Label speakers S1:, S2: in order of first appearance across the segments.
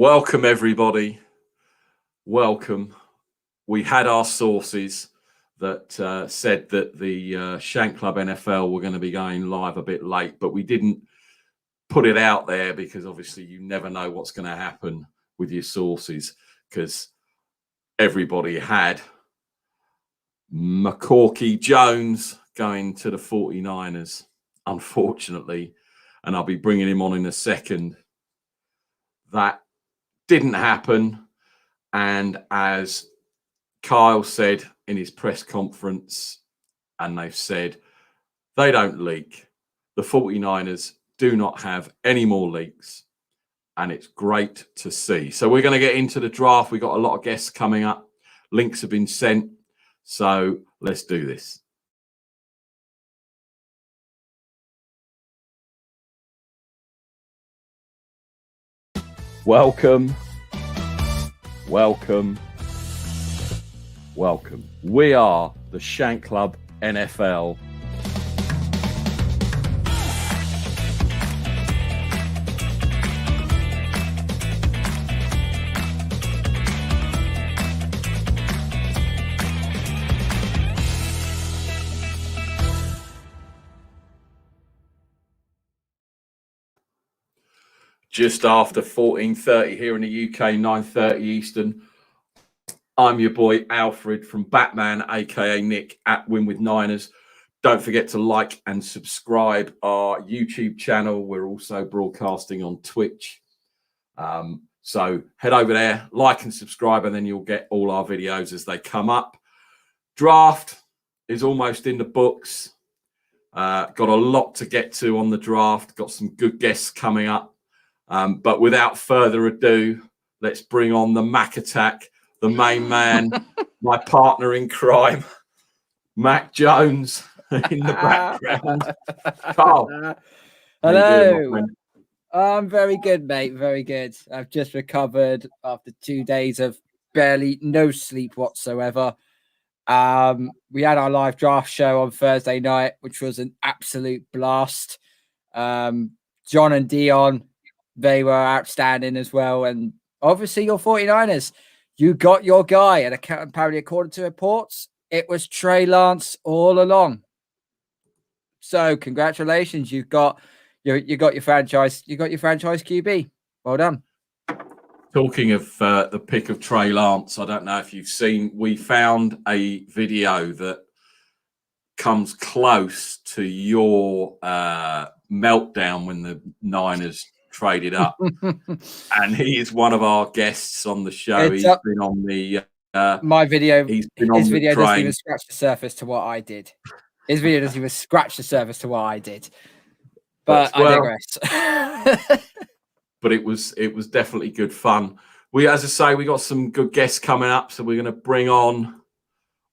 S1: Welcome, everybody. Welcome. We had our sources that said that the Shank Club NFL were going to be going live a bit late, but we didn't put it out there because obviously you never know what's going to happen with your sources, because everybody had McCourkey Jones going to the 49ers, unfortunately, and I'll be bringing him on in a second. That didn't happen, and as Kyle said in his press conference, and they've said they don't leak. The 49ers do not have any more leaks, and it's great to see. So we're going to get into the draft. We've got a lot of guests coming up. Links have been sent. So let's do this. Welcome. Welcome. Welcome. We are the Shank Club NFL. Just after 14:30 here in the UK, 9:30 Eastern. I'm your boy Alfred from Batman, aka Nick at Win with Niners. Don't forget to like and subscribe our YouTube channel. We're also broadcasting on Twitch. So head over there, like and subscribe, and then you'll get all our videos as they come up. Draft is almost in the books. Got a lot to get to on the draft. Got some good guests coming up. But without further ado, let's bring on the Mac Attack, the main man, my partner in crime, Mac Jones in the background. Carl.
S2: Hello. I'm very good, mate. Very good. I've just recovered after 2 days of barely no sleep whatsoever. We had our live draft show on Thursday night, which was an absolute blast. John and Dion, they were outstanding as well. And obviously your 49ers, you got your guy. And apparently, according to reports, it was Trey Lance all along. So congratulations. You got your franchise. You got your franchise QB. Well done.
S1: Talking of the pick of Trey Lance, I don't know if you've seen, we found a video that comes close to your meltdown when the Niners traded up, and he is one of our guests on the show. He's been on the
S2: my video.
S1: He's been
S2: his
S1: on
S2: video
S1: the train.
S2: doesn't even scratch the surface to what I did. His video doesn't even scratch the surface to what I did. But I digress.
S1: But it was definitely good fun. As I say, we got some good guests coming up, so we're going to bring on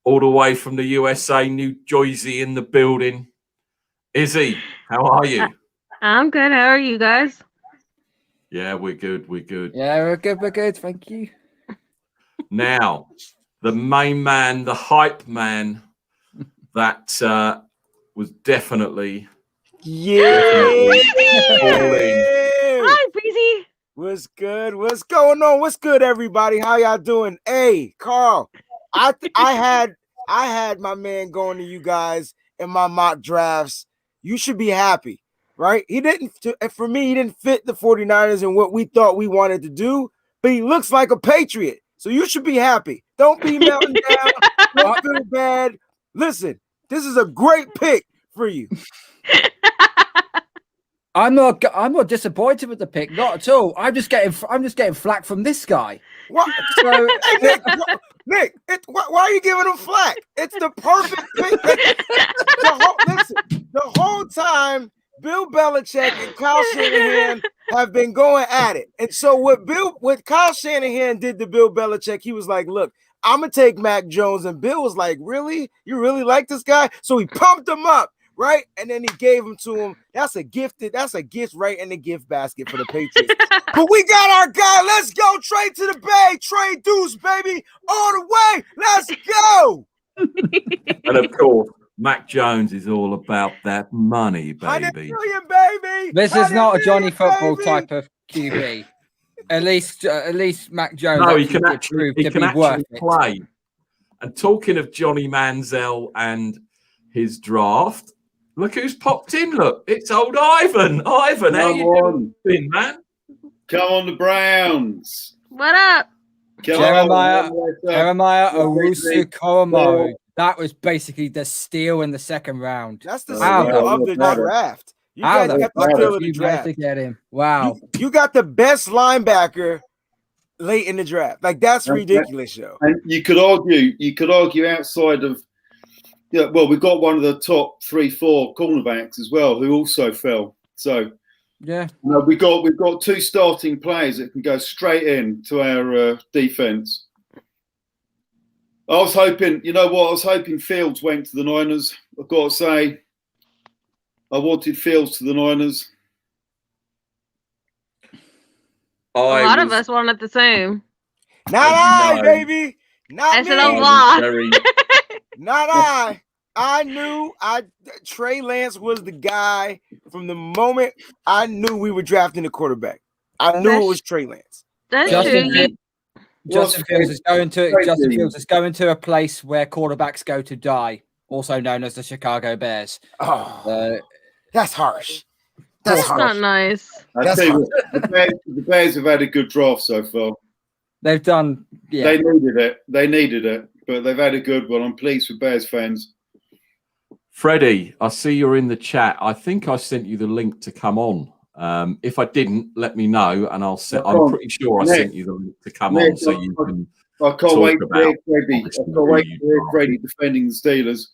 S1: all the way from the USA, New Jersey, in the building. Izzy, how are you?
S3: I'm good. How are you guys?
S1: Yeah, we're good. We're good.
S2: Yeah, we're good. We're good. Thank you.
S1: Now, the main man, the hype man, that was definitely
S3: Hi, Breezy.
S4: What's good? What's going on? What's good, everybody? How y'all doing? Hey, Carl, I had my man going to you guys in my mock drafts. You should be happy, right? For me, he didn't fit the 49ers and what we thought we wanted to do, but he looks like a Patriot. So you should be happy. Don't be melting down. Don't feel bad. Listen, this is a great pick for you.
S2: I'm not disappointed with the pick, not at all. I'm just getting flack from this guy.
S4: What? So, Nick, why are you giving him flack? It's the perfect pick. The whole time, Bill Belichick and Kyle Shanahan have been going at it. And so what Kyle Shanahan did to Bill Belichick, he was like, look, I'm going to take Mac Jones. And Bill was like, really? You really like this guy? So he pumped him up, right? And then he gave him to him. That's a gift right in the gift basket for the Patriots. But we got our guy. Let's go. Trade to the Bay. Trade Deuce, baby. All the way. Let's go.
S1: And of course, Mac Jones is all about that money, baby.
S4: 100 million, baby.
S2: This is not a Johnny Football
S4: baby.
S2: type of QB. At least Mac Jones.
S1: No, he
S2: actually
S1: can
S2: did
S1: actually
S2: prove
S1: he
S2: to
S1: can
S2: be worth
S1: actually
S2: it.
S1: play. And talking of Johnny Manziel and his draft, look who's popped in. Look, it's old Ivan. Ivan, how you doing, man?
S5: Come on, the Browns.
S3: What up?
S2: Jeremiah Owusu-Koramoah. That was basically the steal in the second round.
S4: That's the steal of the draft. You guys got the steal of the draft.
S2: To get him. Wow.
S4: You got the best linebacker late in the draft. Like, that's ridiculous, yo.
S5: And you could argue outside of, we've got one of the top 3-4 cornerbacks as well who also fell. So
S2: yeah,
S5: we've got two starting players that can go straight into our defense. I was hoping, I was hoping Fields went to the Niners. I've got to say, I wanted Fields to the Niners.
S3: A lot of us wanted the same.
S4: Not I, baby. Not me.
S3: Said a lot.
S4: Not I. I knew Trey Lance was the guy from the moment I knew we were drafting a quarterback. I knew it was Trey Lance.
S3: That's true.
S2: Justin Fields is going to a place where quarterbacks go to die, also known as the Chicago Bears.
S4: Oh, that's harsh.
S3: That's not nice.
S5: I tell you what, the Bears have had a good draft so far.
S2: They've done. Yeah.
S5: They needed it, but they've had a good one. I'm pleased with Bears fans.
S1: Freddie, I see you're in the chat. I think I sent you the link to come on. If I didn't, let me know, and I'm pretty sure I sent you the link to come on, so you can.
S5: I can't wait to hear Freddie. I can't wait to hear Freddie defending the Steelers.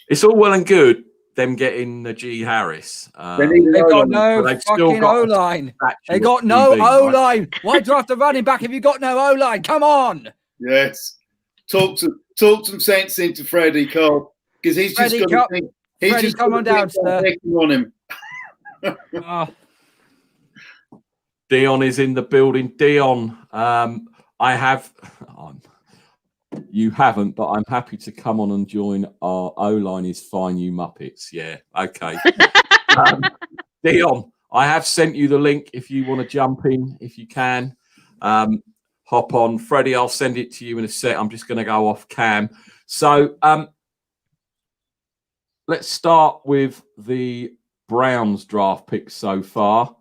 S1: It's all well and good them getting Najee Harris.
S2: They've got no fucking O-line. They got no O-line. Why draft a running back if you got no O-line? Come on.
S5: Yes, talk some sense into Freddie, Carl, because he's just going to think.
S2: Freddie, come on down, sir.
S5: On him.
S1: Dion is in the building. Dion, you haven't, but I'm happy to come on and join our O-line is fine, you Muppets. Yeah, okay. Dion, I have sent you the link if you want to jump in, if you can. Hop on. Freddie, I'll send it to you in a sec. I'm just going to go off cam. So let's start with the Browns draft picks so far.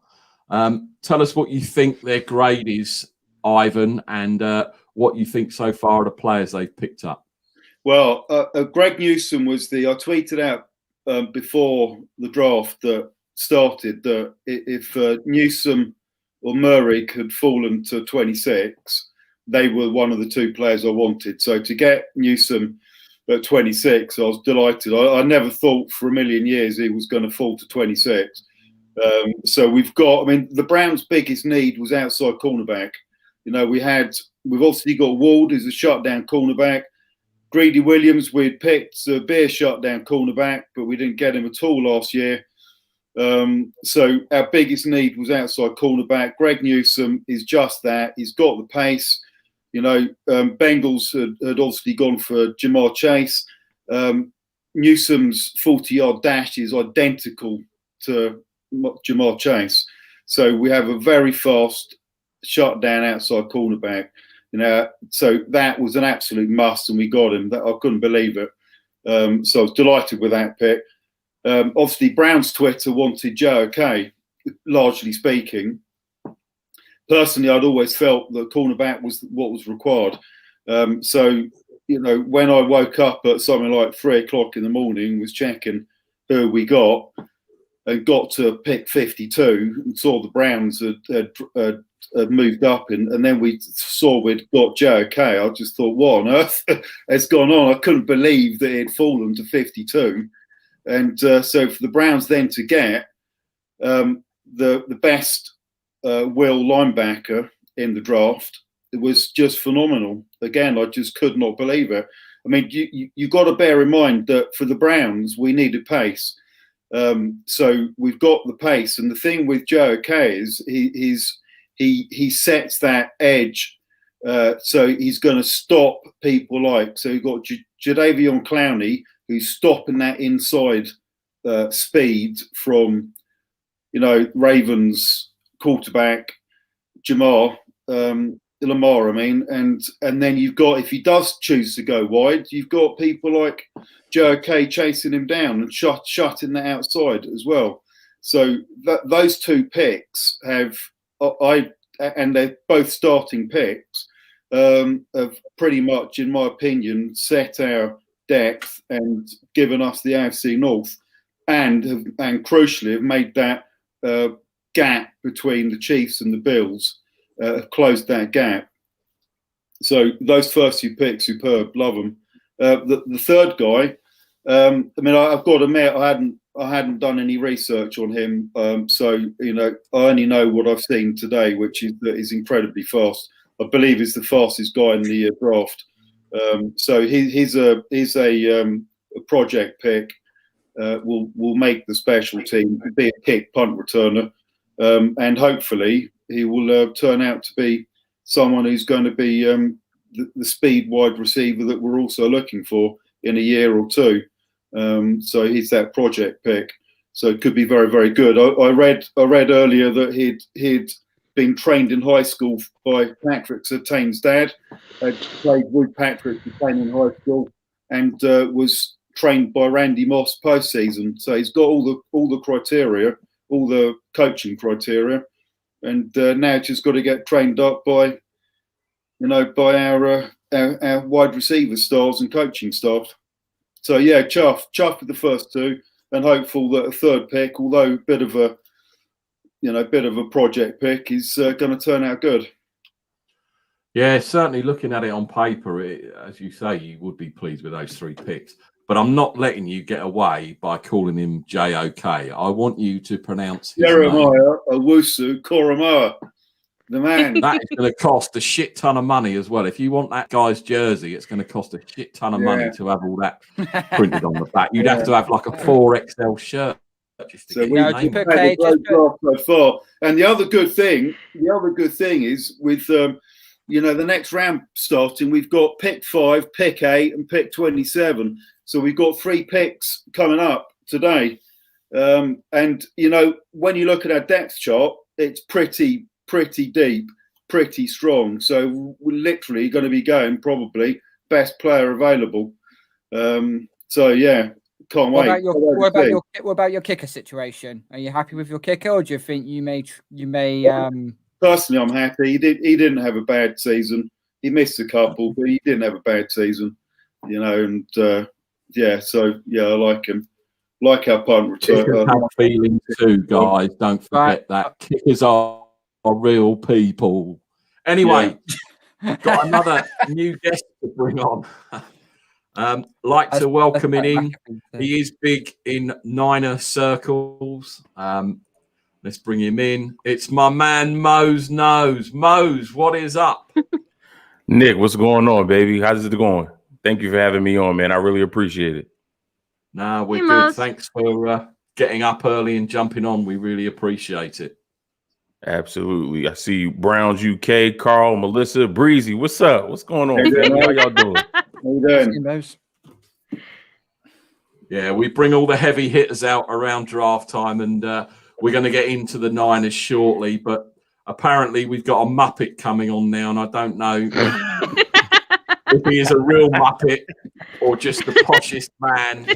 S1: Tell us what you think their grade is, Ivan, and what you think so far of the players they've picked up.
S5: Well, Greg Newsome was I tweeted out before the draft that started that if Newsome or Murray had fallen to 26, they were one of the two players I wanted. So to get Newsome at 26, I was delighted. I never thought for a million years he was going to fall to 26. So we've the Browns' biggest need was outside cornerback. We've obviously got Ward, who's a shutdown cornerback. Greedy Williams, we'd picked to be a shutdown cornerback, but we didn't get him at all last year. So our biggest need was outside cornerback. Greg Newsome is just that. He's got the pace. Bengals had obviously gone for Jamar Chase. Newsome's 40-yard dash is identical to Jamar Chase. So we have a very fast shutdown outside cornerback. So that was an absolute must, and we got him. I couldn't believe it. So I was delighted with that pick. Obviously, Browns Twitter wanted Joe OK, largely speaking. Personally, I'd always felt that cornerback was what was required. So, when I woke up at something like 3 o'clock in the morning, was checking who we got, and got to pick 52 and saw the Browns had moved up, and then we saw we'd got Joe OK. I just thought, what on earth has gone on? I couldn't believe that it had fallen to 52. And so for the Browns then to get the best will linebacker in the draft, it was just phenomenal. Again, I just could not believe it. I mean, you got to bear in mind that for the Browns, we needed pace. So we've got the pace. And the thing with Joe OK is he sets that edge. So he's going to stop people so you've got Jadeveon Clowney, who's stopping that inside speed from, Ravens quarterback. Lamar, I mean, and then you've got, if he does choose to go wide, you've got people like Joe Kay chasing him down and shutting that outside as well. So those two picks have they're both starting picks, have pretty much, in my opinion, set our depth and given us the AFC North, and crucially have made that gap between the Chiefs and the Bills, closed that gap. So those first two picks, superb, love them. The third guy, I mean, I've got to admit, I hadn't done any research on him, so I only know what I've seen today, which is that he's incredibly fast. I believe he's the fastest guy in the draft. So he's a project pick. Will make the special team, be a kick punt returner, and hopefully he will turn out to be someone who's going to be the speed wide receiver that we're also looking for in a year or two. So he's that project pick. So it could be very, very good. I read earlier that he'd been trained in high school by Patrick Surtain's dad. Had played with Patrick Surtain in high school and was trained by Randy Moss postseason. So he's got all the criteria, all the coaching criteria, and now just got to get trained up by our wide receiver stars and coaching staff. So yeah, chuff with the first two, and hopeful that a third pick, although a bit of a project pick, is going to turn out good.
S1: Yeah, certainly looking at it on paper, as you say, you would be pleased with those three picks. But I'm not letting you get away by calling him JOK. I want you to pronounce his
S5: Jeremiah Owusu Koramoah, the man.
S1: That is going to cost a shit ton of money as well. If you want that guy's jersey, it's going to cost a shit ton of money to have all that printed on the back. You'd have to have like a 4XL shirt. Just to get
S5: so far. And the other good thing is with the next round starting, we've got pick 5, pick 8, and pick 27. So we've got 3 picks coming up today. And when you look at our depth chart, it's pretty deep, pretty strong. So we're literally going to be going probably best player available. So yeah, can't wait.
S2: What about your kicker situation? Are you happy with your kicker, or do you think you may?
S5: Personally, I'm happy. He didn't have a bad season. He missed a couple, but he didn't have a bad season. And so I like him. Like our punt return.
S1: Feeling too, guys. Don't forget that kickers are real people. Anyway, got another new guest to bring on. Like to welcome him in. He is big in Niner circles. Let's bring him in. It's my man, Mose Knows. Mose, what is up?
S6: Nick, what's going on, baby? How's it going? Thank you for having me on, man. I really appreciate it.
S1: Nah, we're good. Mose. Thanks for getting up early and jumping on. We really appreciate it.
S6: Absolutely. I see Browns UK, Carl, Melissa, Breezy. What's up? What's going on, family? How y'all doing?
S5: How you doing?
S1: Yeah, we bring all the heavy hitters out around draft time, and we're going to get into the Niners shortly. But apparently, we've got a Muppet coming on now, and I don't know if he is a real Muppet or just the poshest man,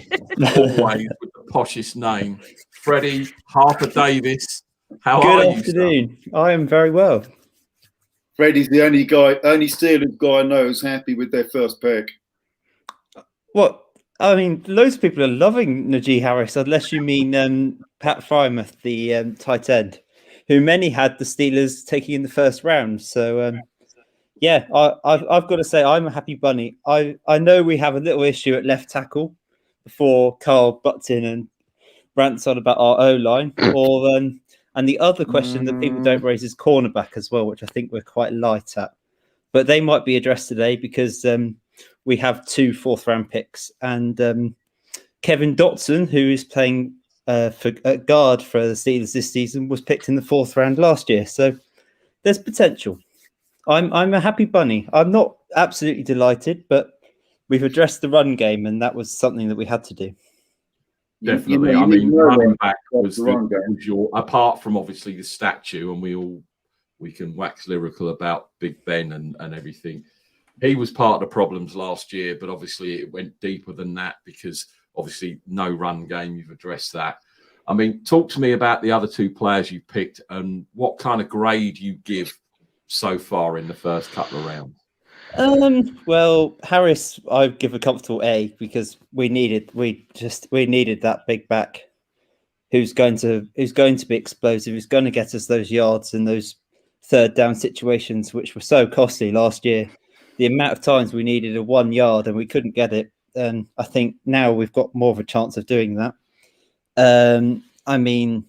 S1: always with the poshest name. Freddie Harper Davis. How are you? Good
S7: afternoon. I am very well.
S5: Freddie's the only Steelers guy I know who's happy with their first pick.
S7: What? I mean, loads of people are loving Najee Harris, unless you mean Pat Frymouth, the tight end, who many had the Steelers taking in the first round. So, I've got to say I'm a happy bunny. I know we have a little issue at left tackle before Carl butts in and rants on about our O-line, and the other question that people don't raise is cornerback as well, which I think we're quite light at. But they might be addressed today because we have 2 4th-round picks. And Kevin Dotson, who is playing for guard for the Steelers this season, was picked in the 4th round last year. So there's potential. I'm a happy bunny. I'm not absolutely delighted, but we've addressed the run game, and that was something that we had to do.
S1: Definitely. I mean, running back was your, apart from obviously the statue, and we all we can wax lyrical about Big Ben and everything. He was part of the problems last year, but obviously it went deeper than that because obviously no run game. You've addressed that. I mean, talk to me about the other two players you picked and what kind of grade you give so far in the first couple of rounds.
S7: Well, Harris, I'd give a comfortable A because we needed that big back who's going to be explosive, who's going to get us those yards in those third down situations, which were so costly last year. The amount of times we needed a 1 yard and we couldn't get it. And I think now we've got more of a chance of doing that. I mean,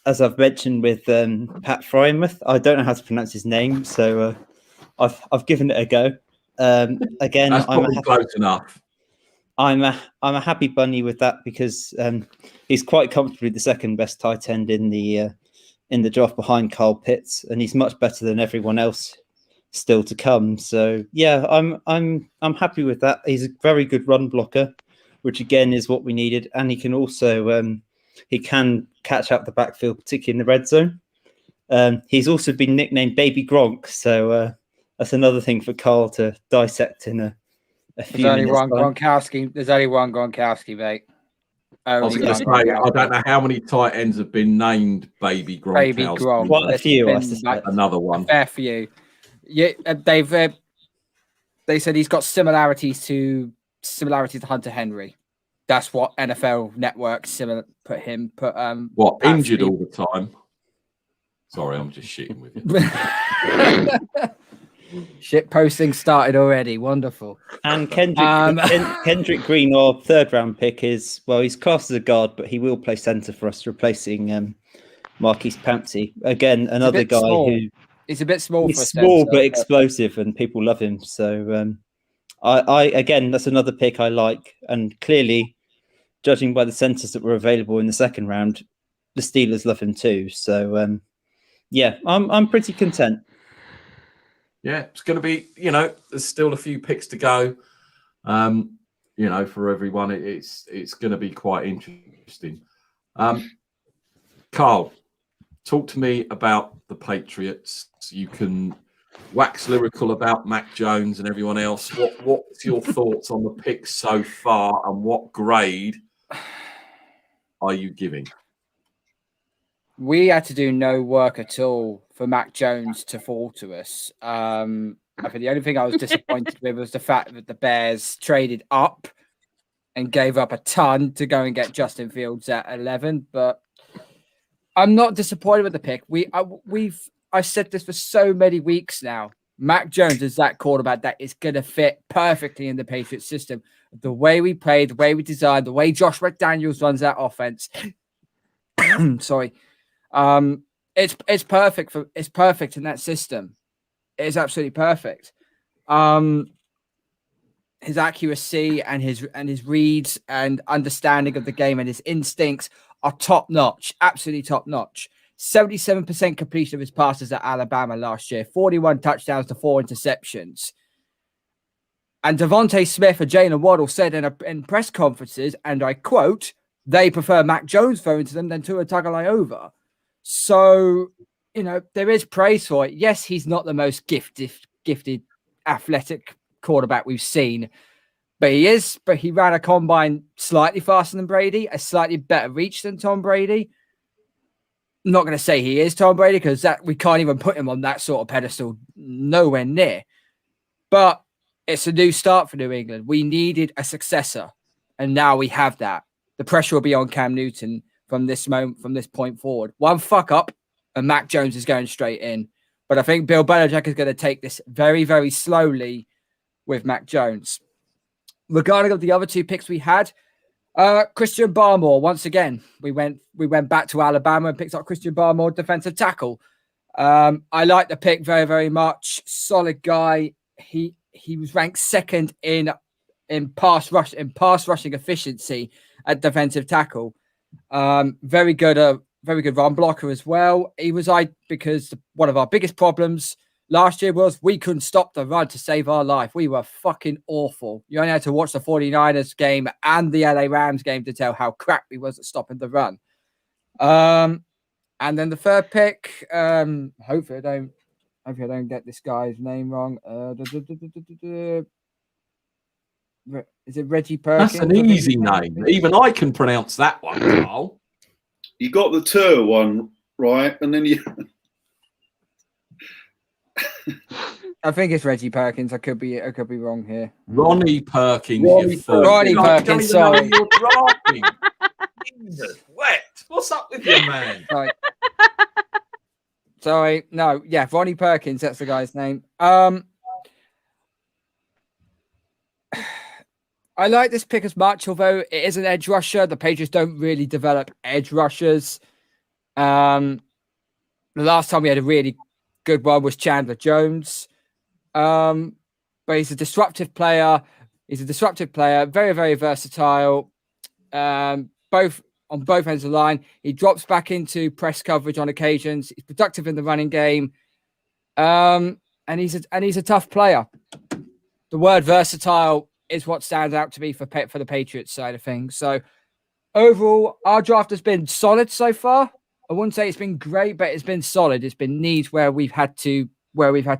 S7: as I've mentioned with Pat Frymouth, I don't know how to pronounce his name, so I've given it a go. Again,
S1: that's probably close enough.
S7: I'm a happy bunny with that because he's quite comfortably the second best tight end in the draft behind Kyle Pitts, and he's much better than everyone else still to come. So yeah, I'm happy with that. He's a very good run blocker, which again is what we needed, and he can also he can catch up the backfield, particularly in the red zone. He's also been nicknamed Baby Gronk, so that's another thing for Carl to dissect in a few
S2: There's only
S7: minutes.
S2: one Gronkowski. There's only one Gronkowski, mate.
S1: I was going to say, I don't know how many tight ends have been named Baby Gronk.
S2: Baby Gronk.
S7: Quite a few, I suspect.
S1: Another one.
S2: A fair few. Yeah, they said he's got similarities to Hunter Henry. That's what NFL Network put
S1: what, injured all the time? Sorry, I'm just shitting with you.
S2: Shit posting started already. Wonderful.
S7: And Kendrick Green, our third round pick, he's classed as a guard, but he will play centre for us, replacing Marquise Pouncey. Again, another guy who
S2: he's a bit small.
S7: He's small but explosive, and people love him. So I again, that's another pick I like, and clearly, judging by the centres that were available in the second round, the Steelers love him too. So yeah, I'm pretty content.
S1: Yeah, it's going to be, there's still a few picks to go. For everyone, it's going to be quite interesting. Carl, talk to me about the Patriots. You can wax lyrical about Mac Jones and everyone else. What's your thoughts on the picks so far, and what grade are you giving?
S2: We had to do no work at all for Mac Jones to fall to us. I think the only thing I was disappointed with was the fact that the Bears traded up and gave up a ton to go and get Justin Fields at 11. But I'm not disappointed with the pick. I've said this for so many weeks now. Mac Jones is that quarterback that is going to fit perfectly in the Patriots system. The way we play, the way we design, the way Josh McDaniels runs that offense. Sorry. It's perfect it's perfect in that system. It's absolutely perfect. His accuracy and his reads and understanding of the game and his instincts are top notch, absolutely top notch. 77% completion of his passes at Alabama last year, 41 touchdowns to 4 interceptions. And Devontae Smith and Jalen Waddle said in press conferences, and I quote, they prefer Mac Jones throwing to them than Tua Tagovailoa. So, there is praise for it. Yes, he's not the most gifted athletic quarterback we've seen, but he ran a combine slightly faster than Brady, a slightly better reach than Tom Brady. I'm not going to say he is Tom Brady because we can't even put him on that sort of pedestal, nowhere near. But it's a new start for New England. We needed a successor, and now we have that. The pressure will be on Cam Newton from this point forward. One fuck up, and Mac Jones is going straight in. But I think Bill Belichick is going to take this very, very slowly with Mac Jones. Regarding of the other two picks we had, Christian Barmore, once again, we went back to Alabama and picked up Christian Barmore, defensive tackle. I like the pick very, very much. Solid guy. He was ranked second in pass rushing efficiency at defensive tackle. Very good run blocker as well. He was because one of our biggest problems last year was we couldn't stop the run to save our life. We were fucking awful. You only had to watch the 49ers game and the LA Rams game to tell how crap we was at stopping the run. And then the third pick, hopefully I don't get this guy's name wrong. Is it Reggie Perkins?
S1: That's an easy name. Even I can pronounce that one, Carl.
S5: You got the tour one right, and then you.
S2: I think it's Reggie Perkins. I could be wrong here.
S1: Ronnie Perkins.
S2: Ronnie Perkins. Sorry.
S1: You're drafting. Jesus, wet. What's up with you, man?
S2: Sorry. No. Yeah, Ronnie Perkins. That's the guy's name. I like this pick as much, although it is an edge rusher. The Patriots don't really develop edge rushers. The last time we had a really good one was Chandler Jones. But he's a disruptive player. Very, very versatile. Both on both ends of the line. He drops back into press coverage on occasions. He's productive in the running game. And he's a tough player. The word versatile is what stands out to me for the Patriots side of things. So overall, our draft has been solid so far. I wouldn't say it's been great, but it's been solid. It's been needs where we've had to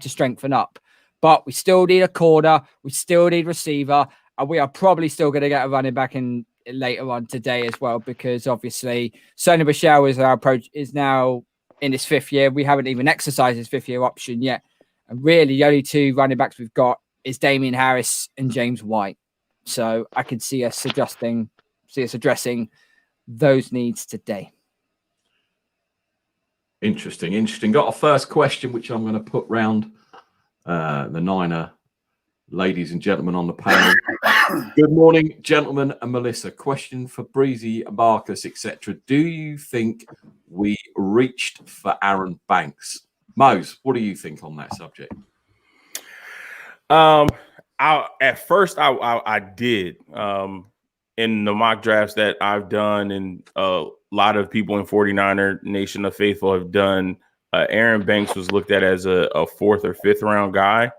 S2: strengthen up. But we still need a corner, we still need receiver, and we are probably still going to get a running back in later on today as well, because obviously Sonny Michel is now in his 5th year. We haven't even exercised his 5th year option yet. And really the only 2 running backs we've got is Damian Harris and James White. So I can see us addressing those needs today.
S1: Interesting. Got a first question, which I'm going to put round the Niner ladies and gentlemen on the panel. Good morning, gentlemen and Melissa. Question for Breezy, Marcus, etc. Do you think we reached for Aaron Banks? Mose, what do you think on that subject?
S6: At first I did. In the mock drafts that I've done, and a lot of people in 49er Nation of Faithful have done, Aaron Banks was looked at as a 4th or 5th round guy.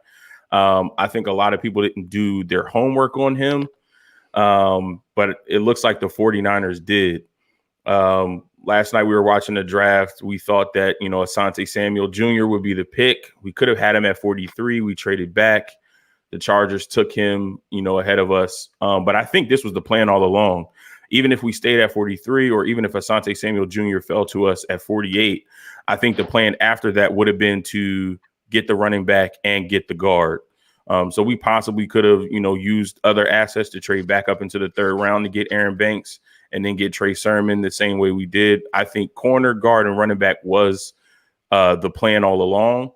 S6: I think a lot of people didn't do their homework on him, but it looks like the 49ers did. Last night we were watching the draft. We thought that, Asante Samuel Jr. would be the pick. We could have had him at 43. We traded back. The Chargers took him, ahead of us. But I think this was the plan all along. Even if we stayed at 43, or even if Asante Samuel Jr. fell to us at 48, I think the plan after that would have been to get the running back and get the guard. So we possibly could have, used other assets to trade back up into the 3rd round to get Aaron Banks and then get Trey Sermon the same way we did. I think corner, guard, and running back was the plan all along.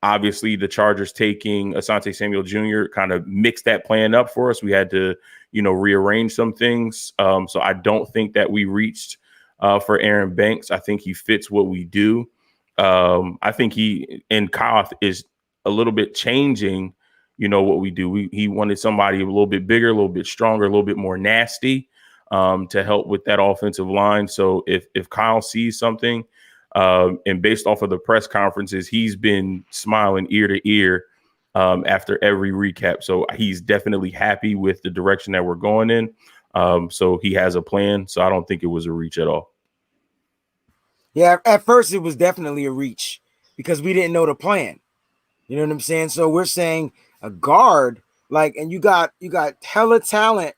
S6: Obviously, the Chargers taking Asante Samuel Jr. kind of mixed that plan up for us. We had to, rearrange some things. So I don't think that we reached for Aaron Banks. I think he fits what we do. I think he and Kyle is a little bit changing, what we do. He wanted somebody a little bit bigger, a little bit stronger, a little bit more nasty to help with that offensive line. So if Kyle sees something, and based off of the press conferences, he's been smiling ear to ear after every recap. So he's definitely happy with the direction that we're going in. So he has a plan. So I don't think it was a reach at all.
S4: Yeah, at first it was definitely a reach because we didn't know the plan. You know what I'm saying? So we're saying a guard, and you got hella talent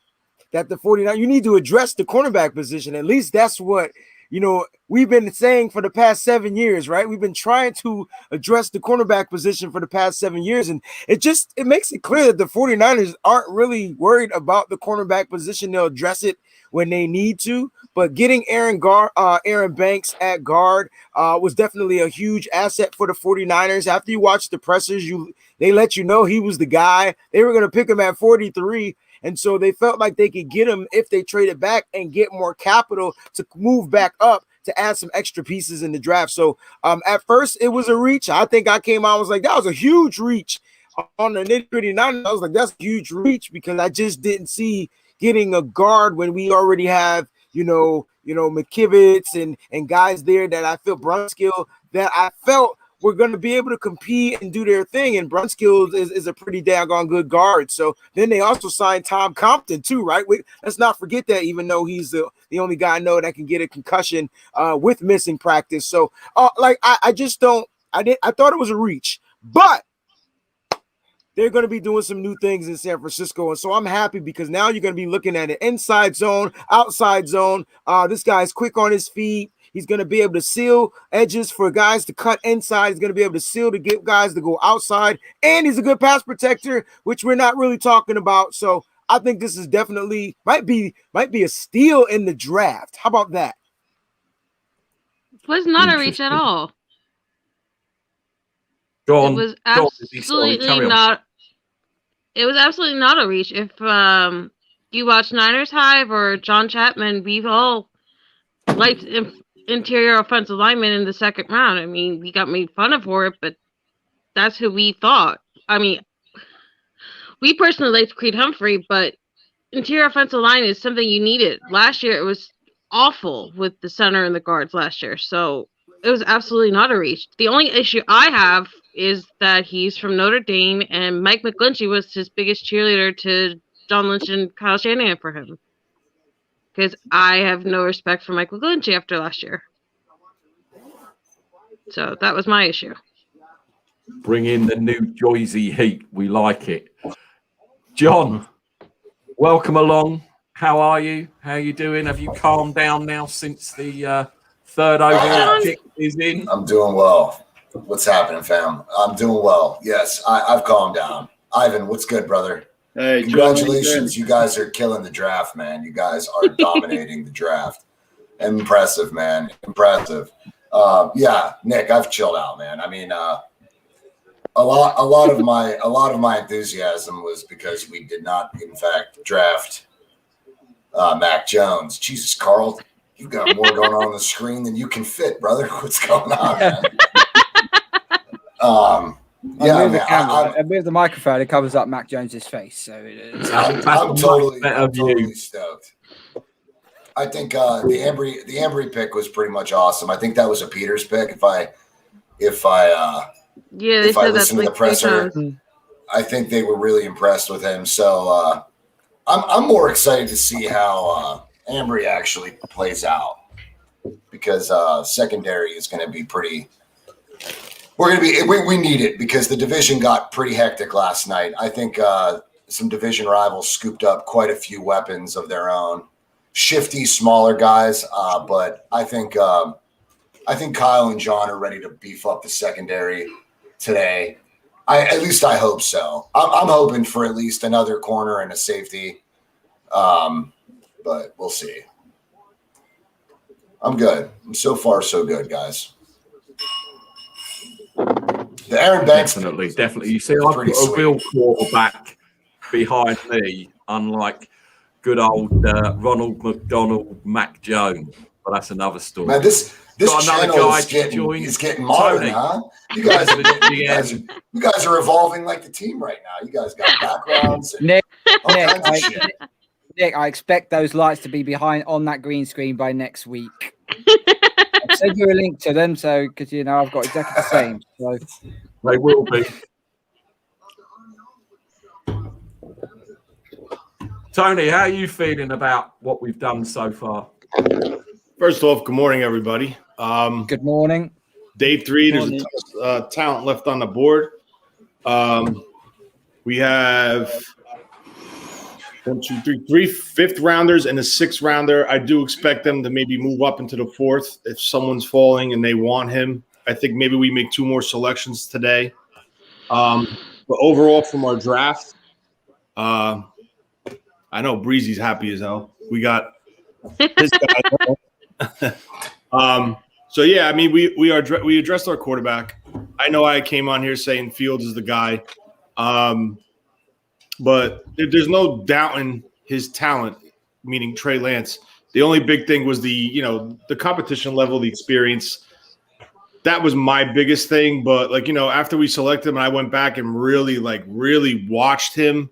S4: that the 49, you need to address the cornerback position. At least that's what, we've been saying for the past 7 years, right? We've been trying to address the cornerback position for the past 7 years. And it makes it clear that the 49ers aren't really worried about the cornerback position. They'll address it when they need to. But getting Aaron Banks at guard was definitely a huge asset for the 49ers. After you watch the pressers, they let you know he was the guy. They were going to pick him at 43. And so they felt like they could get him if they traded back and get more capital to move back up to add some extra pieces in the draft. So at first it was a reach. I think I came out and was like, that was a huge reach on the nitty-gritty 9. I was like, that's a huge reach because I just didn't see getting a guard when we already have, McKivitz and guys there that I feel Brunskill that I felt were going to be able to compete and do their thing. And Brunskill is a pretty daggone good guard. So then they also signed Tom Compton too, right? Let's not forget that, even though he's the only guy I know that can get a concussion with missing practice. So I just don't. I thought it was a reach, but they're going to be doing some new things in San Francisco. And so I'm happy because now you're going to be looking at an inside zone, outside zone. This guy's quick on his feet. He's going to be able to seal edges for guys to cut inside. He's going to be able to seal to get guys to go outside. And he's a good pass protector, which we're not really talking about. So I think this is definitely might be a steal in the draft. How about that?
S3: It was not a reach at all.
S1: It
S3: was absolutely not. It was absolutely not a reach. If you watch Niners Hive or John Chapman, we've all liked interior offensive linemen in the second round. I mean, we got made fun of for it, but that's who we thought. I mean, we personally liked Creed Humphrey, but interior offensive line is something you needed. Last year, it was awful with the center and the guards last year. So it was absolutely not a reach. The only issue I have is that he's from Notre Dame, and Mike McGlinchey was his biggest cheerleader to John Lynch and Kyle Shanahan for him. Because I have no respect for Mike McGlinchey after last year. So that was my issue.
S1: Bring in the new Jersey heat. We like it. John, welcome along. How are you? How are you doing? Have you calmed down now since the third overall kick is in?
S8: I'm doing well. What's happening, fam? I'm doing well. Yes, I've calmed down. Ivan, what's good, brother?
S5: Hey,
S8: congratulations. You guys are killing the draft, man. You guys are dominating the draft. Impressive, man. Impressive. Yeah, Nick, I've chilled out, man. I mean, a lot of my enthusiasm was because we did not, in fact, draft Mac Jones. Jesus, Carl, you've got more going on the screen than you can fit, brother. What's going on, man?
S2: I move the microphone. It covers up Mac Jones's face, so
S8: I'm totally stoked. I think the Embry pick was pretty much awesome. I think that was a Peters pick. If I listen to the presser, I think they were really impressed with him. So I'm more excited to see how Embry actually plays out, because secondary is going to be pretty. We need it because the division got pretty hectic last night. I think some division rivals scooped up quite a few weapons of their own, shifty, smaller guys. But I think Kyle and John are ready to beef up the secondary today. At least I hope so. I'm hoping for at least another corner and a safety, but we'll see. I'm good. So far, so good, guys. The Aaron Banks
S1: definitely. You see, I've got a real quarterback behind me, unlike good old Ronald McDonald, Mac Jones. But that's another story.
S8: Man, this channel is getting modern, huh? You guys are evolving like the team right now. You guys got backgrounds. And
S2: Nick, I expect those lights to be behind on that green screen by next week. I'll send you a link to them, so because I've got exactly the same. So
S1: they will be. Tony, how are you feeling about what we've done so far?
S9: First off, good morning, everybody.
S2: Good morning.
S9: Day 3, there's a ton of talent left on the board. We have 3 fifth rounders and a 6th rounder. I do expect them to maybe move up into the 4th if someone's falling and they want him. I think maybe we make 2 more selections today. But overall, from our draft, I know Breezy's happy as hell. We got this guy. So yeah, I mean, we addressed our quarterback. I know I came on here saying Fields is the guy, but there's no doubting his talent. Meaning Trey Lance. The only big thing was the competition level, the experience. That was my biggest thing. But after we selected him, and I went back and really watched him.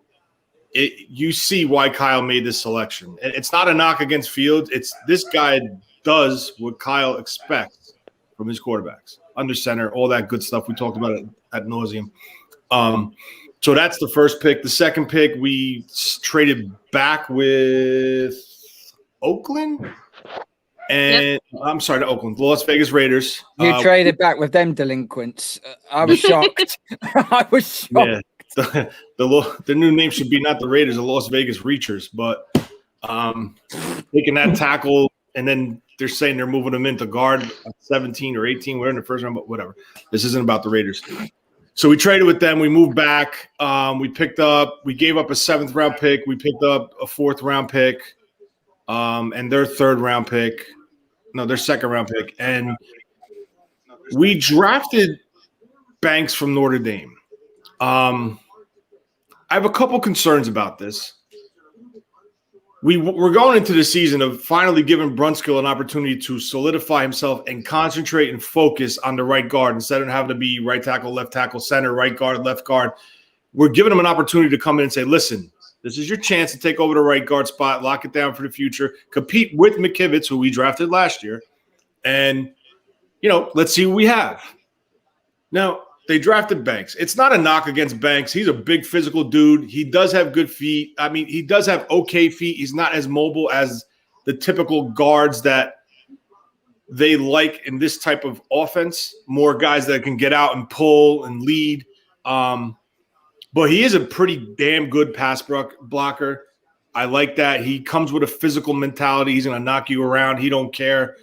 S9: You see why Kyle made this selection. It's not a knock against Fields. It's this guy does what Kyle expects from his quarterbacks. under center, all that good stuff. We talked about it ad nauseum. So that's the first pick. The second pick, we traded back with Oakland. And I'm sorry, to Oakland, the Las Vegas Raiders.
S2: You traded back with them delinquents. I was shocked. I was shocked.
S9: Yeah, the new name should be not the Raiders, the Las Vegas Reachers, but taking that tackle, and then they're saying they're moving them into guard at 17 or 18. We're in the first round, but whatever. This isn't about the Raiders. So we traded with them. We moved back. We gave up a 7th round pick. We picked up a 4th round pick, and their 3rd round pick. No, their 2nd round pick. And we drafted Banks from Notre Dame. I have a couple concerns about this. We're going into the season of finally giving Brunskill an opportunity to solidify himself and concentrate and focus on the right guard instead of having to be right tackle, left tackle, center, right guard, left guard. We're giving him an opportunity to come in and say, listen, this is your chance to take over the right guard spot, lock it down for the future, compete with McKivitz, who we drafted last year, and, let's see what we have. Now, they drafted Banks. It's not a knock against Banks. He's a big physical dude. He does have good feet. I mean, he does have okay feet. He's not as mobile as the typical guards that they like in this type of offense. More guys that can get out and pull and lead. But he is a pretty damn good pass blocker. I like that. He comes with a physical mentality. He's going to knock you around. He don't care,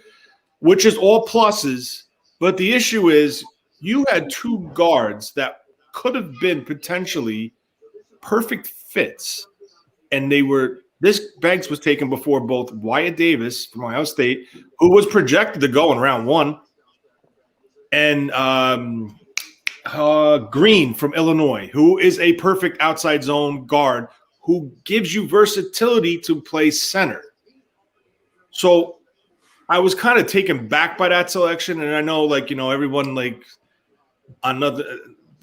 S9: which is all pluses. But the issue is, you had 2 guards that could have been potentially perfect fits, and this Banks was taken before both Wyatt Davis from Ohio State, who was projected to go in round 1, and Green from Illinois, who is a perfect outside zone guard who gives you versatility to play center. So I was kind of taken back by that selection, and I know, everyone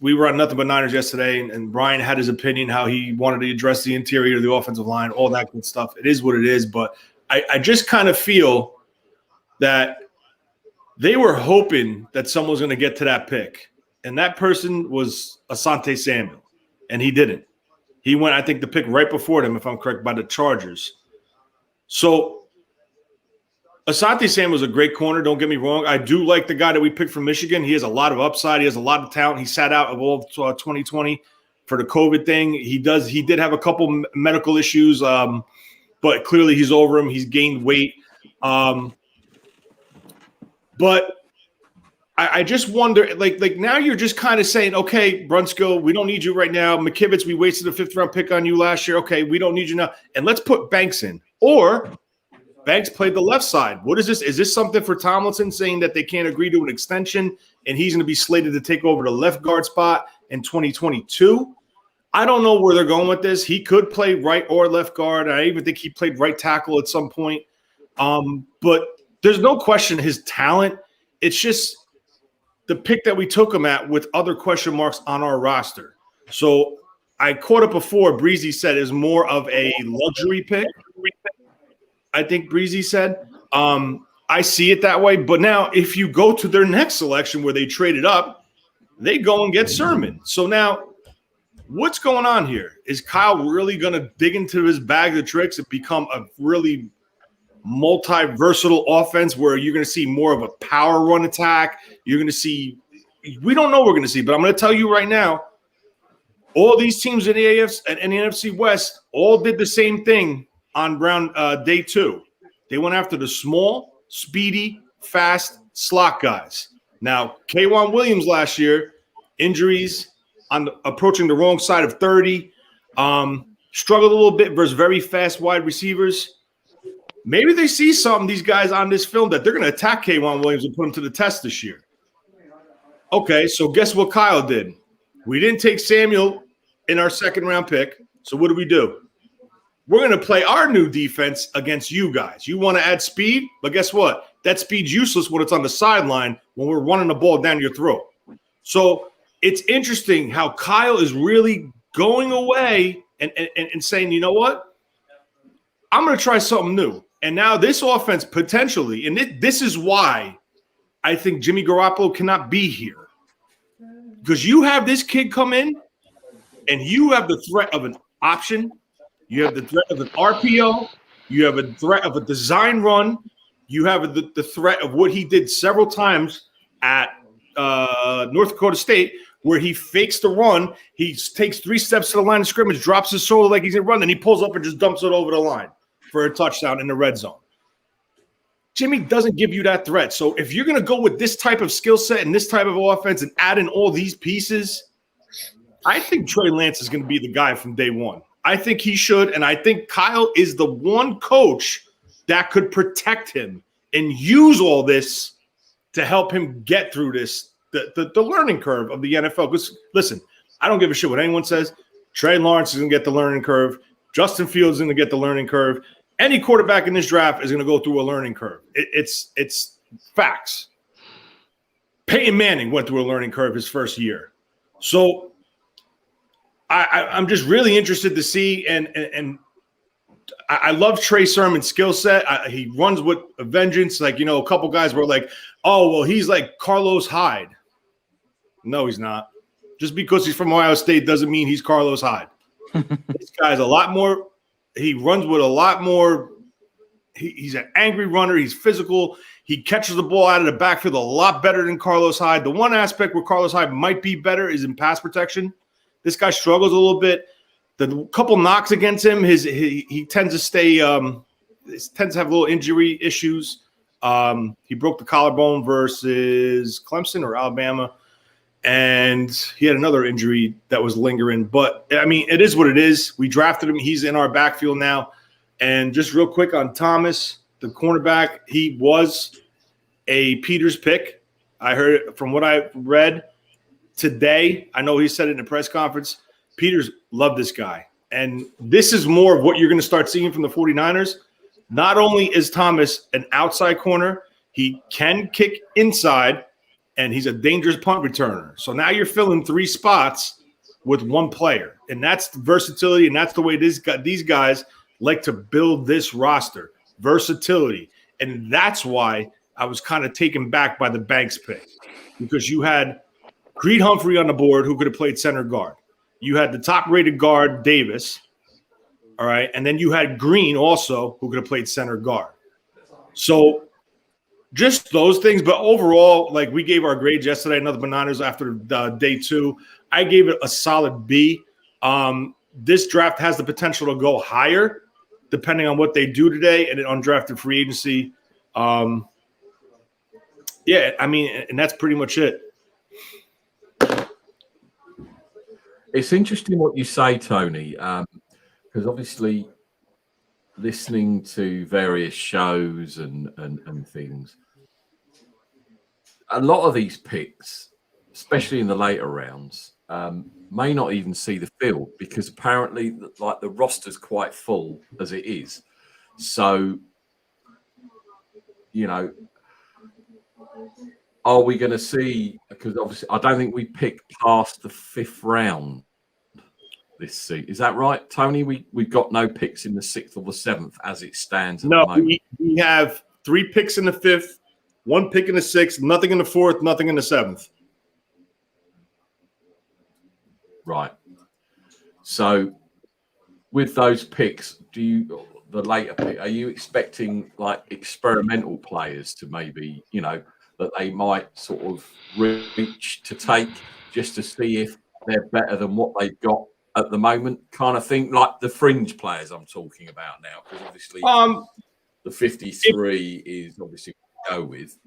S9: we were on Nothing But Niners yesterday, and Brian had his opinion how he wanted to address the interior of the offensive line, all that good stuff. It is what it is, but I just kind of feel that they were hoping that someone was going to get to that pick, and that person was Asante Samuel, and he didn't. He went, I think, the pick right before them, if I'm correct, by the Chargers. So Asante Samuel is a great corner. Don't get me wrong. I do like the guy that we picked from Michigan. He has a lot of upside. He has a lot of talent. He sat out of all 2020 for the COVID thing. He did have a couple medical issues, but clearly he's over him. He's gained weight. But I just wonder, like now you're just kind of saying, okay, Brunskill, we don't need you right now. McKivitz, we wasted a 5th round pick on you last year. Okay, we don't need you now. And let's put Banks in. Or Banks played the left side. What is this? Is this something for Tomlinson saying that they can't agree to an extension and he's going to be slated to take over the left guard spot in 2022? I don't know where they're going with this. He could play right or left guard. I even think he played right tackle at some point. But there's no question his talent. It's just the pick that we took him at with other question marks on our roster. So I caught it before. Breezy said is more of a luxury pick. I think Breezy said. I see it that way. But now if you go to their next selection where they traded up, they go and get Sermon. So now what's going on here? Is Kyle really going to dig into his bag of tricks and become a really multi-versatile offense where you're going to see more of a power run attack? You're going to see – we don't know what we're going to see, but I'm going to tell you right now, all these teams in the AFC and the NFC West all did the same thing on day 2. They went after the small, speedy, fast slot guys. Now, K'Wan Williams last year, injuries approaching the wrong side of 30, struggled a little bit versus very fast wide receivers. Maybe they see something, these guys on this film, that they're going to attack K'Wan Williams and put him to the test this year. Okay, so guess what Kyle did? We didn't take Samuel in our 2nd round pick, so what do? We're going to play our new defense against you guys. You want to add speed? But guess what? That speed's useless when it's on the sideline when we're running the ball down your throat. So it's interesting how Kyle is really going away and saying, you know what? I'm going to try something new. And now this offense potentially, and this is why I think Jimmy Garoppolo cannot be here because you have this kid come in and you have the threat of an option. You have the threat of an RPO. You have a threat of a design run. You have the threat of what he did several times at North Dakota State, where he fakes the run. He takes 3 steps to the line of scrimmage, drops his shoulder like he's going to run, then he pulls up and just dumps it over the line for a touchdown in the red zone. Jimmy doesn't give you that threat. So if you're going to go with this type of skill set and this type of offense and add in all these pieces, I think Trey Lance is going to be the guy from day one. I think he should, and I think Kyle is the one coach that could protect him and use all this to help him get through this, the learning curve of the NFL. Because, listen, I don't give a shit what anyone says. Trey Lawrence is going to get the learning curve. Justin Fields is going to get the learning curve. Any quarterback in this draft is going to go through a learning curve. It's facts. Peyton Manning went through a learning curve his first year. So I'm just really interested to see, and I love Trey Sermon's skill set. He runs with a vengeance. Like, a couple guys were like, oh, well, he's like Carlos Hyde. No, he's not. Just because he's from Ohio State doesn't mean he's Carlos Hyde. This guy's a lot more. He runs with a lot more. He's an angry runner. He's physical. He catches the ball out of the backfield a lot better than Carlos Hyde. The one aspect where Carlos Hyde might be better is in pass protection. This guy struggles a little bit. The couple knocks against him, he tends to stay tends to have little injury issues. He broke the collarbone versus Clemson or Alabama, and he had another injury that was lingering. But, I mean, it is what it is. We drafted him. He's in our backfield now. And just real quick on Thomas, the cornerback, he was a Peters pick. I heard from what I read today, I know he said it in a press conference, Peters loved this guy. And this is more of what you're going to start seeing from the 49ers. Not only is Thomas an outside corner, he can kick inside, and he's a dangerous punt returner. So now you're filling 3 spots with one player. And that's the versatility, and that's the way these guys like to build this roster. Versatility. And that's why I was kind of taken back by the Banks pick, because you had Creed Humphrey on the board who could have played center guard. You had the top-rated guard, Davis, all right, and then you had Green also who could have played center guard. So just those things, but overall, like we gave our grades yesterday, another bananas after day 2. I gave it a solid B. This draft has the potential to go higher depending on what they do today and an undrafted free agency. Yeah, I mean, and that's pretty much it.
S1: It's interesting what you say, Tony, because obviously listening to various shows and things, a lot of these picks, especially in the later rounds, may not even see the field because apparently like the roster's quite full as it is. So, are we going to see, because obviously I don't think we pick past the 5th round this season. Is that right, Tony? We've got no picks in the 6th or the 7th as it stands at the moment.
S9: We have 3 picks in the 5th, 1 pick in the 6th, nothing in the 4th, nothing in the 7th.
S1: Right. So with those picks, the later pick, are you expecting like experimental players to maybe, that they might sort of reach to take just to see if they're better than what they've got at the moment, kind of thing, like the fringe players I'm talking about now, because obviously the 53 is obviously what we go with.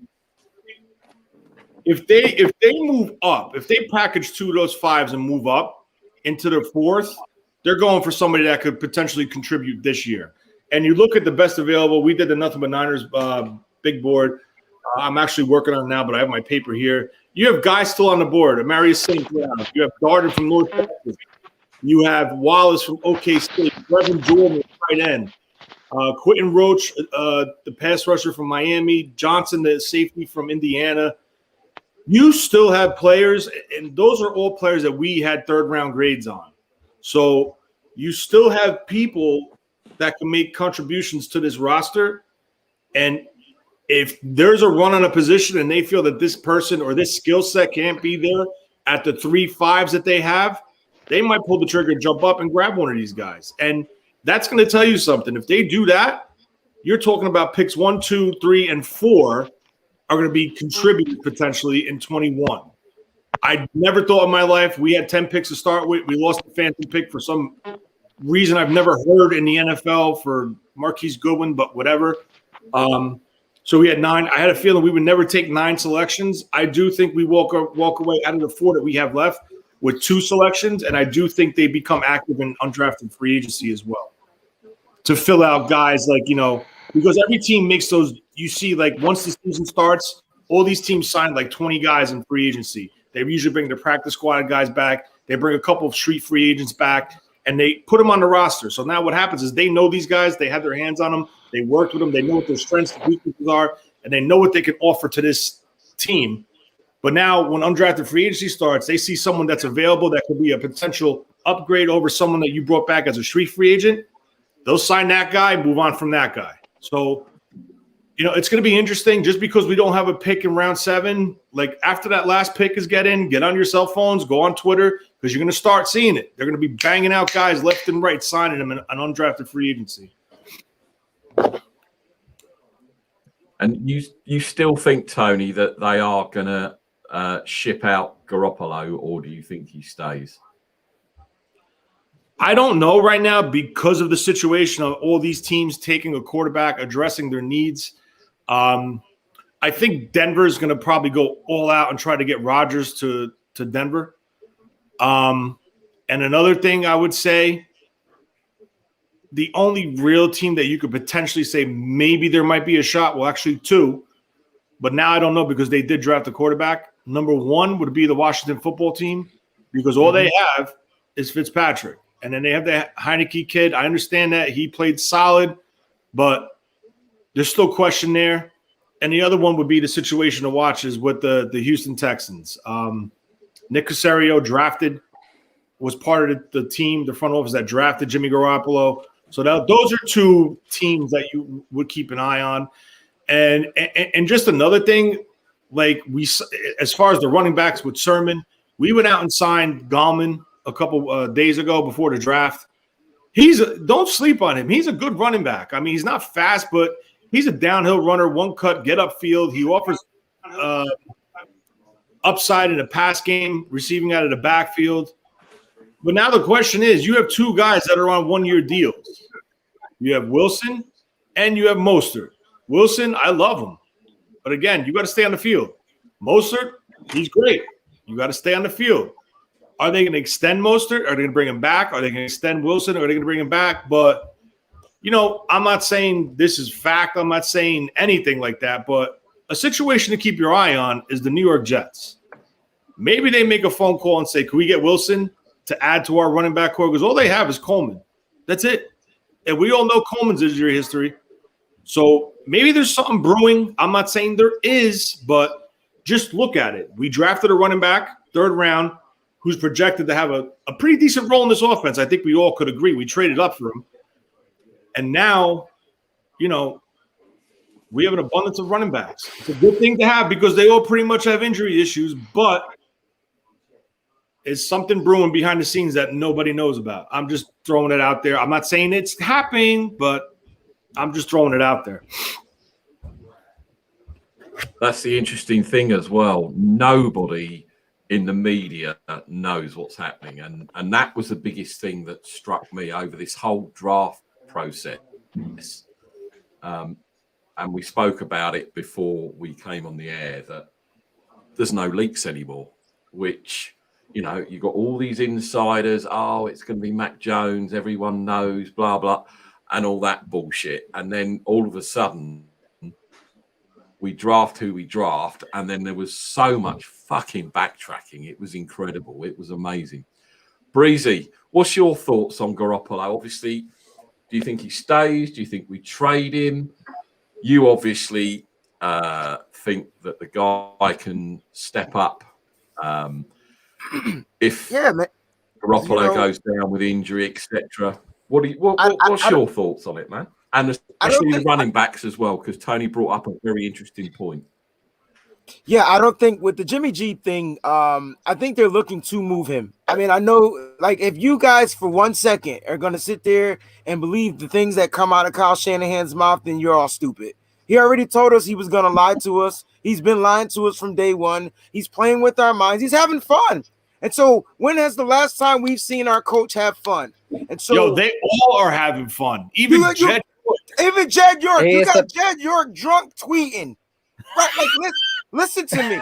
S9: If they move up, if they package 2 of those 5s and move up into the 4th, they're going for somebody that could potentially contribute this year. And you look at the best available. We did the Nothing But Niners big board. I'm actually working on it now, but I have my paper here. You have guys still on the board. Amarius St. Brown. You have Darden from North Texas. You have Wallace from OK State. Brevin Jordan, tight end. Quentin Roach, the pass rusher from Miami. Johnson, the safety from Indiana. You still have players, and those are all players that we had 3rd-round grades on. So you still have people that can make contributions to this roster, and if there's a run on a position and they feel that this person or this skill set can't be there at the 3-5s that they have, they might pull the trigger, jump up, and grab one of these guys. And that's going to tell you something. If they do that, you're talking about picks 1, 2, 3, and 4 are going to be contributors potentially in 21. I never thought in my life we had 10 picks to start with. We lost the phantom pick for some reason I've never heard in the NFL for Marquise Goodwin, but whatever. So we had 9. I had a feeling we would never take 9 selections. I do think we walk away out of the 4 that we have left with 2 selections, and I do think they become active in undrafted free agency as well to fill out guys like, because every team makes those. You see, like once the season starts, all these teams sign like 20 guys in free agency. They usually bring their practice squad guys back. They bring a couple of street free agents back, and they put them on the roster. So now what happens is they know these guys. They have their hands on them. They worked with them. They know what their strengths and weaknesses are, and they know what they can offer to this team. But now when undrafted free agency starts, they see someone that's available that could be a potential upgrade over someone that you brought back as a street free agent. They'll sign that guy, move on from that guy. So, it's going to be interesting just because we don't have a pick in round 7. Like after that last pick is get on your cell phones, go on Twitter, because you're going to start seeing it. They're going to be banging out guys left and right, signing them in an undrafted free agency.
S1: And you still think, Tony, that they are going to ship out Garoppolo, or do you think he stays?
S9: I don't know right now because of the situation of all these teams taking a quarterback, addressing their needs. I think Denver is going to probably go all out and try to get Rodgers to Denver. And another thing I would say, the only real team that you could potentially say maybe there might be a shot, well, actually 2, but now I don't know because they did draft a quarterback. Number 1 would be the Washington football team because all they have is Fitzpatrick. And then they have the Heineke kid. I understand that he played solid, but there's still question there. And the other one would be the situation to watch is with the Houston Texans. Nick Caserio was part of the team, the front office that drafted Jimmy Garoppolo. So those are 2 teams that you would keep an eye on. And just another thing, like as far as the running backs with Sermon, we went out and signed Gallman a couple days ago before the draft. Don't sleep on him. He's a good running back. I mean, he's not fast, but he's a downhill runner, one cut, get upfield. He offers upside in a pass game, receiving out of the backfield. But now the question is, you have 2 guys that are on 1-year deals. You have Wilson and you have Mostert. Wilson, I love him. But again, you got to stay on the field. Mostert, he's great. You got to stay on the field. Are they going to extend Mostert? Are they going to bring him back? Are they going to extend Wilson? Or are they going to bring him back? But, I'm not saying this is fact. I'm not saying anything like that. But a situation to keep your eye on is the New York Jets. Maybe they make a phone call and say, can we get Wilson to add to our running back core? Because all they have is Coleman. That's it. And we all know Coleman's injury history. So maybe there's something brewing. I'm not saying there is, but just look at it. We drafted a running back, 3rd round, who's projected to have a pretty decent role in this offense. I think we all could agree. We traded up for him. And now, we have an abundance of running backs. It's a good thing to have because they all pretty much have injury issues, but it's something brewing behind the scenes that nobody knows about. I'm just throwing it out there. I'm not saying it's happening, but I'm just throwing it out there.
S1: That's the interesting thing as well. Nobody in the media knows what's happening. And that was the biggest thing that struck me over this whole draft process. And we spoke about it before we came on the air that there's no leaks anymore, which, you've got all these insiders. Oh, it's going to be Mac Jones. Everyone knows, blah, blah, and all that bullshit. And then all of a sudden, we draft who we draft, and then there was so much fucking backtracking. It was incredible. It was amazing. Breezy, what's your thoughts on Garoppolo? Obviously, do you think he stays? Do you think we trade him? You obviously think that the guy can step up if Garoppolo goes down with injury, etc. What's your thoughts on it, man? And especially the running backs as well, because Tony brought up a very interesting point.
S4: Yeah, I don't think with the Jimmy G thing, I think they're looking to move him. I mean, I know, like, if you guys for 1 second are going to sit there and believe the things that come out of Kyle Shanahan's mouth, then you're all stupid. He already told us he was going to lie to us. He's been lying to us from day one. He's playing with our minds. He's having fun. And so when has the last time we've seen our coach have fun? And so
S9: they all are having fun. Even Jed
S4: York. You got Jed York drunk tweeting. Right, like, listen to me.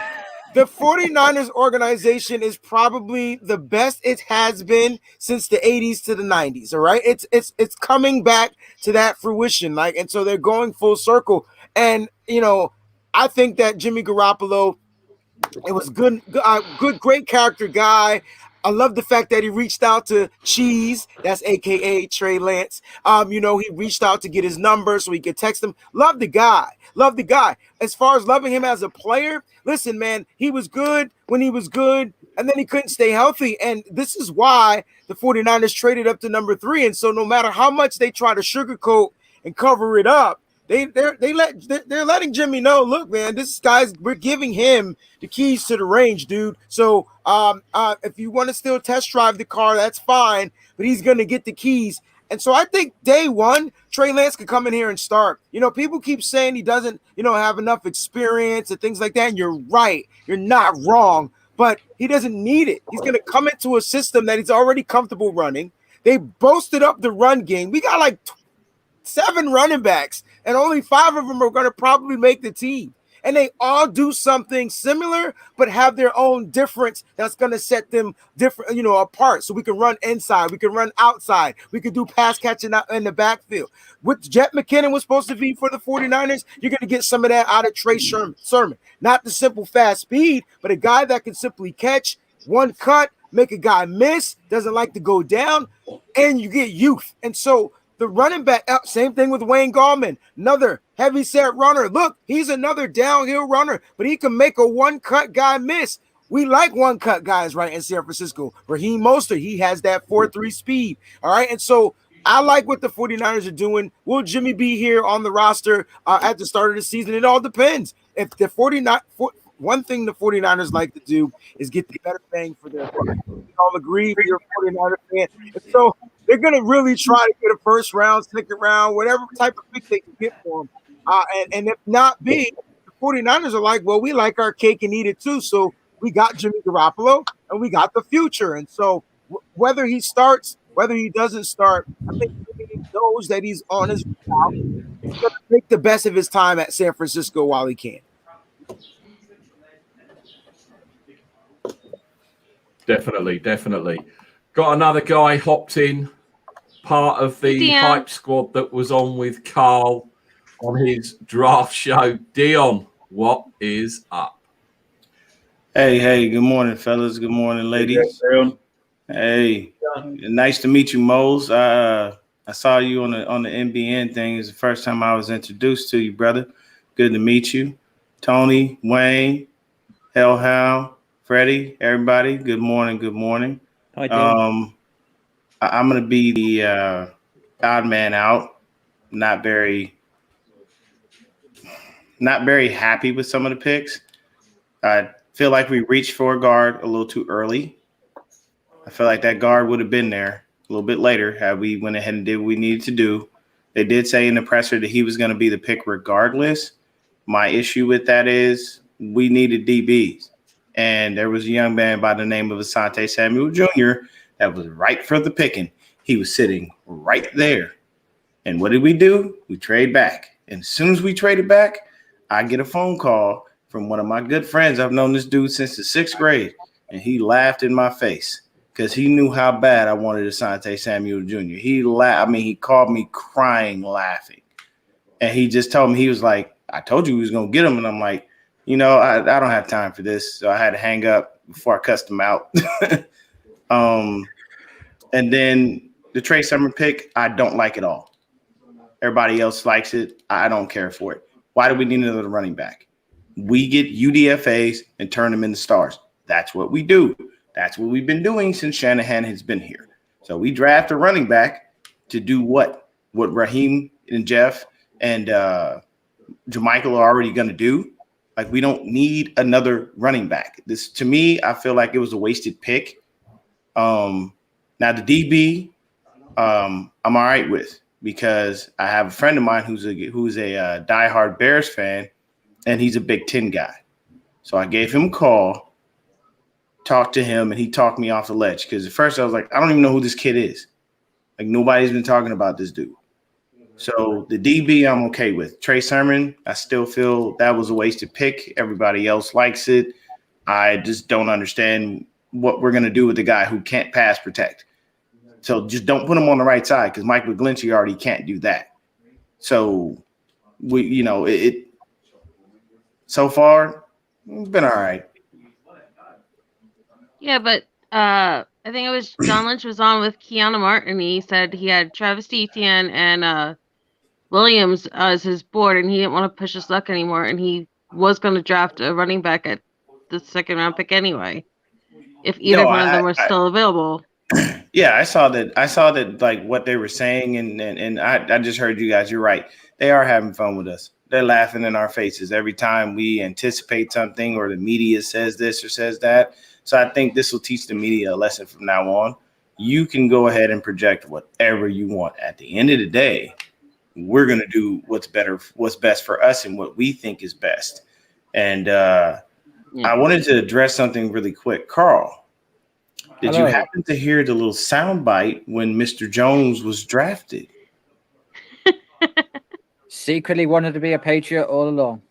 S4: The 49ers organization is probably the best it has been since the 80s to the 90s. All right. It's coming back to that fruition. Like, and so they're going full circle. And, you know, I think that Jimmy Garoppolo, it was good, great character guy. I love the fact that he reached out to Cheese, that's AKA Trey Lance. You know, he reached out to get his number so he could text him. Love the guy. As far as loving him as a player, listen, man, he was good when he was good, and then he couldn't stay healthy. And this is why the 49ers traded up to number 3. And so no matter how much they try to sugarcoat and cover it up, they're letting Jimmy know, look, man, we're giving him the keys to the range, dude. So if you want to still test drive the car, that's fine, but he's going to get the keys. And so I think day one, Trey Lance could come in here and start. You know, people keep saying he doesn't, have enough experience and things like that. And you're right. You're not wrong, but he doesn't need it. He's going to come into a system that he's already comfortable running. They boasted up the run game. We got like 7 running backs, and only 5 of them are going to probably make the team. And they all do something similar, but have their own difference that's going to set them different, apart. So we can run inside, we can run outside, we can do pass catching out in the backfield. What Jet McKinnon was supposed to be for the 49ers, you're going to get some of that out of Trey Sermon. Not the simple fast speed, but a guy that can simply catch, one cut, make a guy miss, doesn't like to go down, and you get youth. And so the running back, same thing with Wayne Gallman, another heavy set runner. Look, he's another downhill runner, but he can make a one-cut guy miss. We like one-cut guys, right, in San Francisco. Raheem Mostert, he has that 4.3 speed, all right? And so I like what the 49ers are doing. Will Jimmy be here on the roster at the start of the season? It all depends. If the 49 one thing the 49ers like to do is get the better bang for their buck. We all agree if you're a 49er fan. And so they're going to really try to get a first round, second round, whatever type of pick they can get for them. And if not big, the 49ers are like, well, we like our cake and eat it too. So we got Jimmy Garoppolo and we got the future. And so whether he starts, whether he doesn't start, I think he knows that he's on his route. He's going to make the best of his time at San Francisco while he can.
S1: Definitely. Got another guy hopped in, part of the hype squad that was on with Carl on his draft show. Dion, what is up?
S10: Hey, good morning, fellas. Good morning, ladies. Hey, nice to meet you, Moles. I saw you on the NBN thing. It's the first time I was introduced to you, brother. Good to meet you. Tony, Wayne, Hellhound, Freddie, everybody, good morning.
S7: Hi, Dion.
S10: I'm going to be the odd man out. Not very happy with some of the picks. I feel like we reached for a guard a little too early. I feel like that guard would have been there a little bit later had we went ahead and did what we needed to do. They did say in the presser that he was going to be the pick regardless. My issue with that is we needed DBs. And there was a young man by the name of Asante Samuel Jr. that was right for the picking. He was sitting right there. And what did we do? We trade back. And as soon as we traded back, I get a phone call from one of my good friends. I've known this dude since the 6th grade. And he laughed in my face because he knew how bad I wanted Asante Samuel Jr. He laughed. I mean, he called me crying, laughing. And he just told me, he was like, I told you he was going to get him. And I'm like, I don't have time for this. So I had to hang up before I cussed him out. And then the Trey Sermon pick, I don't like it all. Everybody else likes it. I don't care for it. Why do we need another running back? We get UDFAs and turn them into stars. That's what we do. That's what we've been doing since Shanahan has been here. So we draft a running back to do what? What Raheem and Jeff and Jermichael are already going to do. Like, we don't need another running back. This, to me, I feel like it was a wasted pick. Now the DB, I'm all right with, because I have a friend of mine who's a diehard Bears fan, and he's a Big Ten guy. So I gave him a call, talked to him, and he talked me off the ledge. Because at first I was like, I don't even know who this kid is. Like, nobody's been talking about this dude. So the DB I'm okay with. Trey Sermon, I still feel that was a wasted pick. Everybody else likes it. I just don't understand what we're going to do with the guy who can't pass protect. So just don't put him on the right side, because Mike McGlinchey already can't do that. So so far, it's been all right.
S3: Yeah, but I think it was John Lynch was on with Keanu Martin. He said he had Travis Etienne and Williams as his board, and he didn't want to push his luck anymore, and he was going to draft a running back at the second round pick anyway, if either one of them were still available.
S10: Yeah, I saw that like what they were saying, and I just heard you guys. You're right. They are having fun with us. They're laughing in our faces every time we anticipate something, or the media says this or says that. So I think this will teach the media a lesson from now on. You can go ahead and project whatever you want. At the end of the day, we're going to do what's best for us and what we think is best. And I wanted to address something really quick. Carl, did you happen to hear the little soundbite when Mr. Jones was drafted?
S2: Secretly wanted to be a Patriot all along.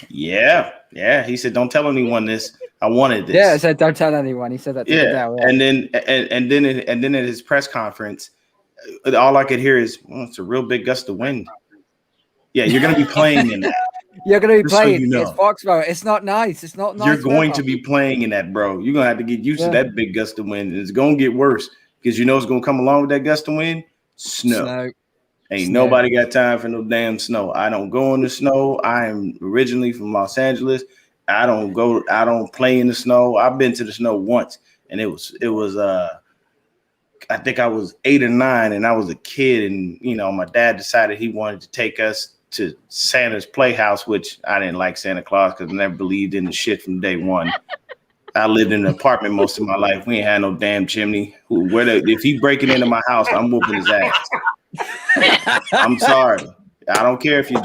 S10: Yeah. He said, "Don't tell anyone this. I wanted this."
S2: Yeah, I said, "Don't tell anyone." He said that.
S10: And then at his press conference, all I could hear is, "Well, it's a real big gust of wind." Yeah, you're going to be playing in that.
S2: You're going to be playing.
S10: So you know.
S2: It's Foxborough. It's not nice. It's not nice.
S10: You're going to be playing in that, bro. You're going to have to get used to that big gust of wind. It's going to get worse, because you know it's going to come along with that gust of wind? Snow. Ain't nobody got time for no damn snow. I don't go in the snow. I am originally from Los Angeles. I don't play in the snow. I've been to the snow once, and it was I think I was 8 or 9, and I was a kid, and my dad decided he wanted to take us to Santa's Playhouse, which I didn't like Santa Claus because I never believed in the shit from day one. I lived in an apartment most of my life. We ain't had no damn chimney. If he breaking into my house, I'm whooping his ass. I'm sorry. I don't care if you're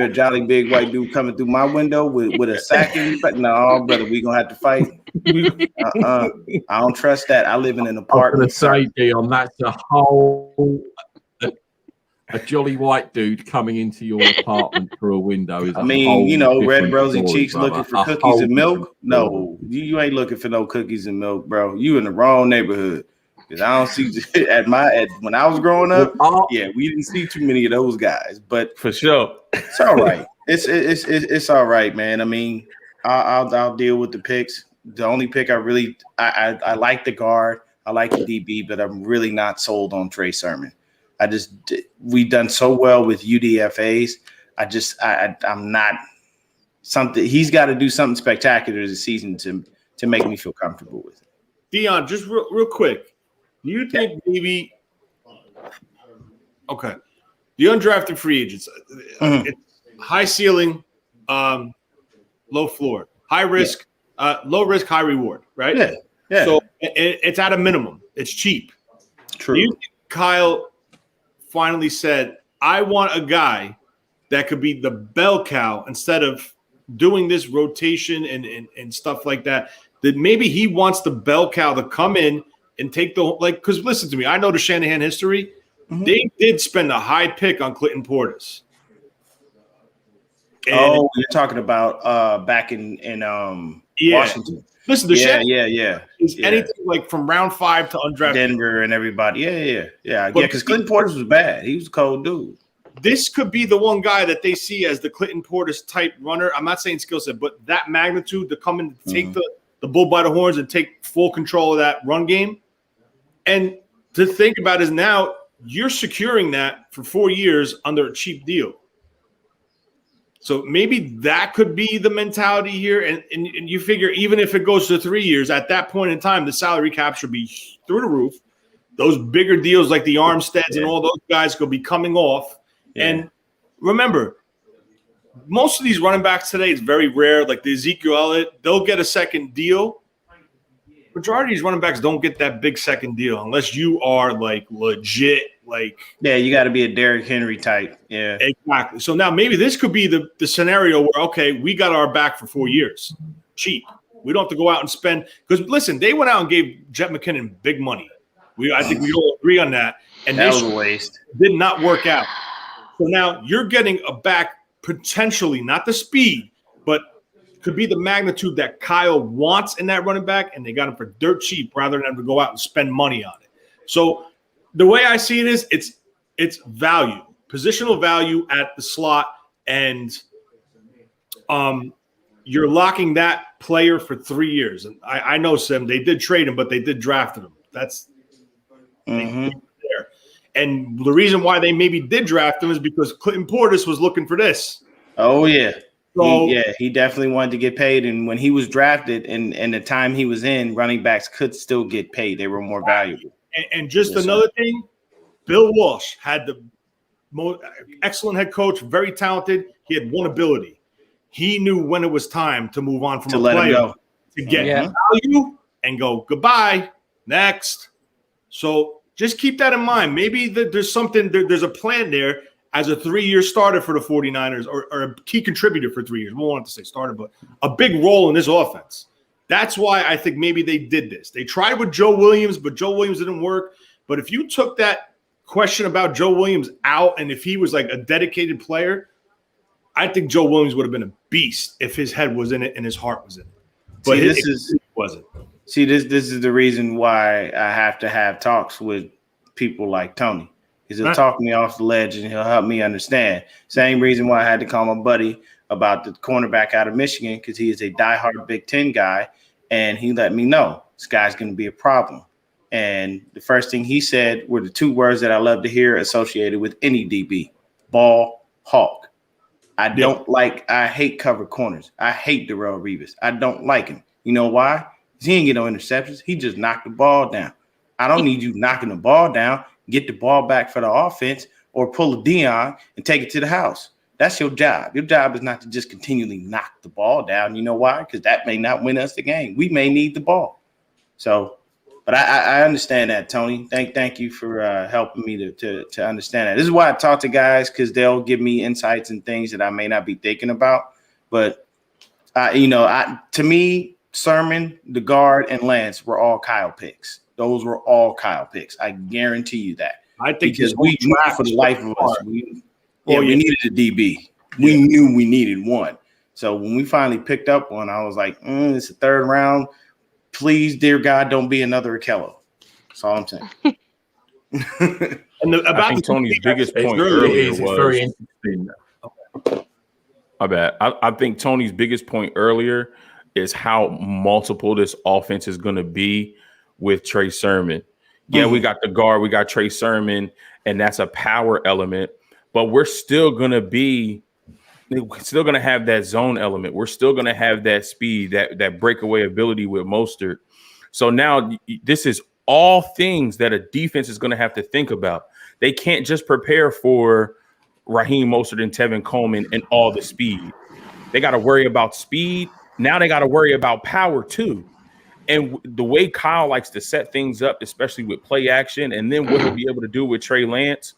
S10: a jolly big white dude coming through my window with a sack in your face. No, brother, we gonna have to fight. I don't trust that. I live in an apartment.
S1: I'm gonna say, Dion, that's a jolly white dude coming into your apartment through a window is.
S10: Red rosy cheeks looking for cookies and milk. No, you ain't looking for no cookies and milk, bro. You in the wrong neighborhood. Because I don't see when I was growing up, we didn't see too many of those guys. But
S6: for sure,
S10: it's all right. It's all right, man. I mean, I'll deal with the picks. The only pick I like the guard, I like the DB, but I'm really not sold on Trey Sermon. We've done so well with UDFAs. I'm not something. He's got to do something spectacular this season to make me feel comfortable with it.
S9: Dion, just real quick. Do you think maybe the undrafted free agents, it's high ceiling, low floor, high risk, low risk, high reward, right?
S10: Yeah.
S9: So it's at a minimum. It's cheap.
S10: True.
S9: Do you think Kyle finally said, "I want a guy that could be the bell cow instead of doing this rotation and stuff like that"? That maybe he wants the bell cow to come in and take because listen to me, I know the Shanahan history. Mm-hmm. They did spend a high pick on Clinton Portis.
S10: You're talking about back in Washington.
S9: Listen, the
S10: Shanahan
S9: is anything like from round 5 to undrafted.
S10: Denver and everybody. Yeah. Because Clinton Portis was bad. He was a cold dude.
S9: This could be the one guy that they see as the Clinton Portis type runner. I'm not saying skill set, but that magnitude to come in to take the bull by the horns and take full control of that run game. And to think about is now you're securing that for 4 years under a cheap deal. So maybe that could be the mentality here. And you figure even if it goes to 3 years, at that point in time, the salary cap should be through the roof. Those bigger deals like the Armsteads and all those guys could be coming off. Yeah. And remember, most of these running backs today, it's very rare. Like the Ezekiel Elliott, they'll get a second deal. Majority of these running backs don't get that big second deal unless you are like legit. Like,
S10: yeah, you got to be a Derrick Henry type. Yeah,
S9: exactly. So now maybe this could be the scenario where, okay, we got our back for 4 years, cheap. We don't have to go out and spend, because listen, they went out and gave Jet McKinnon big money. I think we all agree on that. And
S10: that was a waste.
S9: Did not work out. So now you're getting a back potentially, not the speed, but could be the magnitude that Kyle wants in that running back, and they got him for dirt cheap rather than to go out and spend money on it. So the way I see it is it's value, positional value at the slot, and you're locking that player for 3 years. And I know, Sim, they did trade him, but they did draft him. That's there. And the reason why they maybe did draft him is because Clinton Portis was looking for this.
S10: Oh, yeah.
S9: So,
S10: he definitely wanted to get paid. And when he was drafted and the time he was in, running backs could still get paid. They were more valuable.
S9: And just another thing, Bill Walsh had the most excellent head coach, very talented. He had one ability. He knew when it was time to move on from a player to get value and go, goodbye, next. So just keep that in mind. Maybe there's something, there's a plan there as a 3-year starter for the 49ers or a key contributor for 3 years. We don't want to say starter, but a big role in this offense. That's why I think maybe they did this. They tried with Joe Williams, but Joe Williams didn't work. But if you took that question about Joe Williams out and if he was like a dedicated player, I think Joe Williams would have been a beast if his head was in it and his heart was in it. But
S10: it
S9: wasn't.
S10: See, this is the reason why I have to have talks with people like Tony. He'll talk me off the ledge and he'll help me understand. Same reason why I had to call my buddy about the cornerback out of Michigan, because he is a diehard Big Ten guy, and he let me know this guy's going to be a problem. And the first thing he said were the 2 words that I love to hear associated with any DB: ball hawk. I hate cover corners. I hate Darrelle Revis. I don't like him. You know why? Because he didn't get no interceptions. He just knocked the ball down. I don't need you knocking the ball down. Get the ball back for the offense or pull a Dion and take it to the house. That's your job. Your job is not to just continually knock the ball down. You know why? Because that may not win us the game. We may need the ball. So, but I understand that, Tony. Thank you for helping me to understand that. This is why I talk to guys, because they'll give me insights and things that I may not be thinking about. But, to me, Sermon, the guard, and Lance were all Kyle picks. Those were all Kyle picks. I guarantee you that.
S9: I think
S10: because we knew for the life of us, we needed a DB. We knew we needed one. So when we finally picked up one, I was like, it's a 3rd round. Please, dear God, don't be another Akello. That's all I'm saying.
S6: I think Tony's biggest point earlier was very interesting. My bad. I think Tony's biggest point earlier is how multiple this offense is going to be with Trey Sermon. Yeah, we got the guard, we got Trey Sermon, and that's a power element, but we're still going to have that zone element. We're still going to have that speed, that breakaway ability with Mostert. So now this is all things that a defense is going to have to think about. They can't just prepare for Raheem Mostert and Tevin Coleman and all the speed. They got to worry about speed. Now they got to worry about power too. And the way Kyle likes to set things up, especially with play action, and then what he'll be able to do with Trey Lance,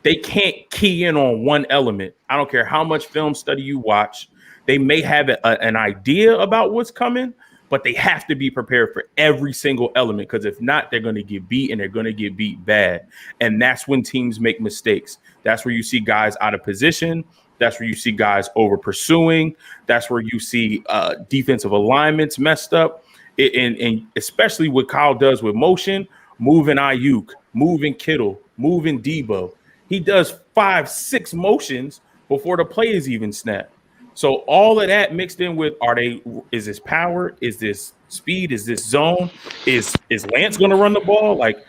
S6: they can't key in on one element. I don't care how much film study you watch. They may have an idea about what's coming, but they have to be prepared for every single element, because if not, they're going to get beat, and they're going to get beat bad. And that's when teams make mistakes. That's where you see guys out of position. That's where you see guys over pursuing. That's where you see defensive alignments messed up. And especially what Kyle does with motion, moving Ayuk, moving Kittle, moving Debo. He does 5-6 motions before the play is even snapped. So all of that mixed in with, is this power? Is this speed? Is this zone? Is Lance going to run the ball? Like,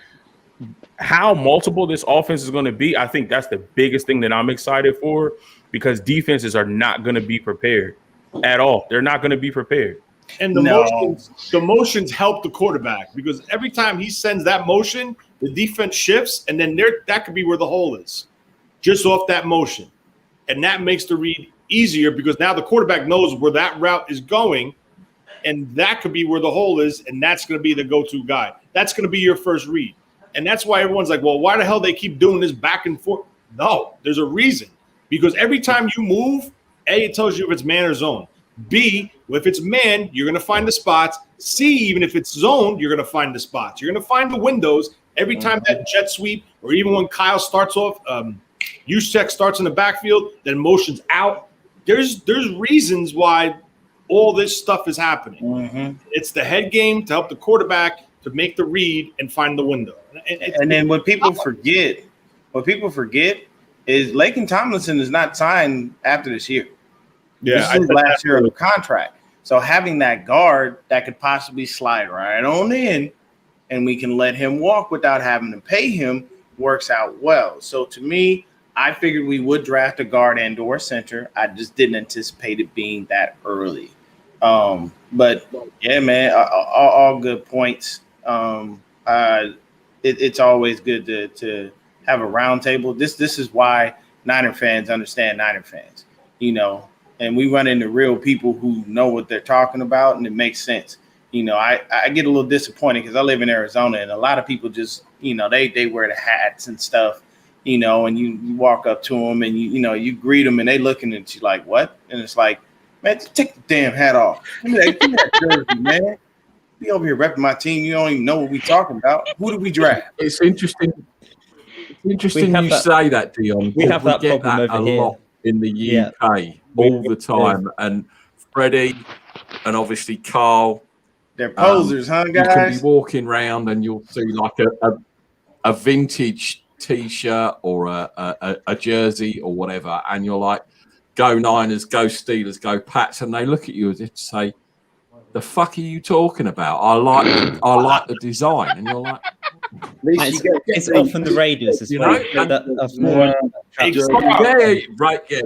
S6: how multiple this offense is going to be, I think that's the biggest thing that I'm excited for, because defenses are not going to be prepared at all. They're not going to be prepared.
S9: And the motions help the quarterback, because every time he sends that motion, the defense shifts, and then that could be where the hole is. just off that motion. And that makes the read easier because now the quarterback knows where that route is going, and that could be where the hole is, and that's going to be the go-to guy. That's going to be your first read. And that's why everyone's like, well, why the hell they keep doing this back and forth? No, there's a reason. Because every time you move, A, it tells you if it's man or zone. B, if it's man, you're going to find the spots. C, even if it's zone, you're going to find the spots. You're going to find the windows every time that jet sweep, or even when Kyle starts off, Juszczyk starts in the backfield, then motions out. There's reasons why all this stuff is happening.
S10: Mm-hmm.
S9: It's the head game to help the quarterback to make the read and find the window.
S10: And then what people forget is Laken Tomlinson is not signed after this year.
S9: Yeah,
S10: this is last year of the contract. So having that guard that could possibly slide right on in, and we can let him walk without having to pay him, works out well. So to me, I figured we would draft a guard and or center. I just didn't anticipate it being that early. But yeah, man, all good points. It's always good to have a round table. This is why Niner fans understand Niner fans, you know, and we run into real people who know what they're talking about, and it makes sense. You know, I get a little disappointed because I live in Arizona, and a lot of people just, you know, they wear the hats and stuff, you know, and you walk up to them and you greet them and they looking at you like, what? And it's like, man, just take the damn hat off. Give me that jersey, man. Be over here repping my team. You don't even know what we talking about. Who did we draft?
S1: It's interesting. It's interesting you say that, Dion.
S7: We have that
S1: get
S7: problem
S1: that
S7: over
S1: a
S7: here.
S1: lot in the UK all the time. And Freddie and obviously Carl.
S10: They're posers, huh, guys?
S1: You can be walking around and you'll see like a vintage T-shirt or a jersey or whatever, and you're like, go Niners, go Steelers, go Pats, and they look at you as if to say, the fuck are you talking about? I like the design. And you're like,
S7: it's often the Raiders as well. That's more.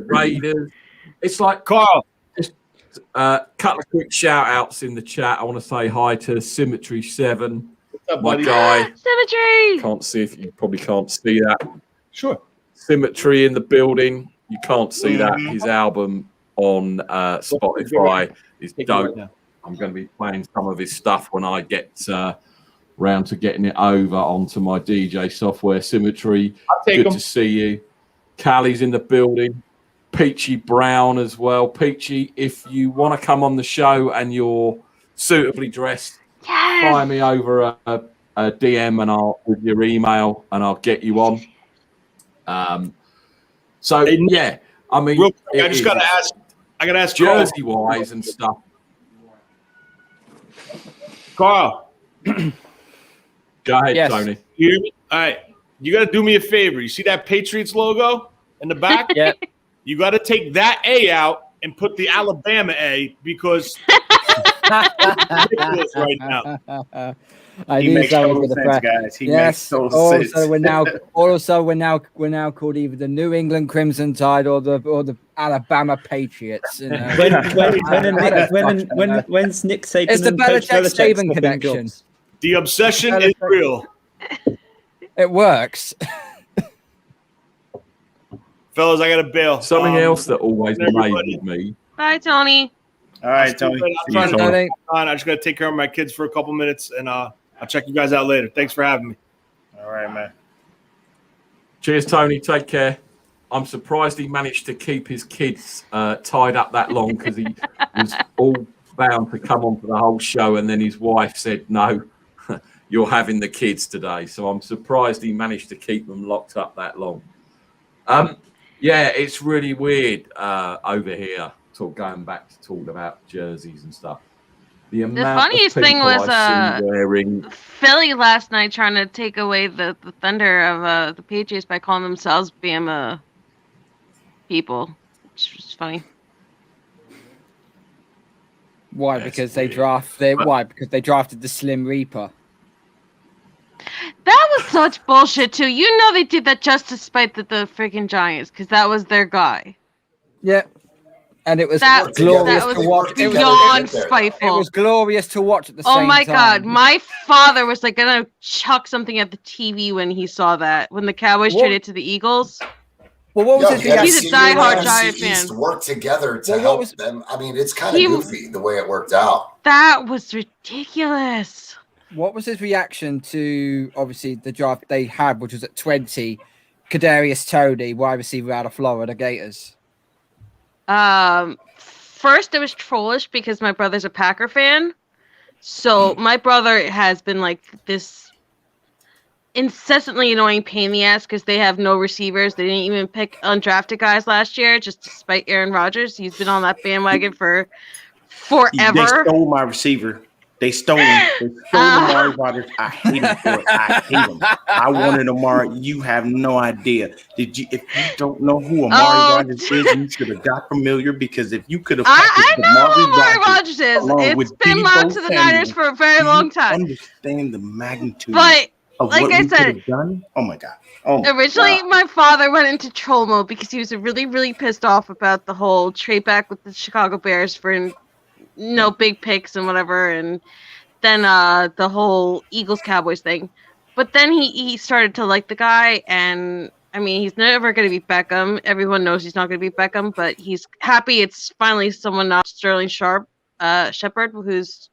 S1: Raiders. It's like,
S9: Carl.
S1: Just couple of quick shout outs in the chat. I want to say hi to Symmetry 7, my guy.
S3: Symmetry.
S1: Can't see if you probably can't see that.
S9: Sure.
S1: Symmetry in the building. You can't see that. His album on Spotify is dope. I'm going to be playing some of his stuff when I get round to getting it over onto my DJ software. Symmetry, good to see you. Callie's in the building. Peachy Brown as well. Peachy, if you want to come on the show and you're suitably dressed, fire me over a DM and I'll with your email and I'll get you on. So yeah, I mean,
S9: real quick, I gotta ask
S1: jersey wise and stuff.
S9: Carl,
S1: go ahead, Tony.
S9: You hear me? All right, you got to do me a favor. You see that Patriots logo in the back?
S2: Yeah.
S9: You got to take that A out and put the Alabama A because it's ridiculous right now.
S10: He makes total sense, guys. He makes total sense.
S2: We're now called either the New England Crimson Tide or the Alabama Patriots. You know?
S7: When's Nick Saban?
S2: It's the Belichick-Saban connection.
S9: The obsession is real.
S2: It works.
S9: Fellas, I got to bail.
S1: Something else that always amazes me.
S3: Bye, Tony.
S10: All right, Tony.
S9: I just got to take care of my kids for a couple minutes, and I'll check you guys out later. Thanks for having me.
S10: All right, man.
S1: Cheers, Tony. Take care. I'm surprised he managed to keep his kids tied up that long because he was all bound to come on for the whole show, and then his wife said, no, you're having the kids today. So I'm surprised he managed to keep them locked up that long. Yeah, it's really weird over here. Going back to talking about jerseys and stuff. The
S3: funniest thing was Philly last night trying to take away the thunder of the Patriots by calling themselves Bama people. Which was funny.
S2: Why? Because they drafted the Slim Reaper.
S3: That was such bullshit too. You know they did that just to spite the freaking Giants because that was their guy.
S2: Yeah. And it was glorious to watch.
S3: Beyond spiteful.
S2: It was glorious to watch at the same time.
S3: Oh my God. My father was like going to chuck something at the TV when he saw that. When the Cowboys traded to the Eagles.
S2: Well, what was his reaction?
S3: He's a diehard Giant
S8: East
S3: fan.
S8: Work together to help them. I mean, it's kind of goofy the way it worked out.
S3: That was ridiculous.
S2: What was his reaction to obviously the draft they had, which was at 20, Kadarius Toney, wide receiver out of Florida Gators?
S3: First it was trollish because my brother's a Packer fan. So my brother has been like this incessantly annoying pain in the ass because they have no receivers. They didn't even pick undrafted guys last year, just despite Aaron Rodgers. He's been on that bandwagon for forever.
S10: They stole my receiver. They stole him. They stole Amari Rodgers. I hate him for it. I hate him. I wanted Amari. You have no idea. If you don't know who Amari Rodgers is, you should have got familiar because if you could have,
S3: I know who Amari Rodgers is. It's been locked to the Niners for a very long time.
S10: Understand the magnitude.
S3: But
S10: of
S3: like
S10: what
S3: I
S10: we
S3: said,
S10: could have done? Oh my god!
S3: Originally, my father went into troll mode because he was really, really pissed off about the whole trade back with the Chicago Bears for no big picks and whatever, and then the whole Eagles-Cowboys thing. But then he started to like the guy, and I mean, he's never going to be Beckham. Everyone knows he's not going to be Beckham, but he's happy it's finally someone not Sterling Shepard, who's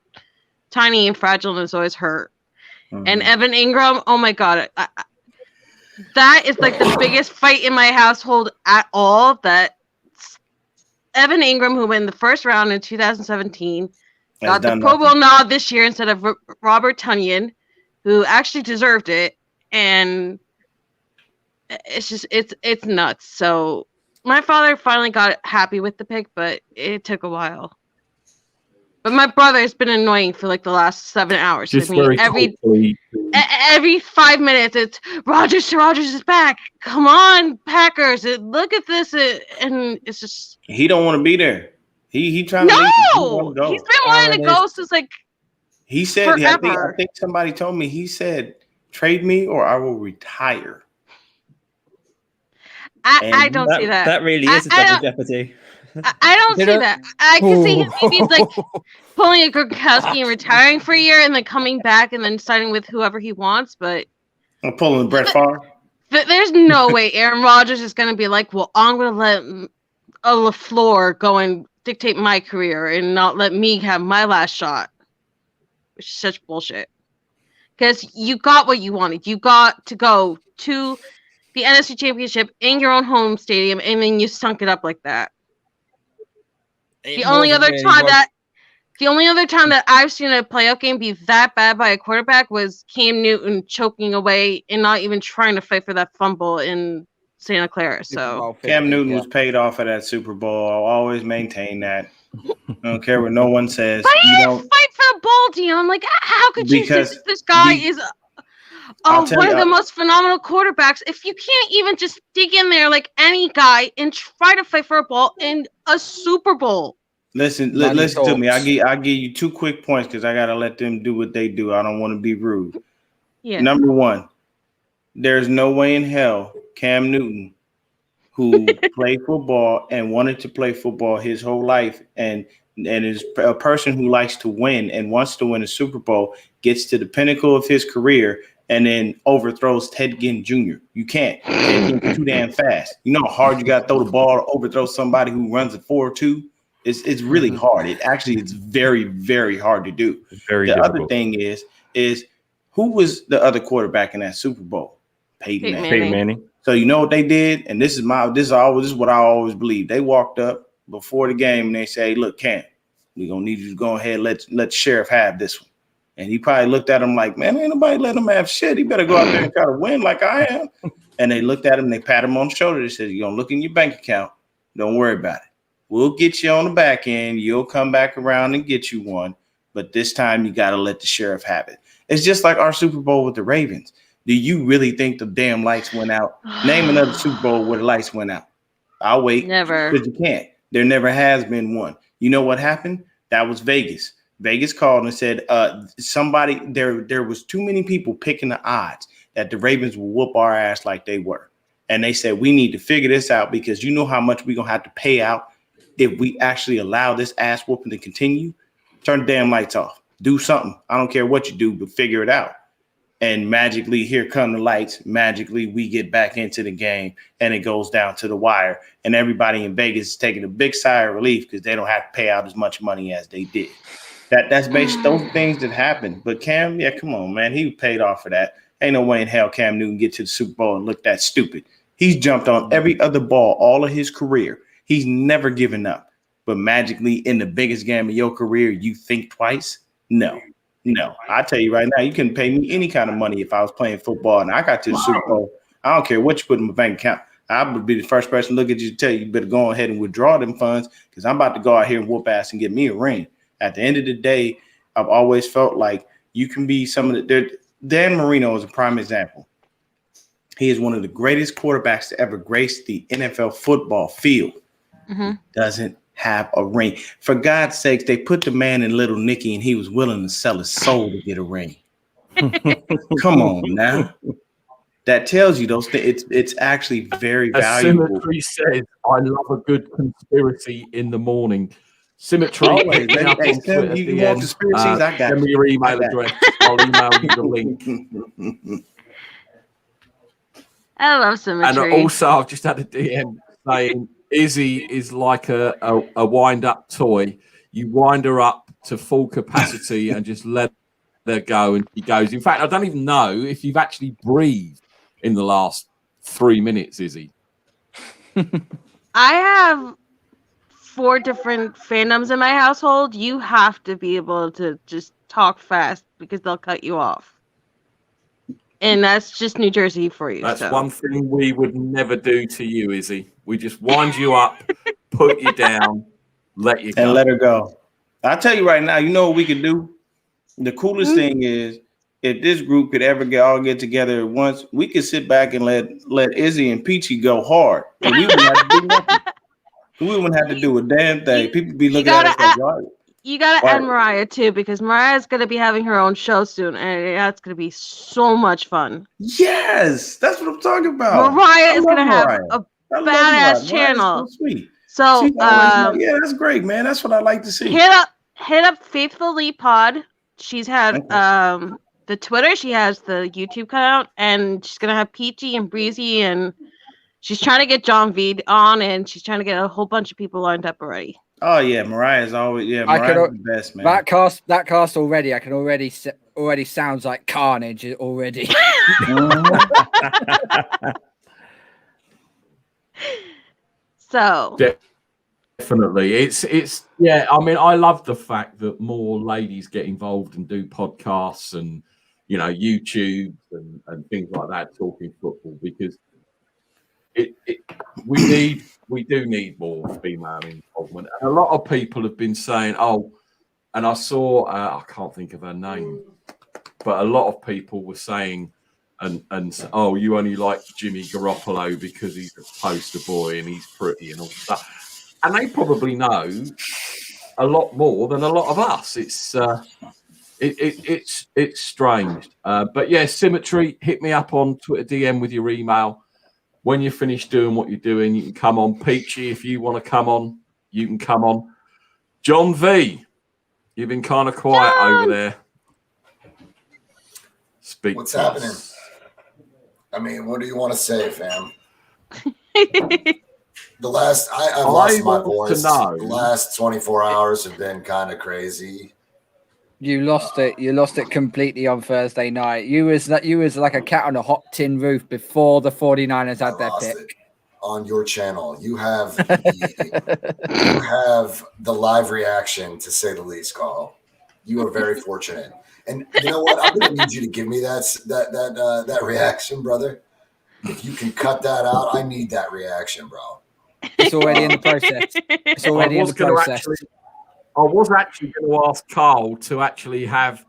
S3: tiny and fragile and is always hurt. And Evan Ingram, oh my god, that is like the biggest fight in my household at all. That Evan Ingram, who went in the first round in 2017, got the Pro Bowl nod this year instead of Robert Tonyan, who actually deserved it. And it's just it's nuts. So my father finally got happy with the pick, but it took a while. But my brother has been annoying for like the last 7 hours.
S1: Just
S3: I mean, every 5 minutes, it's Rodgers is back. Come on, Packers! Look at this, and it's just
S10: he don't want to be there. He trying
S3: to
S10: leave.
S3: He's been wanting to go since like
S10: he said.
S3: Forever.
S10: I think somebody told me he said, "Trade me or I will retire."
S3: I don't see that.
S7: That really is a double jeopardy.
S3: I don't see that. I can see him maybe like pulling a Gronkowski and retiring for a year and then coming back and then signing with whoever he wants. But
S10: I'm pulling Brett Favre.
S3: There's no way Aaron Rodgers is going to be like, well, I'm going to let a LaFleur go and dictate my career and not let me have my last shot. Which is such bullshit. Because you got what you wanted. You got to go to the NFC Championship in your own home stadium, and then you sunk it up like that. The only other time that I've seen a playoff game be that bad by a quarterback was Cam Newton choking away and not even trying to fight for that fumble in Santa Clara. So
S10: Cam Newton was paid off of that Super Bowl. I'll always maintain that. I don't care what no one says.
S3: But he didn't fight for a bowl, Dion. I'm like, how could you say this guy is one of the most phenomenal quarterbacks if you can't even just dig in there like any guy and try to fight for a ball in a Super Bowl?
S10: Listen to me. I'll give you 2 quick points because I gotta let them do what they do. I don't want to be rude.
S3: Yeah.
S10: Number 1, there's no way in hell Cam Newton, who played football and wanted to play football his whole life and is a person who likes to win and wants to win a Super Bowl, gets to the pinnacle of his career and then overthrows Ted Ginn Jr. You can't. Ted Ginn's too damn fast. You know how hard you got to throw the ball to overthrow somebody who runs a 4.2? It's really hard. It's very, very hard to do. The other thing is who was the other quarterback in that Super Bowl? Peyton Manning. So you know what they did? And this is what I always believe. They walked up before the game and they say, look, Cam, we're gonna need you to go ahead, let the sheriff have this one. And he probably looked at him like, man, ain't nobody letting him have shit. He better go out there and try to win like I am. And they looked at him, they pat him on the shoulder. They said, you're gonna look in your bank account. Don't worry about it. We'll get you on the back end. You'll come back around and get you one. But this time you got to let the sheriff have it. It's just like our Super Bowl with the Ravens. Do you really think the damn lights went out? Name another Super Bowl where the lights went out. I'll wait.
S3: Never.
S10: Because you can't. There never has been one. You know what happened? That was Vegas. Vegas called and said there was too many people picking the odds that the Ravens will whoop our ass like they were. And they said, we need to figure this out because you know how much we're going to have to pay out if we actually allow this ass whooping to continue. Turn the damn lights off. Do something. I don't care what you do, but figure it out. and magically here come the lights. Magically, we get back into the game, and it goes down to the wire. And everybody in Vegas is taking a big sigh of relief because they don't have to pay out as much money as they did. That's based those things that happen. But Cam, yeah, come on, man. He paid off for that. Ain't no way in hell Cam Newton get to the Super Bowl and look that stupid. He's jumped on every other ball all of his career. He's never given up. But magically, in the biggest game of your career, you think twice? No. I tell you right now, you can pay me any kind of money if I was playing football and I got to the Super Bowl. I don't care what you put in my bank account. I would be the first person to look at you and tell you better go ahead and withdraw them funds because I'm about to go out here and whoop ass and get me a ring. At the end of the day, I've always felt like you can be some of the – Dan Marino is a prime example. He is one of the greatest quarterbacks to ever grace the NFL football field. Mm-hmm. Doesn't have a ring. For God's sakes, they put the man in Little Nicky and he was willing to sell his soul to get a ring. Come on now. That tells you those things. It's actually very valuable.
S1: Symmetry says, I love a good conspiracy in the morning. Symmetry.
S10: You want conspiracies? I got
S1: send me your email address. I'll email you the link.
S3: I love Symmetry.
S1: And also, I've just had a DM saying Izzy is like a wind-up toy. You wind her up to full capacity and just let her go, and she goes. In fact, I don't even know if you've actually breathed in the last 3 minutes, Izzy.
S3: I have 4 different fandoms in my household. You have to be able to just talk fast because they'll cut you off. And that's just New Jersey for you.
S1: That's one thing we would never do to you, Izzy. We just wind you up, put you down, let you go.
S10: And let her go. I'll tell you right now, you know what we could do? The coolest thing is if this group could ever all get together at once, we could sit back and let Izzy and Peachy go hard. And we wouldn't have to do nothing. We wouldn't have to do a damn thing. People be looking at us like,
S3: you gotta add Mariah too, because Mariah's gonna be having her own show soon, and that's gonna be so much fun.
S10: Yes, that's what I'm talking about.
S3: Mariah is gonna have a badass channel.
S10: So sweet.
S3: So
S10: yeah, that's great, man. That's what I like to see.
S3: Hit up Faithful Lee Pod. She's had the Twitter, she has the YouTube account, and she's gonna have Peachy and Breezy, and she's trying to get John V on, and she's trying to get a whole bunch of people lined up already.
S10: Oh yeah, Mariah's always Mariah's the best, man.
S2: That cast already, I can already sounds like carnage already.
S3: So
S1: definitely, it's yeah. I mean, I love the fact that more ladies get involved and do podcasts and YouTube and things like that, talking football, because we do need more female involvement. And a lot of people have been saying, and I saw, I can't think of her name, but a lot of people were saying, and you only like Jimmy Garoppolo because he's a poster boy and he's pretty and all that. And they probably know a lot more than a lot of us. It's strange. But yeah, Symmetry, hit me up on Twitter DM with your email. When you finish doing what you're doing, you can come on. Peachy, if you want to come on, you can come on. John V, you've been kind of quiet over there. Speak.
S8: What's happening? I mean, what do you want to say, fam? I've lost my voice. The last 24 hours have been kind of crazy.
S2: You lost it. You lost it completely on Thursday night. You was like a cat on a hot tin roof before the 49ers had their pick.
S8: On your channel, you have the live reaction, to say the least, Carl. You are very fortunate. And you know what? I'm going to need you to give me that reaction, brother. If you can cut that out, I need that reaction, bro.
S2: It's already in the process. It's already in the process.
S1: I was actually going to ask Carl to actually have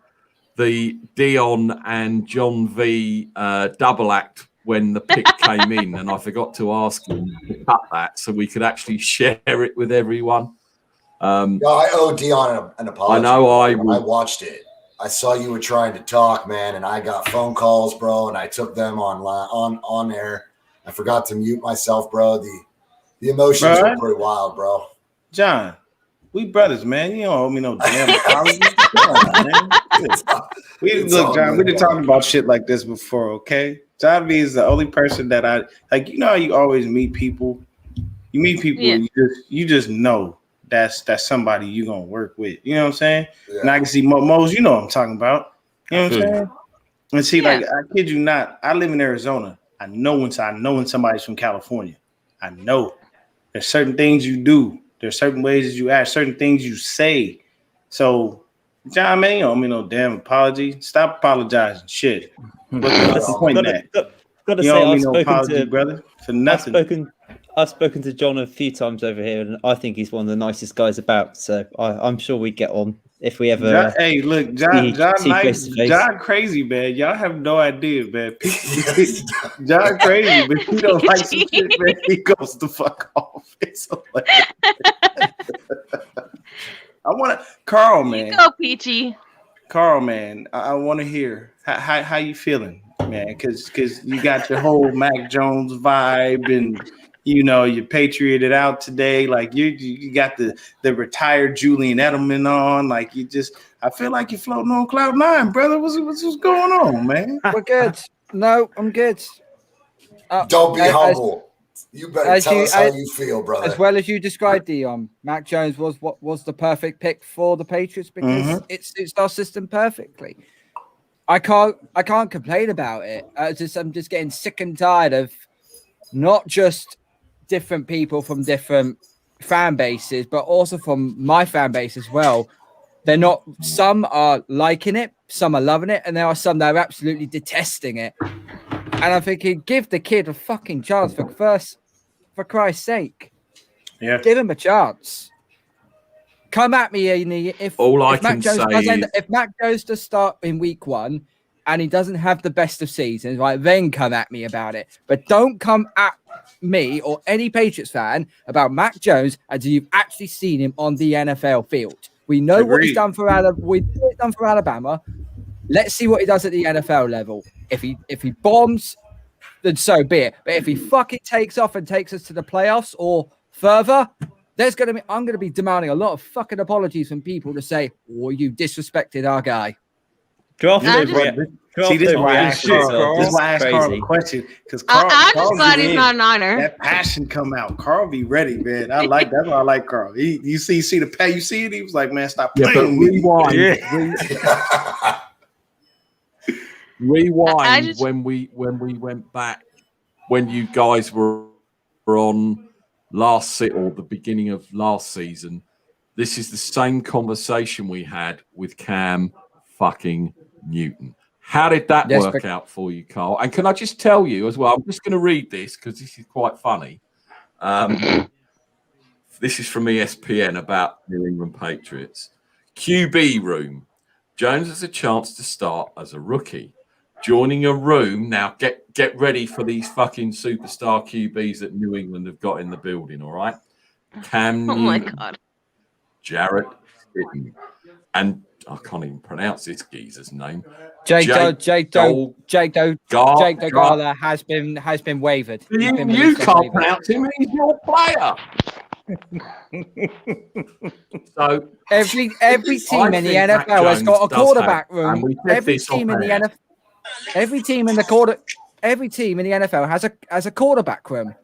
S1: the Dion and John V double act when the pick came in, and I forgot to ask him to cut that so we could actually share it with everyone.
S8: No, I owe Dion an apology.
S1: I know I
S8: watched it. I saw you were trying to talk, man, and I got phone calls, bro, and I took them on air. I forgot to mute myself, bro. The emotions were pretty wild, bro.
S10: John, we brothers, man. You don't owe me no damn apology. Look, John, we've been talking about shit like this before, okay? John B is the only person that I like. You know how you always meet people. You meet people, and you just know that's somebody you gonna work with. You know what I'm saying? Yeah. And I can see Mo's. You know what I'm talking about. You know what I'm saying? And see, like I kid you not, I live in Arizona. I know when somebody's from California. I know there's certain things you do. There's certain ways that you act. Certain things you say. So, John, man, you don't mean no damn apology. Stop apologizing. Shit. What's the point in that?
S7: Gotta
S10: you
S7: say,
S10: don't mean no apology, brother, for nothing.
S7: I've spoken to John a few times over here, and I think he's one of the nicest guys about. So I'm sure we get on if we ever.
S10: John, hey, look, John, nice, John, crazy man. Y'all have no idea, man. John crazy, but he don't like some shit, man. He goes the fuck off. It's hilarious. I want to, Carl, man.
S3: You go, Peachy.
S10: Carl, man. I want to hear how you feeling, man, because you got your whole Mac Jones vibe and. You know, you patrioted out today. Like you got the retired Julian Edelman on. Like I feel like you're floating on cloud nine, brother. What's going on, man?
S2: We're good. No, I'm good.
S8: Don't be humble. You better tell us how you feel, brother.
S2: As well as you described, Dion, Mac Jones was the perfect pick for the Patriots because it suits our system perfectly. I can't complain about it. I'm just getting sick and tired of not just different people from different fan bases, but also from my fan base as well. Some are liking it, some are loving it, and there are some that are absolutely detesting it. And I'm thinking, give the kid a fucking chance for Christ's sake.
S10: Yeah.
S2: Give him a chance. Come at me, if Mac Jones to start in week 1 and he doesn't have the best of seasons, right, then come at me about it. But don't come at me or any Patriots fan about Mac Jones until you've actually seen him on the NFL field. We know what he's done for Alabama. Let's see what he does at the NFL level. If he bombs, then so be it. But if he fucking takes off and takes us to the playoffs or further, I'm gonna be demanding a lot of fucking apologies from people to say, "Oh, you disrespected our guy."
S10: See, this is why I asked Carl a question because
S3: I'm just glad he's not a Niner.
S10: That passion come out. Carl be ready, man. That's why I like Carl. You see the pay. You see it. He was like, man, stop playing with me.
S1: Rewind when we went back when you guys were on the beginning of last season. This is the same conversation we had with Cam fucking Newton. How did that work out for you, Carl? And can I just tell you as well, I'm just going to read this because this is quite funny. This is from ESPN about New England Patriots. QB room. Jones has a chance to start as a rookie. Joining a room. Now get ready for these fucking superstar QBs that New England have got in the building, all right? Cam Newton,
S3: my God.
S1: Jarrett Stidham, and I can't even pronounce this geezer's name.
S2: Jake Dogala has been wavered.
S1: You can't pronounce him, and he's your player. So
S2: every team in the NFL has got a quarterback room. Every team in the NFL has a quarterback room.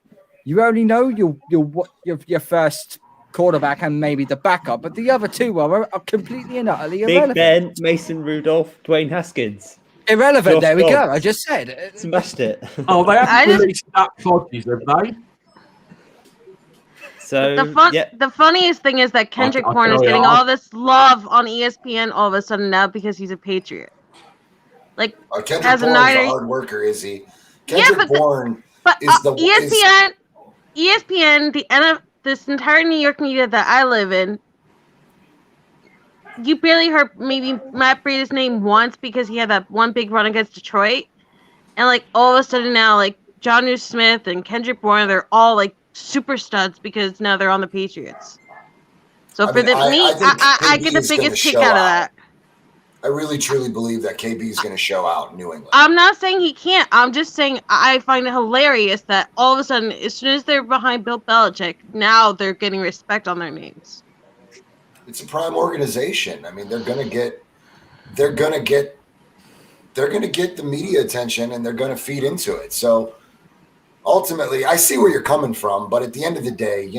S2: You only know your first quarterback and maybe the backup, but the other two are completely and utterly irrelevant.
S7: Big Ben, Mason Rudolph, Dwayne Haskins.
S2: Irrelevant.
S7: Josh
S2: there we
S7: Dobbs.
S2: go. I just said.
S7: Smashed it.
S1: Oh, they haven't released that Hodges, have they?
S3: So the funniest thing is that Kendrick Bourne is getting all this love on ESPN all of a sudden now because he's a Patriot. Like
S8: Kendrick Bourne's a hard worker, is he? Kendrick Bourne is the
S3: ESPN, this entire New York media that I live in. You barely heard maybe Matt Breida's name once because he had that one big run against Detroit, and like all of a sudden now, like Jonnu Smith and Kendrick Bourne, they're all like super studs because now they're on the Patriots. So I get the biggest kick out of that.
S8: I really truly believe that KB is going to show out in New England.
S3: I'm not saying he can't. I'm just saying I find it hilarious that all of a sudden, as soon as they're behind Bill Belichick, now they're getting respect on their names.
S8: It's a prime organization. I mean, they're gonna get the media attention, and they're gonna feed into it. So ultimately, I see where you're coming from, but at the end of the day,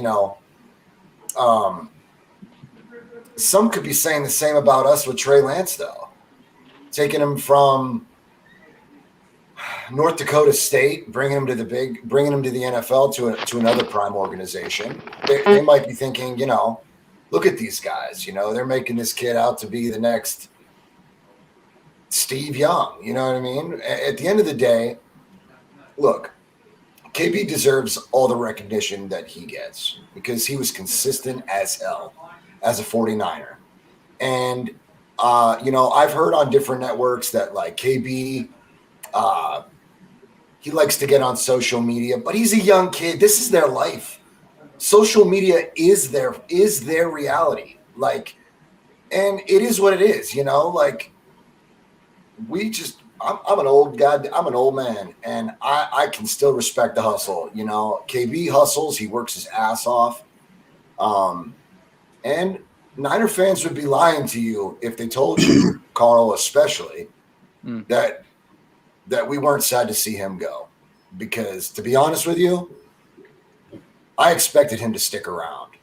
S8: some could be saying the same about us with Trey Lance, though. Taking him from North Dakota State, bringing him to the NFL to another prime organization. They might be thinking, look at these guys. They're making this kid out to be the next Steve Young. You know what I mean? At the end of the day, look, KB deserves all the recognition that he gets because he was consistent as hell as a 49er. And, I've heard on different networks that like KB, he likes to get on social media, but he's a young kid. This is their life. Social media is their reality. Like, and it is what it is, like I'm an old guy. I'm an old man, and I can still respect the hustle. KB hustles. He works his ass off. And Niner fans would be lying to you if they told you, Carl, especially, that we weren't sad to see him go. Because to be honest with you, I expected him to stick around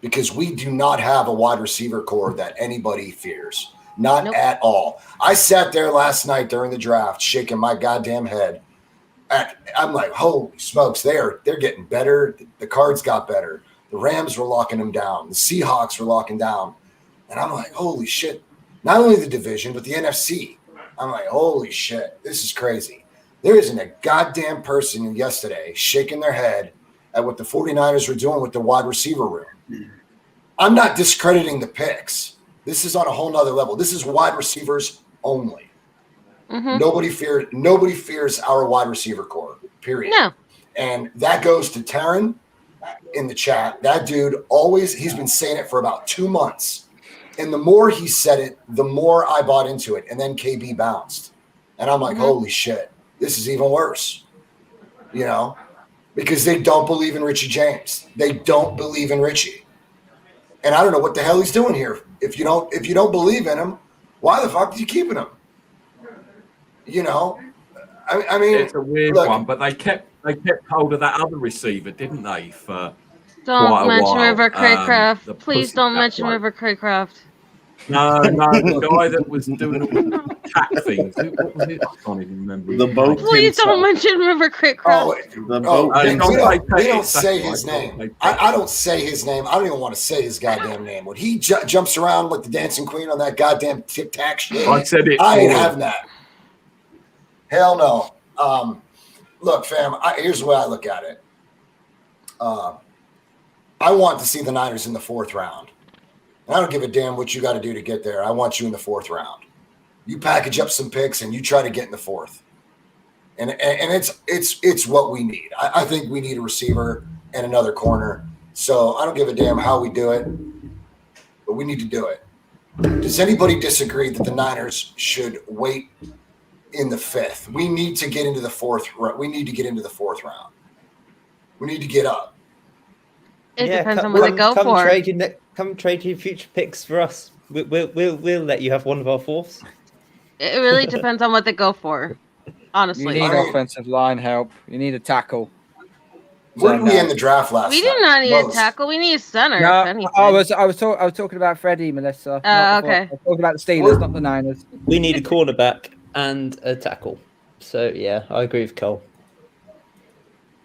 S8: because we do not have a wide receiver core that anybody fears. Not at all. I sat there last night during the draft shaking my goddamn head. I'm like, holy smokes, they're getting better. The Cards got better. The Rams were locking them down. The Seahawks were locking down. And I'm like, holy shit. Not only the division, but the NFC. I'm like, holy shit, this is crazy. There isn't a goddamn person yesterday shaking their head at what the 49ers were doing with the wide receiver room. I'm not discrediting the picks. This is on a whole nother level. This is wide receivers only. Mm-hmm. Nobody fears our wide receiver core, period.
S3: No.
S8: And that goes to Taryn in the chat. That dude he's been saying it for about 2 months. And the more he said it, the more I bought into it. And then KB bounced. And I'm like, holy shit, this is even worse. Because they don't believe in Richie James. They don't believe in Richie. And I don't know what the hell he's doing here. If you don't believe in him, why the fuck are you keeping him? I mean,
S1: it's a weird one, but they kept hold of that other receiver, didn't they? For
S3: don't mention River Craycraft. Please don't mention River Craycraft.
S1: No, the guy that was doing all the cat things. What was it? I can't even remember.
S10: The boat.
S3: Please don't mention River Craycraft.
S8: They don't say his name. I don't say his name. I don't even want to say his goddamn name. When he jumps around like the dancing queen on that goddamn tic-tac shit,
S1: I said it.
S8: I ain't having that. Hell no. Look, fam, here's the way I look at it. I want to see the Niners in the 4th round. And I don't give a damn what you got to do to get there. I want you in the 4th round. You package up some picks and you try to get in the 4th. And it's what we need. I think we need a receiver and another corner. So I don't give a damn how we do it, but we need to do it. Does anybody disagree that the Niners should wait in the 5th? We need to get into the 4th. We need to get into the 4th round. We need to get up.
S3: It depends on what they go for.
S7: Come trade your future picks for us. We'll let you have one of our 4ths.
S3: It really depends on what they go for. Honestly,
S2: you need offensive line help. You need a tackle.
S8: Where did we end the draft last night?
S3: We do not need a tackle. We need a center.
S2: No,
S3: if anything.
S2: I was talking about Freddie, Melissa.
S3: Okay.
S2: I was talking about the Steelers, not the Niners.
S7: We need a cornerback and a tackle. So yeah, I agree with Cole.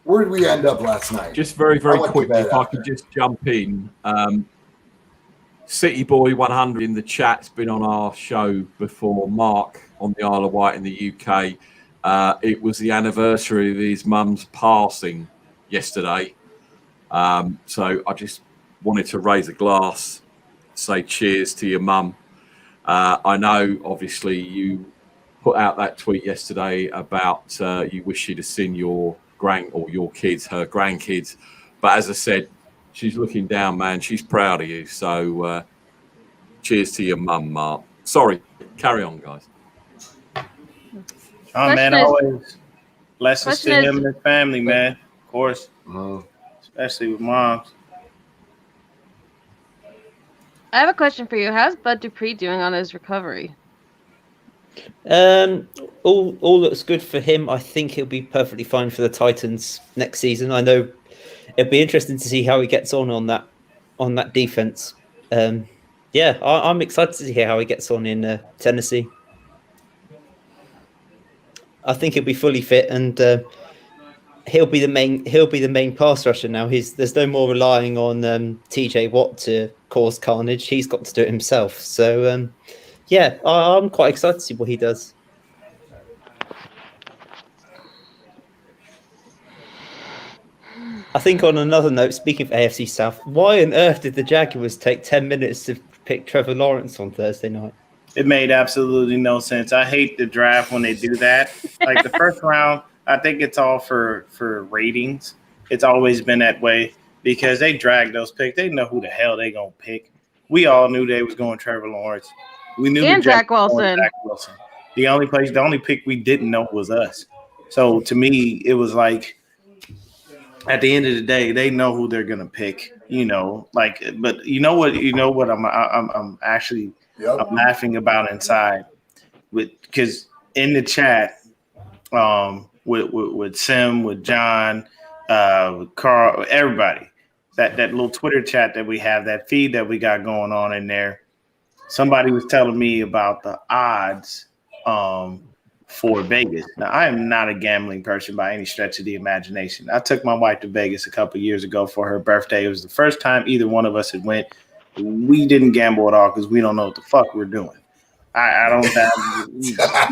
S8: Where did we end up last night?
S1: Just very, very quickly, if I could just jump in. City Boy 100 in the chat's been on our show before. Mark on the Isle of Wight in the UK. It was the anniversary of his mum's passing yesterday. So I just wanted to raise a glass, say cheers to your mum. I know, obviously, you put out that tweet yesterday about you wish she'd have seen your kids, her grandkids. But as I said, she's looking down, man. She's proud of you. So cheers to your mum, Mark. Sorry, carry on, guys.
S10: Oh, man, always blessings to him and his family, man. Of course. Especially with moms.
S3: I have a question for you. How's Bud Dupree doing on his recovery?
S7: All looks good for him. I think he'll be perfectly fine for the Titans next season. I know it'll be interesting to see how he gets on that defense. Yeah, I'm excited to hear how he gets on in Tennessee. I think he'll be fully fit, and he'll be the main pass rusher now. There's no more relying on TJ Watt to cause carnage. He's got to do it himself. So yeah, I'm quite excited to see what he does. I think on another note, speaking of AFC South, why on earth did the Jaguars take 10 minutes to pick Trevor Lawrence on Thursday night?
S10: It made absolutely no sense. I hate the draft when they do that. Like the first round, I think it's all for ratings. It's always been that way because they drag those picks. They know who the hell they gonna pick. We all knew they was going Trevor Lawrence. We knew
S3: and Zach Wilson.
S10: The only pick we didn't know was us. So to me, it was like at the end of the day, they know who they're gonna pick. But you know what I'm actually I'm laughing about inside because in the chat with Sim, with John, with Carl, everybody, that little Twitter chat that we have, that feed that we got going on in there, somebody was telling me about the odds for Vegas. Now, I am not a gambling person by any stretch of the imagination. I took my wife to Vegas a couple of years ago for her birthday. It was the first time either one of us had went. We didn't gamble at all because we don't know what the fuck we're doing. I don't have.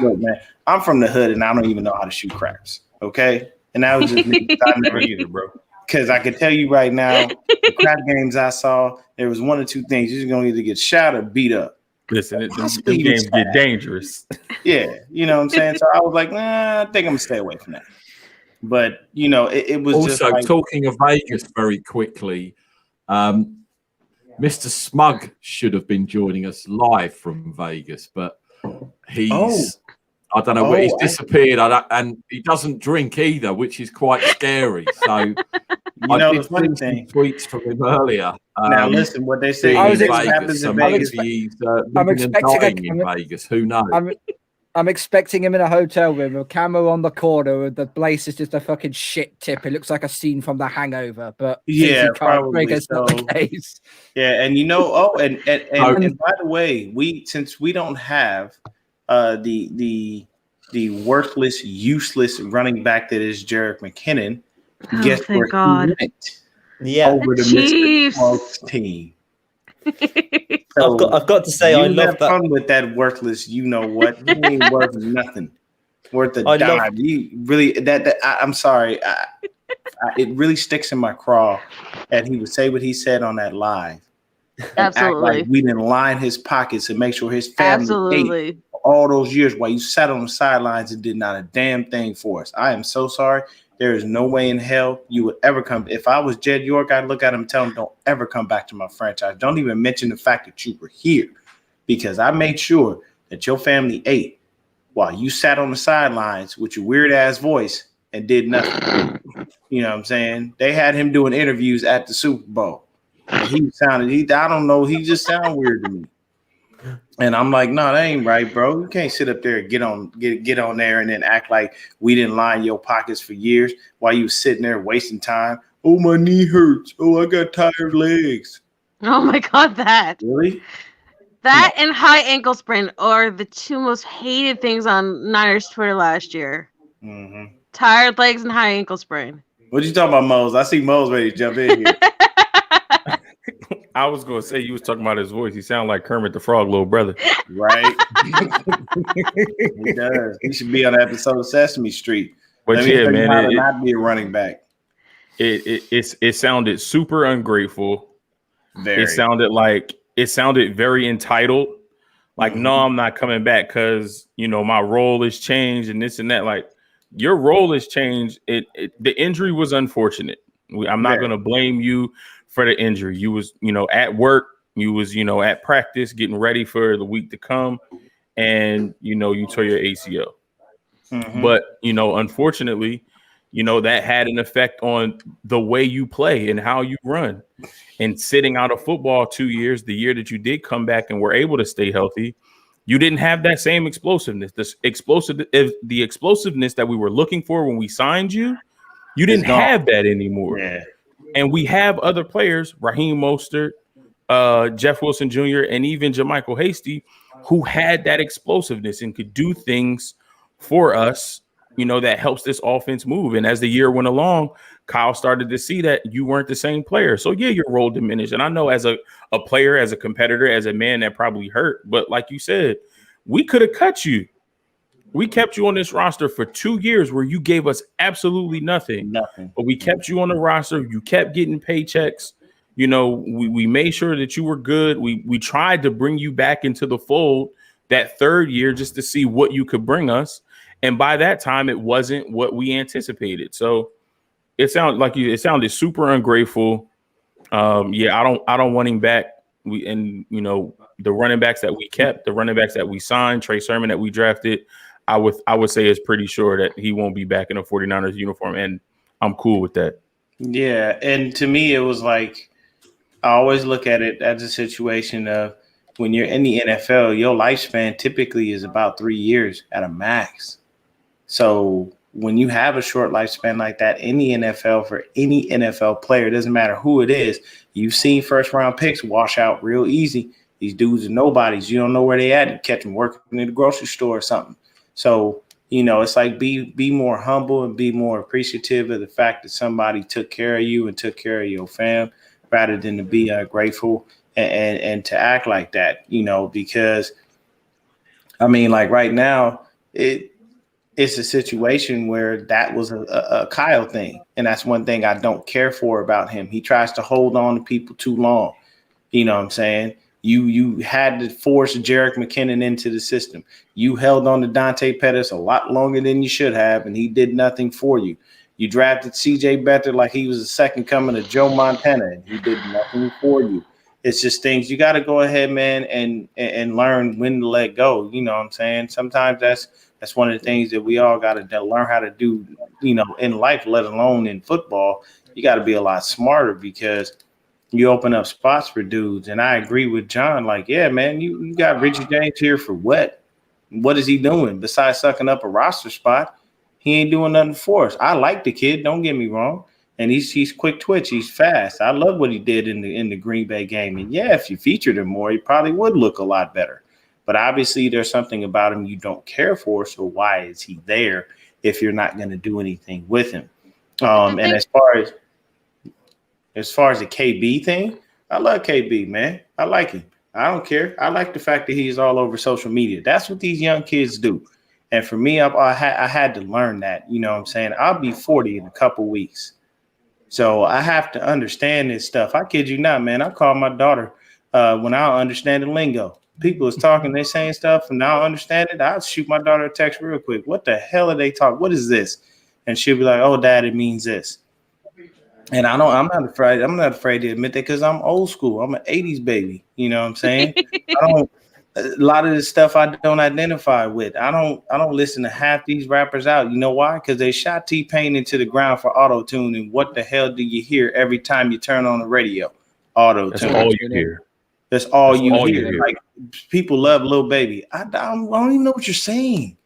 S10: Look, man, I'm from the hood and I don't even know how to shoot craps. Okay, and that was just me. I never either, bro. Because I can tell you right now, the crap games I saw, there was one or two things. You're gonna either get shot or beat up.
S6: Listen, them games get dangerous.
S10: Yeah, you know what I'm saying? So I was like, I think I'm gonna stay away from that. But it was
S1: also
S10: just like,
S1: talking of Vegas very quickly. Mr. Smug should have been joining us live from Vegas, but he's I don't know where he's disappeared. And he doesn't drink either, which is quite scary. So I did see some tweets from him earlier.
S10: Now listen, what they say
S1: in
S10: happens in Vegas.
S1: I'm expecting in Vegas. Who knows?
S2: I'm expecting him in a hotel room with a camera on the corner, and the place is just a fucking shit tip. It looks like a scene from The Hangover, but
S10: probably so.
S2: Not the case.
S10: Yeah, and and by the way, since we don't have the worthless, useless running back that is Jerick McKinnon, guess where he went?
S7: Yeah,
S10: over the Chiefs team. So
S7: I've got to say, I love that.
S10: Fun with that worthless. You know what? He ain't worth nothing. Worth a dime. You really I'm sorry. It really sticks in my craw that he would say what he said on that live.
S3: Absolutely.
S10: Like we didn't line his pockets and make sure his family ate all those years while you sat on the sidelines and did not a damn thing for us. I am so sorry. There is no way in hell you would ever come. If I was Jed York, I'd look at him and tell him, don't ever come back to my franchise. Don't even mention the fact that you were here, because I made sure that your family ate while you sat on the sidelines with your weird ass voice and did nothing. You know what I'm saying? They had him doing interviews at the Super Bowl. And I don't know. He just sounded weird to me. And I'm like, no, that ain't right, bro. You can't sit up there and get on there and then act like we didn't line your pockets for years while you sitting there wasting time. Oh, my knee hurts. Oh, I got tired legs.
S3: Oh my God, that.
S10: Really?
S3: That and high ankle sprain are the two most hated things on Niners Twitter last year.
S10: Mm-hmm.
S3: Tired legs and high ankle sprain.
S10: What you talking about, Mose? I see Mose ready to jump in here.
S6: I was going to say, you was talking about his voice. He sounded like Kermit the Frog, little brother.
S10: Right? He does. He should be on an episode of Sesame Street.
S6: But yeah, man.
S10: Not be a running back.
S6: It sounded super ungrateful.
S10: Very.
S6: It sounded very entitled. Like, no, I'm not coming back because, my role has changed and this and that. Like, your role has changed. The injury was unfortunate. I'm not going to blame you for the injury. You was, at work, you was, at practice, getting ready for the week to come, and you tore your ACL. Mm-hmm. But unfortunately, that had an effect on the way you play and how you run. And sitting out of football 2 years, the year that you did come back and were able to stay healthy, you didn't have that same explosiveness. The explosiveness that we were looking for when we signed you, you didn't have that anymore.
S10: Yeah.
S6: And we have other players, Raheem Mostert, Jeff Wilson Jr., and even Jermichael Hasty, who had that explosiveness and could do things for us, that helps this offense move. And as the year went along, Kyle started to see that you weren't the same player. So, yeah, your role diminished. And I know as a player, as a competitor, as a man, that probably hurt. But like you said, we could have cut you. We kept you on this roster for 2 years where you gave us absolutely nothing. But we kept you on the roster. You kept getting paychecks. We made sure that you were good. We tried to bring you back into the fold that third year just to see what you could bring us. And by that time, it wasn't what we anticipated. So it sounded super ungrateful. I don't want him back. The running backs that we kept, the running backs that we signed, Trey Sermon that we drafted, I would say it's pretty sure that he won't be back in a 49ers uniform, and I'm cool with that.
S10: Yeah, and to me, it was like I always look at it as a situation of when you're in the NFL, your lifespan typically is about 3 years at a max. So when you have a short lifespan like that in the NFL, for any NFL player, it doesn't matter who it is, you've seen first round picks wash out real easy. These dudes are nobodies. You don't know where they at. You catch them working in the grocery store or something. So, it's like be more humble and be more appreciative of the fact that somebody took care of you and took care of your fam, rather than to be ungrateful and to act like that, because like right now, it's a situation where that was a Kyle thing. And that's one thing I don't care for about him. He tries to hold on to people too long. You know what I'm saying? You had to force Jerick McKinnon into the system. You held on to Dante Pettis a lot longer than you should have, and he did nothing for you. You drafted C.J. Beathard like he was the second coming of Joe Montana, and he did nothing for you. It's just things you got to go ahead, man, and learn when to let go. You know what I'm saying? Sometimes that's one of the things that we all got to learn how to do, in life, let alone in football. You got to be a lot smarter because you open up spots for dudes. And I agree with John. Like, yeah, man, you got Richie James here for what? What is he doing besides sucking up a roster spot? He ain't doing nothing for us. I like the kid. Don't get me wrong. And he's quick twitch. He's fast. I love what he did in the Green Bay game. And yeah, if you featured him more, he probably would look a lot better. But obviously there's something about him you don't care for. So why is he there if you're not going to do anything with him? And as far as the KB thing, I love KB, man. I like him. I don't care. I like the fact that he's all over social media. That's what these young kids do. And for me, I had to learn that. You know what I'm saying? I'll be 40 in a couple weeks. So I have to understand this stuff. I kid you not, man. I call my daughter when I don't understand the lingo. People is talking, they saying stuff, and I don't understand it. I'll shoot my daughter a text real quick. What the hell are they talking? What is this? And she'll be like, "Oh, Dad, it means this." And I'm not afraid to admit that because I'm old school. I'm an 80s baby. You know what I'm saying? A lot of this stuff I don't identify with. I don't listen to half these rappers out. You know why? Because they shot T-Pain into the ground for auto-tune. And what the hell do you hear every time you turn on the radio? Auto-tune.
S6: That's all you hear.
S10: That's all you hear. Like, people love Lil Baby. I don't even know what you're saying.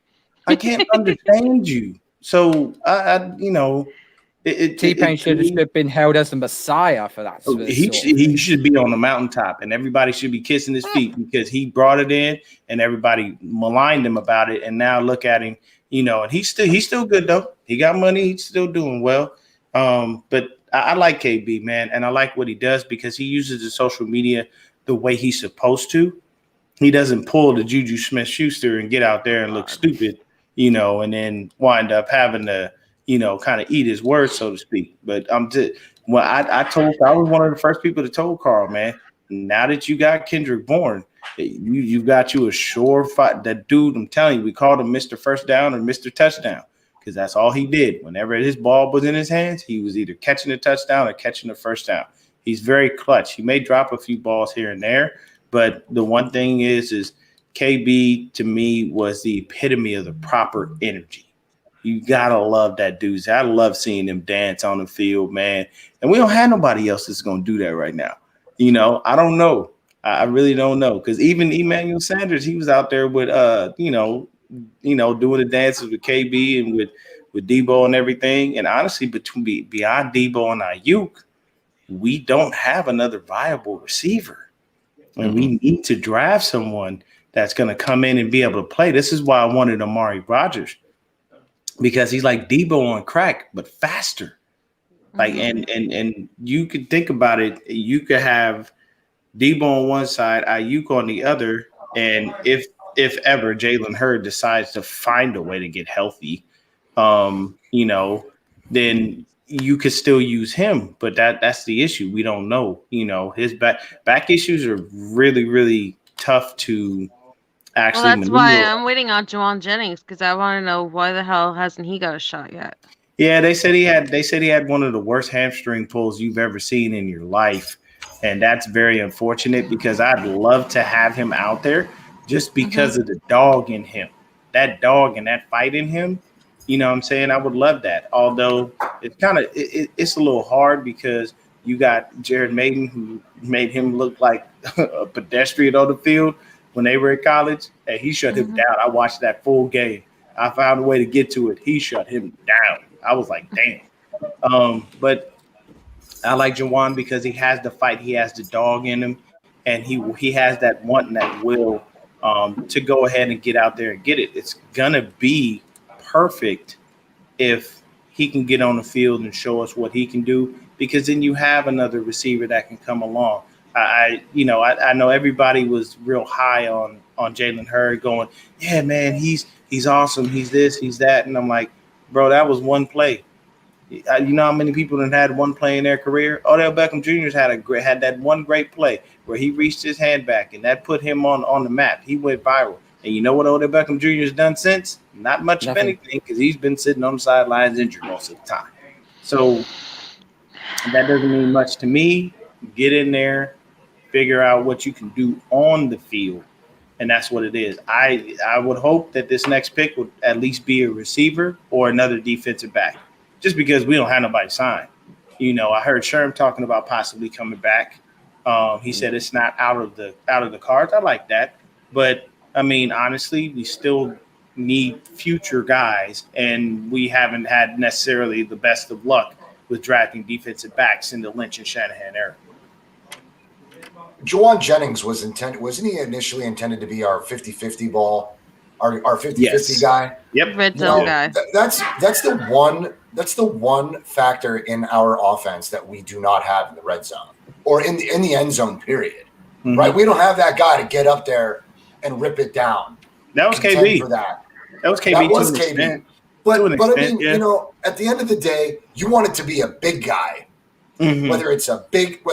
S10: I can't understand you. So
S2: T-Pain should have been held as the Messiah for that.
S10: He should be on the mountaintop, and everybody should be kissing his feet because he brought it in, and everybody maligned him about it. And now look at him, and he's still good though. He got money. He's still doing well. But I like KB, man, and I like what he does because he uses the social media the way he's supposed to. He doesn't pull the Juju Smith-Schuster and get out there and look stupid, and then wind up having to, kind of eat his words, so to speak. But I was one of the first people to told Carl, man, now that you got Kendrick Bourne, you've got you a sure fight. That dude, I'm telling you, we called him Mr. First Down or Mr. Touchdown because that's all he did. Whenever his ball was in his hands, he was either catching a touchdown or catching a first down. He's very clutch. He may drop a few balls here and there, but the one thing is KB to me was the epitome of the proper energy. You gotta love that dude. I love seeing him dance on the field, man. And we don't have nobody else that's gonna do that right now. I don't know. I really don't know, because even Emmanuel Sanders, he was out there with doing the dances with KB and with Debo and everything. And honestly, beyond Debo and Ayuk, we don't have another viable receiver. And we need to draft someone that's going to come in and be able to play. This is why I wanted Amari Rodgers, because he's like Debo on crack, but faster. Like, and you could think about it. You could have Debo on one side, Ayuk on the other, and if ever Jalen Hurd decides to find a way to get healthy, then you could still use him. But that's the issue. We don't know. His back issues are really, really tough to actually.
S3: Well, that's why I'm waiting on Juwan Jennings, because I want to know why the hell hasn't he got a shot yet?
S10: Yeah, they said he had one of the worst hamstring pulls you've ever seen in your life. And that's very unfortunate, because I'd love to have him out there just because of the dog in him. That dog and that fight in him, you know what I'm saying? I would love that. Although it's a little hard, because you got Jared Maiden, who made him look like a pedestrian on the field when they were in college, and he shut him down. I watched that full game. I found a way to get to it. He shut him down. I was like, damn. But I like Juwan because he has the fight, he has the dog in him, and he has that want and that will to go ahead and get out there and get it. It's gonna be perfect if he can get on the field and show us what he can do, because then you have another receiver that can come along. I know everybody was real high on Jalen Hurd, going, yeah, man, he's awesome, he's this, he's that, and I'm like, bro, that was one play. You know how many people that had one play in their career? Odell Beckham Jr. had that one great play where he reached his hand back, and that put him on the map. He went viral. And you know what Odell Beckham Jr. has done since? Not much of anything, because he's been sitting on the sidelines injured most of the time. So that doesn't mean much to me. Get in there, figure out what you can do on the field, and that's what it is. I would hope that this next pick would at least be a receiver or another defensive back, just because we don't have nobody signed. I heard Sherm talking about possibly coming back. He said it's not out of the cards. I like that. But, I mean, honestly, we still need future guys, and we haven't had necessarily the best of luck with drafting defensive backs in the Lynch and Shanahan era.
S8: Juwan Jennings wasn't he initially intended to be our 50-50 ball, our 50-50 guy?
S10: Yep.
S3: Red zone guy.
S8: That's the one factor in our offense that we do not have in the red zone or in the end zone period. Right? We don't have that guy to get up there and rip it down.
S10: That was KB.
S8: For that.
S10: That was KB.
S8: That was KB.
S10: Extent.
S8: But I
S10: extent,
S8: mean,
S10: yeah.
S8: At the end of the day, you want it to be a big guy. Whether it's a big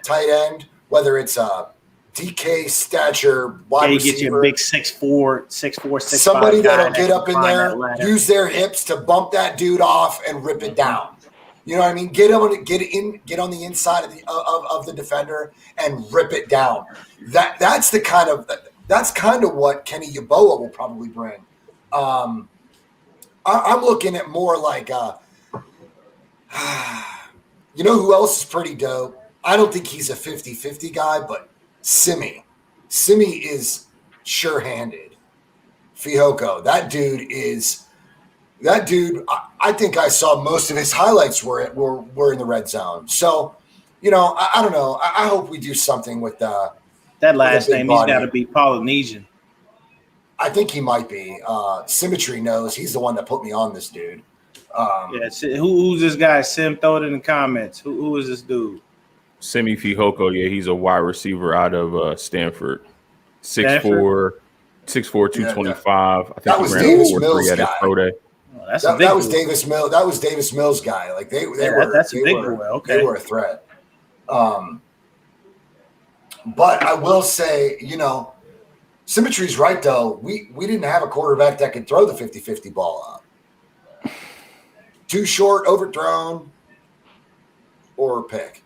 S8: tight end, whether it's a DK stature wide receiver.
S10: Get you a big 6'4", 6'5".
S8: Somebody that'll get up in there, use their hips to bump that dude off and rip it down. You know what I mean? Get on the inside of the defender and rip it down. That's kind of what Kenny Yeboah will probably bring. I'm looking at more like you know who else is pretty dope? I don't think he's a 50-50 guy, but Simi. Simi is sure-handed. Fihoko, that dude, I think I saw most of his highlights were in the red zone. So, I don't know. I hope we do something with that
S10: last name. He's got to be Polynesian.
S8: I think he might be. Symmetry knows. He's the one that put me on this dude.
S10: Who's this guy? Sim, throw it in the comments. Who is this dude?
S6: Simi Fihoko, yeah, he's a wide receiver out of Stanford. 6'4", 225. I think he ran
S8: Davis
S6: 4.3 at his pro day.
S8: That was Davis Mills. That was Davis Mills' guy. Like they were.
S10: That's a big boy. Okay,
S8: they were a threat. But I will say, Symmetry's right though. We didn't have a quarterback that could throw the 50-50 ball up. Too short, overthrown, or pick.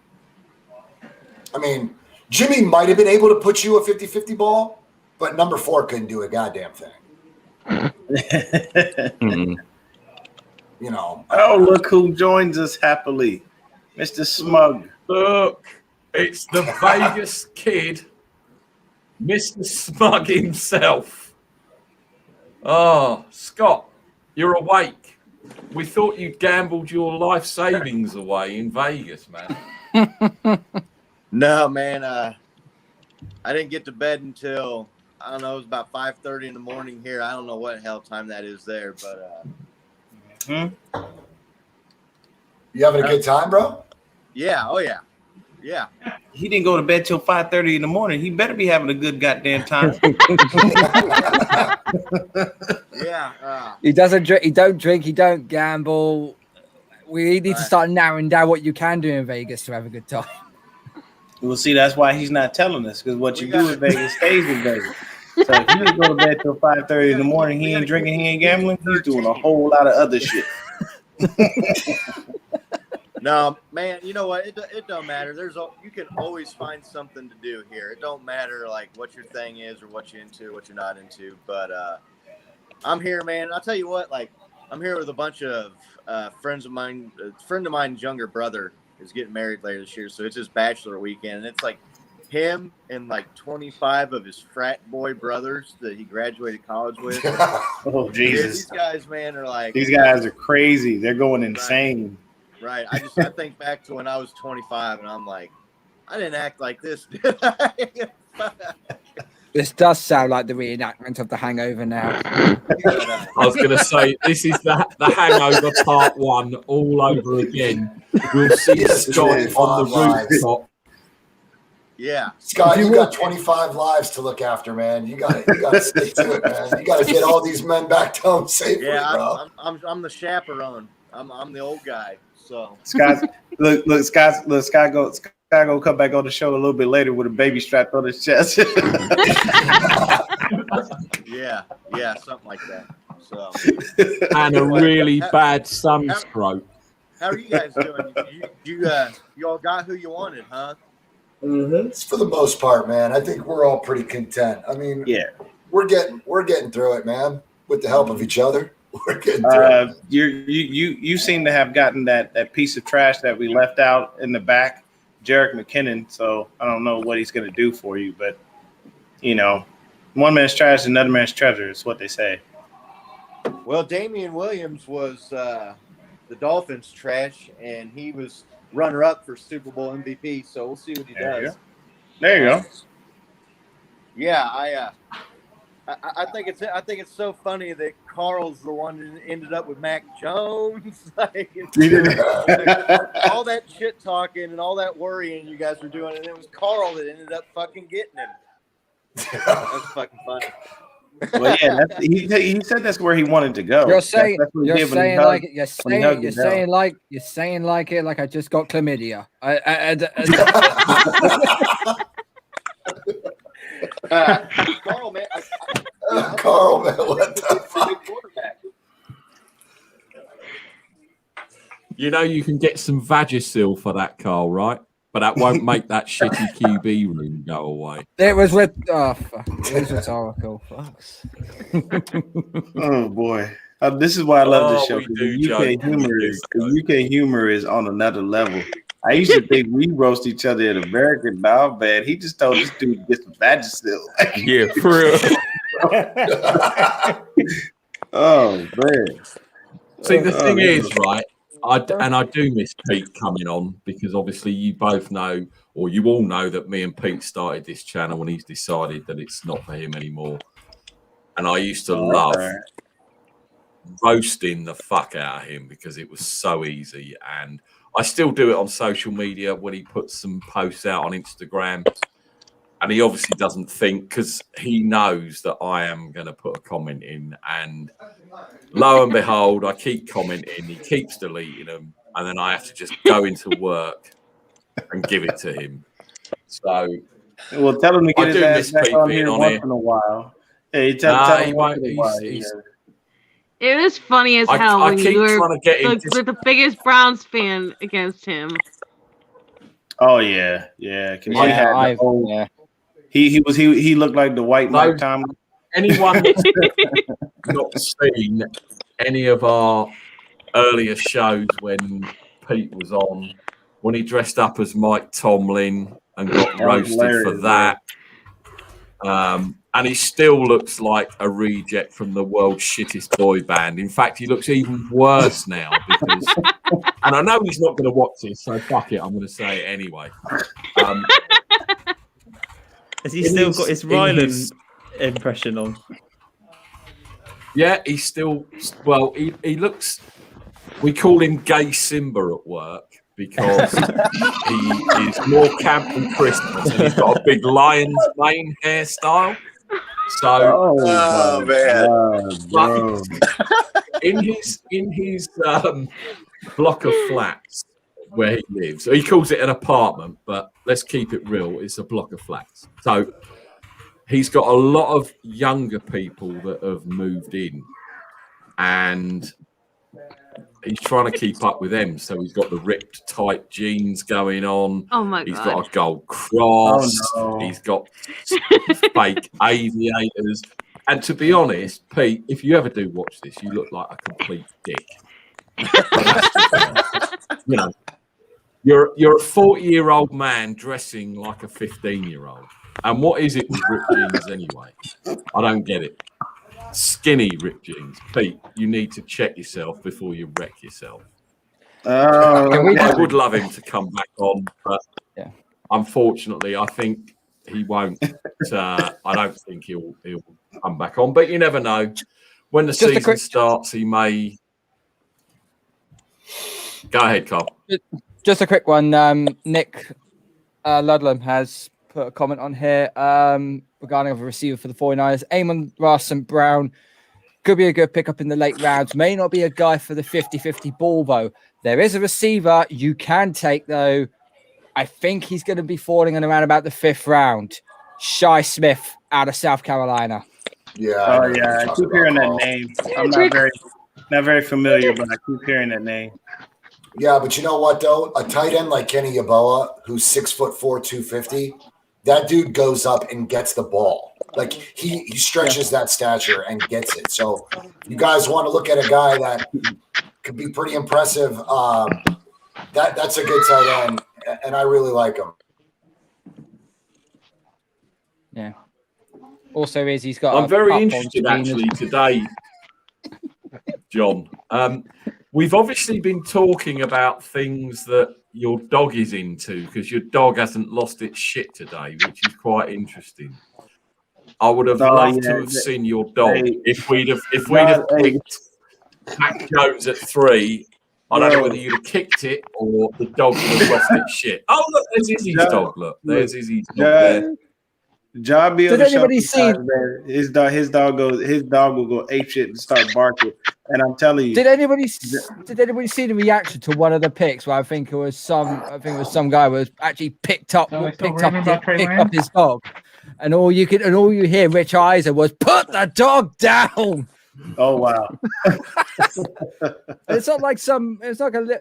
S8: I mean, Jimmy might have been able to put you a 50-50 ball, but number 4 couldn't do a goddamn thing. you know.
S10: Oh, look who joins us happily, Mr. Smug.
S1: Look, it's the Vegas kid, Mr. Smug himself. Oh, Scott, you're awake. We thought you'd gambled your life savings away in Vegas, man.
S11: No, man. I didn't get to bed until, I don't know, it was about 5:30 in the morning here. I don't know what hell time that is there, but
S8: You having a good time, bro?
S11: yeah, oh yeah. Yeah.
S10: He didn't go to bed till 5:30 in the morning. He better be having a good goddamn time.
S11: Yeah.
S2: He doesn't drink. He don't drink. He don't gamble. We need to start narrowing down what you can do in Vegas to have a good time.
S10: We'll see. That's why he's not telling us, because what you do in Vegas stays in Vegas. So if you just go to bed till 5:30 in the morning, he ain't drinking, he ain't gambling. He's doing a whole lot of other shit.
S11: No, man, you know what? It don't matter. You can always find something to do here. It don't matter like what your thing is or what you're into, what you're not into. But I'm here, man. I'll tell you what, like I'm here with a bunch of friends of mine. A friend of mine's younger brother is getting married later this year, so it's his bachelor weekend, and it's like him and like 25 of his frat boy brothers that he graduated college with.
S10: Oh Jesus!
S11: These guys, man, are like
S10: these guys are crazy. They're going insane.
S11: Right. I think back to when I was 25 and I'm like, I didn't act like this, did I?
S2: This does sound like the reenactment of The Hangover now.
S1: I was going to say, this is the Hangover Part 1 all over again. We'll see Scott on the rooftop.
S11: Yeah.
S8: Scott, you got 25 lives to look after, man. You got to stick to it, man. You got to get all these men back home safely, bro.
S11: I'm the chaperone. I'm the old guy. So
S10: Scott go come back on the show a little bit later with a baby strapped on his chest.
S11: yeah, something like that. So
S1: and a really bad sunstroke.
S11: How are you guys doing? You all got who you wanted, huh?
S8: Mm-hmm. For the most part, man. I think we're all pretty content. I mean,
S10: yeah,
S8: we're getting through it, man, with the help of each other. We're getting through it.
S10: You seem to have gotten that piece of trash that we left out in the back, Jerick McKinnon. So I don't know what he's going to do for you, but you know, one man's trash is another man's treasure. Is what they say.
S11: Well, Damian Williams was the Dolphins' trash, and he was runner-up for Super Bowl MVP. So we'll see what he does.
S10: There you go.
S11: Yeah, I think it's so funny that Carl's the one that ended up with Mac Jones. Like, all that shit talking and all that worrying you guys were doing, and it was Carl that ended up fucking getting him. That's fucking funny.
S10: Well, yeah, he said that's where he wanted to go.
S2: You're saying like it like I just got chlamydia.
S11: Carl, man.
S8: Carl, man, what the fuck?
S1: You know you can get some Vagisil for that, Carl, right? But that won't make that shitty QB room go away.
S2: It was with it was rhetorical.
S10: Oh boy. This is why I love this show. The UK humor is on another level. I used to think we roast each other in American. Now, man, he just told this dude to get some Vagisil.
S6: Yeah, for real.
S10: Oh man.
S1: See, the thing is, right? I do miss Pete coming on because obviously you both know, or you all know, that me and Pete started this channel and he's decided that it's not for him anymore. And I used to love roasting the fuck out of him because it was so easy. And I still do it on social media when he puts some posts out on Instagram. And he obviously doesn't think, because he knows that I am going to put a comment in. And lo and behold, I keep commenting. He keeps deleting them. And then I have to just go into work and give it to him. So,
S10: well, tell him to get his ass back on here once in a while. Hey, tell him once in a while.
S3: It was funny as hell when you were the biggest Browns fan against him.
S10: Oh yeah. He looked like the white Mike Tomlin.
S1: Anyone that's not seen any of our earlier shows when Pete was on, when he dressed up as Mike Tomlin and got roasted for that. And he still looks like a reject from the world's shittest boy band. In fact, he looks even worse now because, and I know he's not going to watch this, so fuck it, I'm going to say it anyway.
S7: Has he still got his Ryland impression on?
S1: Yeah, he's still, well, he looks, we call him Gay Simba at work because he is more camp than Christmas and he's got a big lion's mane hairstyle. So,
S11: man.
S1: in his block of flats where he lives, he calls it an apartment, but let's keep it real, it's a block of flats. So he's got a lot of younger people that have moved in and he's trying to keep up with them. So he's got the ripped tight jeans going on.
S3: Oh my God.
S1: He's got a gold cross.
S10: Oh, no.
S1: He's got fake aviators. And to be honest, Pete, if you ever do watch this, you look like a complete dick. You know, you're a 40-year-old man dressing like a 15-year-old. And what is it with ripped jeans anyway? I don't get it. Skinny ripped jeans. Pete, you need to check yourself before you wreck yourself. I would love him to come back on, but unfortunately, I think he won't. I don't think he'll come back on, but you never know. When the season starts, he may. Go ahead, Carl.
S2: Just a quick one. Nick Ludlam has put a comment on here regarding a receiver for the 49ers. Amon Ross Brown could be a good pickup in the late rounds. May not be a guy for the 50-50 ball, though. There is a receiver you can take, though. I think he's going to be falling in around about the 5th round. Shi Smith out of South Carolina.
S8: Yeah.
S10: Oh, yeah. I keep hearing that name. I'm not very familiar, but I keep hearing that name.
S8: Yeah, but you know what, though? A tight end like Kenny Yeboah, who's 6'4", 250, that dude goes up and gets the ball. Like, he stretches that stature and gets it. So you guys want to look at a guy that could be pretty impressive. That's a good tight end, and I really like him.
S2: Yeah. Also, he's got.
S1: I'm very interested actually today, John. We've obviously been talking about things that your dog is into because your dog hasn't lost its shit today, which is quite interesting. I would have loved to have seen your dog if we'd have picked Mac Jones at 3. I don't know whether you'd have kicked it or the dog would have lost its shit. Oh, look, there's Izzy's dog. Look, there's Izzy's dog there.
S10: John be
S2: Did anybody see
S10: his dog will go ape shit and start barking. And I'm telling you,
S2: did anybody see the reaction to one of the picks where I think it was some guy was actually picked up his dog, and all you hear Rich Eisen was put the dog down.
S10: Oh wow!
S2: It's not like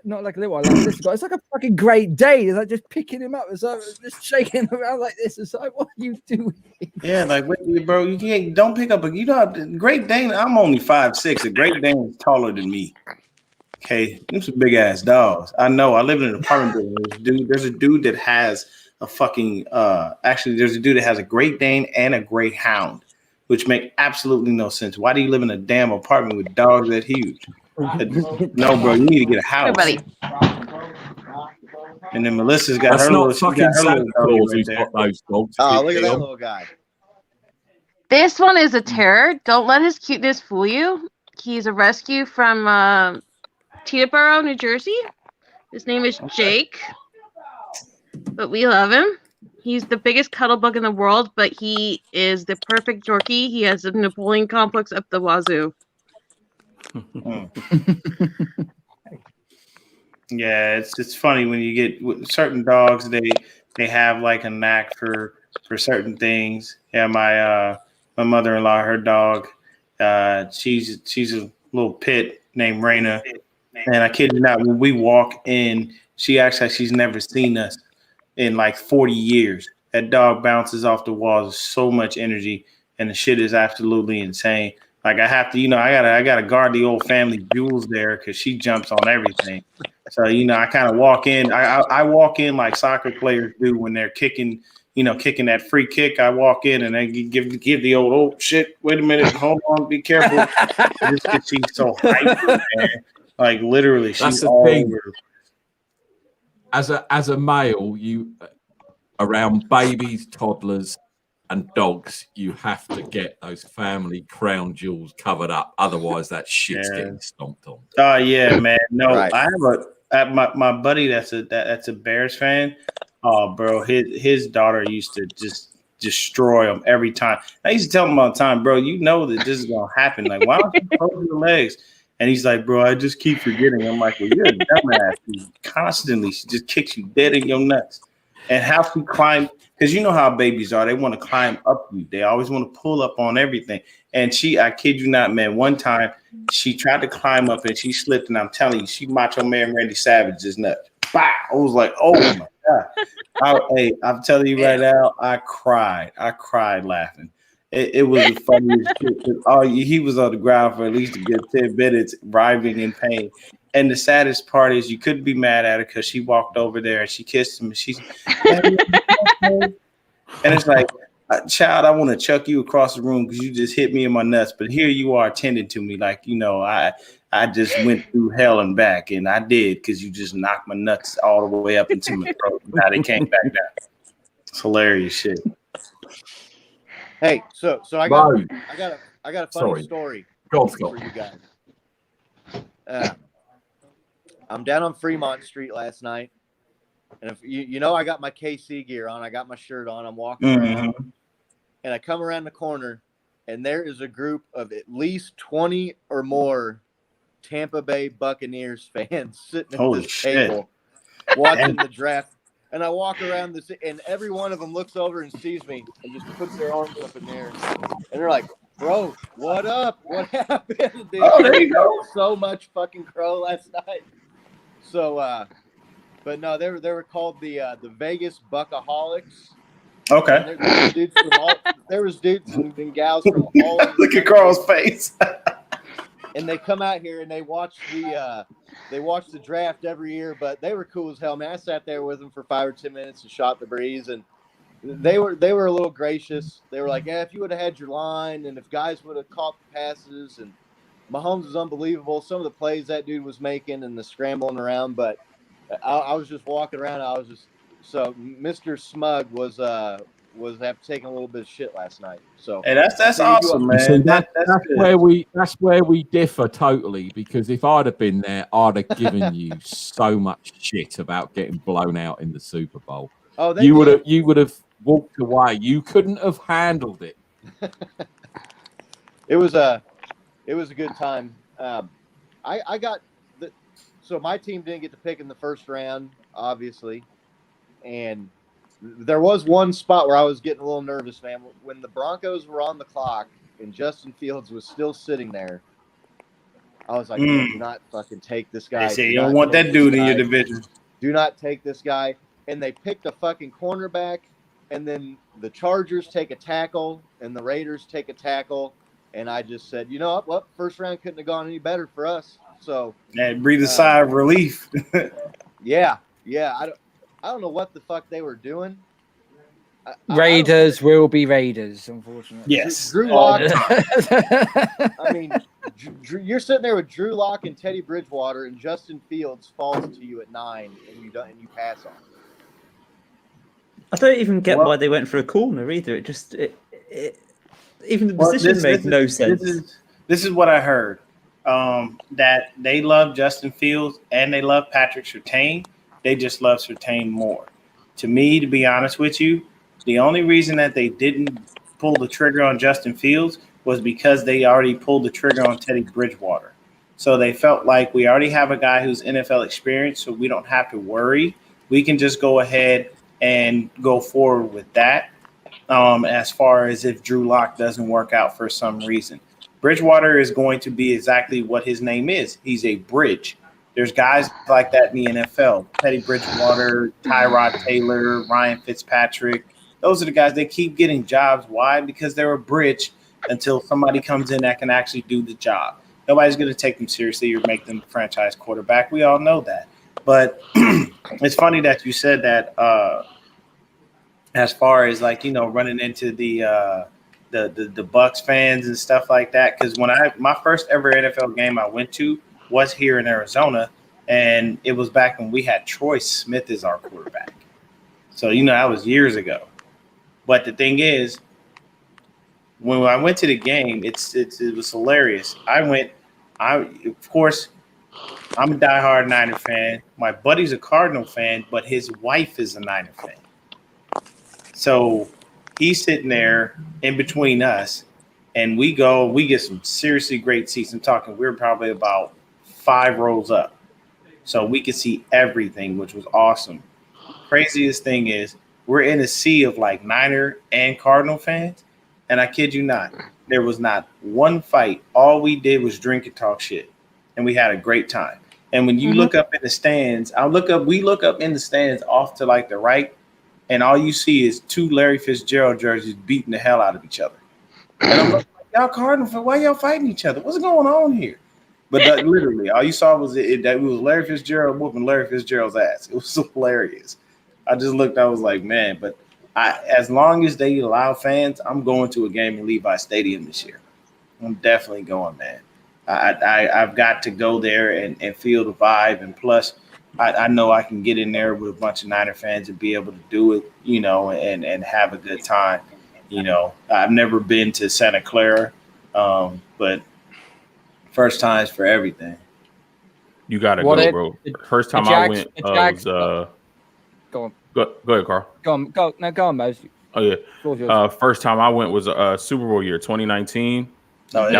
S2: not like a little one like this guy. It's like a fucking Great Dane. It's like just picking him up. It's like just shaking him around like this. It's like, what are you doing?
S10: Yeah, like wait, bro, don't pick up Great Dane. I'm only 5'6". A Great Dane is taller than me. Okay, them some big ass dogs. I know. I live in an apartment building. There's a dude that has a fucking there's a dude that has a Great Dane and a Greyhound, which make absolutely no sense. Why do you live in a damn apartment with dogs that huge? No, bro, you need to get a house.
S3: Everybody.
S10: And then Melissa's got
S1: That's
S10: her
S1: not
S10: little.
S1: fucking Santa Claus who's got those dogs.
S11: Oh, look at that little guy.
S3: This one is a terror. Don't let his cuteness fool you. He's a rescue from Teterboro, New Jersey. His name is Jake, but we love him. He's the biggest cuddle bug in the world, but he is the perfect Yorkie. He has a Napoleon complex up the wazoo.
S10: Yeah, it's funny when you get with certain dogs. They have like a knack for certain things. Yeah, my mother-in-law, her dog, she's a little pit named Raina, and I kid you not, when we walk in, she acts like she's never seen us in like 40 years. That dog bounces off the walls with so much energy, and the shit is absolutely insane. Like I have to, I gotta guard the old family jewels there because she jumps on everything. So I kind of walk in. I walk in like soccer players do when they're kicking that free kick. I walk in and I give the old, oh shit, wait a minute, hold on, be careful. Just because she's so hyper, man. Like literally, she's all over.
S1: As a male, you around babies, toddlers, and dogs, you have to get those family crown jewels covered up. Otherwise, that shit's getting stomped on.
S10: Oh yeah, man. No,
S11: Right.
S10: I have my buddy that's a Bears fan. Oh, bro, his daughter used to just destroy him every time. I used to tell him all the time, bro, you know that this is gonna happen. Like, why don't you close your legs? And he's like, bro, I just keep forgetting. I'm like, well, you're a dumbass. She just kicks you dead in your nuts. And how she climbed, because you know how babies are. They want to climb up you. They always want to pull up on everything. And I kid you not, man, one time she tried to climb up and she slipped. And I'm telling you, she Macho Man Randy Savage's nuts. Bah! I was like, oh my God. I'm telling you right now, I cried laughing. It was the funniest shit. He was on the ground for at least a good 10 minutes, writhing in pain. And the saddest part is you couldn't be mad at her because she walked over there and she kissed him and she's and it's like, child, I want to chuck you across the room because you just hit me in my nuts. But here you are tending to me like, I just went through hell and back, and I did because you just knocked my nuts all the way up into my throat. Now they came back down. It's hilarious shit.
S11: Hey, so I got a funny story for you guys. I'm down on Fremont Street last night, and if I got my KC gear on, I got my shirt on, I'm walking around, and I come around the corner, and there is a group of at least 20 or more Tampa Bay Buccaneers fans sitting at this table watching the draft. And I walk around this, and every one of them looks over and sees me and just puts their arms up in there. And they're like, bro, what up? What happened? Dude,
S10: oh, there you go.
S11: So much fucking crow last night. So, but no, they were called the Vegas Buckaholics.
S10: Okay.
S11: There was dudes and gals from all.
S10: Look at Carl's face.
S11: And they come out here and they watch the draft every year, but they were cool as hell, man. I sat there with them for 5 or 10 minutes and shot the breeze, and they were a little gracious. They were like, yeah, if you would have had your line and if guys would have caught the passes, and Mahomes was unbelievable. Some of the plays that dude was making and the scrambling around, but I was just walking around. So Mr. Smug was taking a little bit of shit last night. So
S10: hey, that's awesome, man.
S1: So that's where we differ totally, because if I'd have been there, I'd have given you so much shit about getting blown out in the Super Bowl.
S11: Oh,
S1: you would have walked away. You couldn't have handled it.
S11: It was a good time. I got so my team didn't get to pick in the first round, obviously, and there was one spot where I was getting a little nervous, man. When the Broncos were on the clock and Justin Fields was still sitting there, I was like, do not fucking take this guy.
S10: They say you don't want that dude in your division.
S11: Do not take this guy. And they picked a fucking cornerback, and then the Chargers take a tackle, and the Raiders take a tackle. And I just said, you know what? Well, first round couldn't have gone any better for us. So
S10: breathe a sigh of relief.
S11: Yeah. I don't know what the fuck they were doing.
S2: Raiders will be Raiders, unfortunately.
S10: Yes.
S11: Drew Lock. I mean, you're sitting there with Drew Lock and Teddy Bridgewater, and Justin Fields falls to you at 9, and you pass on.
S7: I don't even get why they went for a corner either. Even the position made no sense.
S10: This is what I heard. That they love Justin Fields and they love Patrick Surtain. They just love Surtain more. To me, to be honest with you, the only reason that they didn't pull the trigger on Justin Fields was because they already pulled the trigger on Teddy Bridgewater. So they felt like we already have a guy who's NFL experienced, so we don't have to worry. We can just go ahead and go forward with that. As far as if Drew Lock doesn't work out for some reason. Bridgewater is going to be exactly what his name is. He's a bridge. There's guys like that in the NFL. Teddy Bridgewater, Tyrod Taylor, Ryan Fitzpatrick. Those are the guys that keep getting jobs. Why? Because they're a bridge until somebody comes in that can actually do the job. Nobody's going to take them seriously or make them franchise quarterback. We all know that. But it's funny that you said that as far as like, you know, running into the Bucks fans and stuff like that. Because when my first ever NFL game I went to was here in Arizona, and it was back when we had Troy Smith as our quarterback. So, you know, that was years ago. But the thing is, when I went to the game, it was hilarious. Of course, I'm a diehard Niner fan. My buddy's a Cardinal fan, but his wife is a Niner fan. So he's sitting there in between us, and we get some seriously great seats. I'm talking, we're probably about 5 rows up. So we could see everything, which was awesome. Craziest thing is we're in a sea of like Niner and Cardinal fans. And I kid you not, there was not one fight. All we did was drink and talk shit. And we had a great time. And when you look up in the stands, we look up in the stands off to like the right, and all you see is 2 Larry Fitzgerald jerseys beating the hell out of each other. And I'm like, y'all Cardinal, why y'all fighting each other? What's going on here? But literally, all you saw was that was Larry Fitzgerald whooping Larry Fitzgerald's ass. It was hilarious. I just looked, I was like, man, but as long as they allow fans, I'm going to a game in Levi Stadium this year. I'm definitely going, man. I've got to go there and feel the vibe. And plus, I know I can get in there with a bunch of Niner fans and be able to do it, you know, and have a good time. You know, I've never been to Santa Clara, but first times for everything.
S6: You gotta go, bro. First time I went was
S2: go on.
S6: Go ahead, Carl.
S2: Go on, Mose.
S6: Oh yeah. First time I went was Super Bowl year 2019.
S10: Oh, yeah.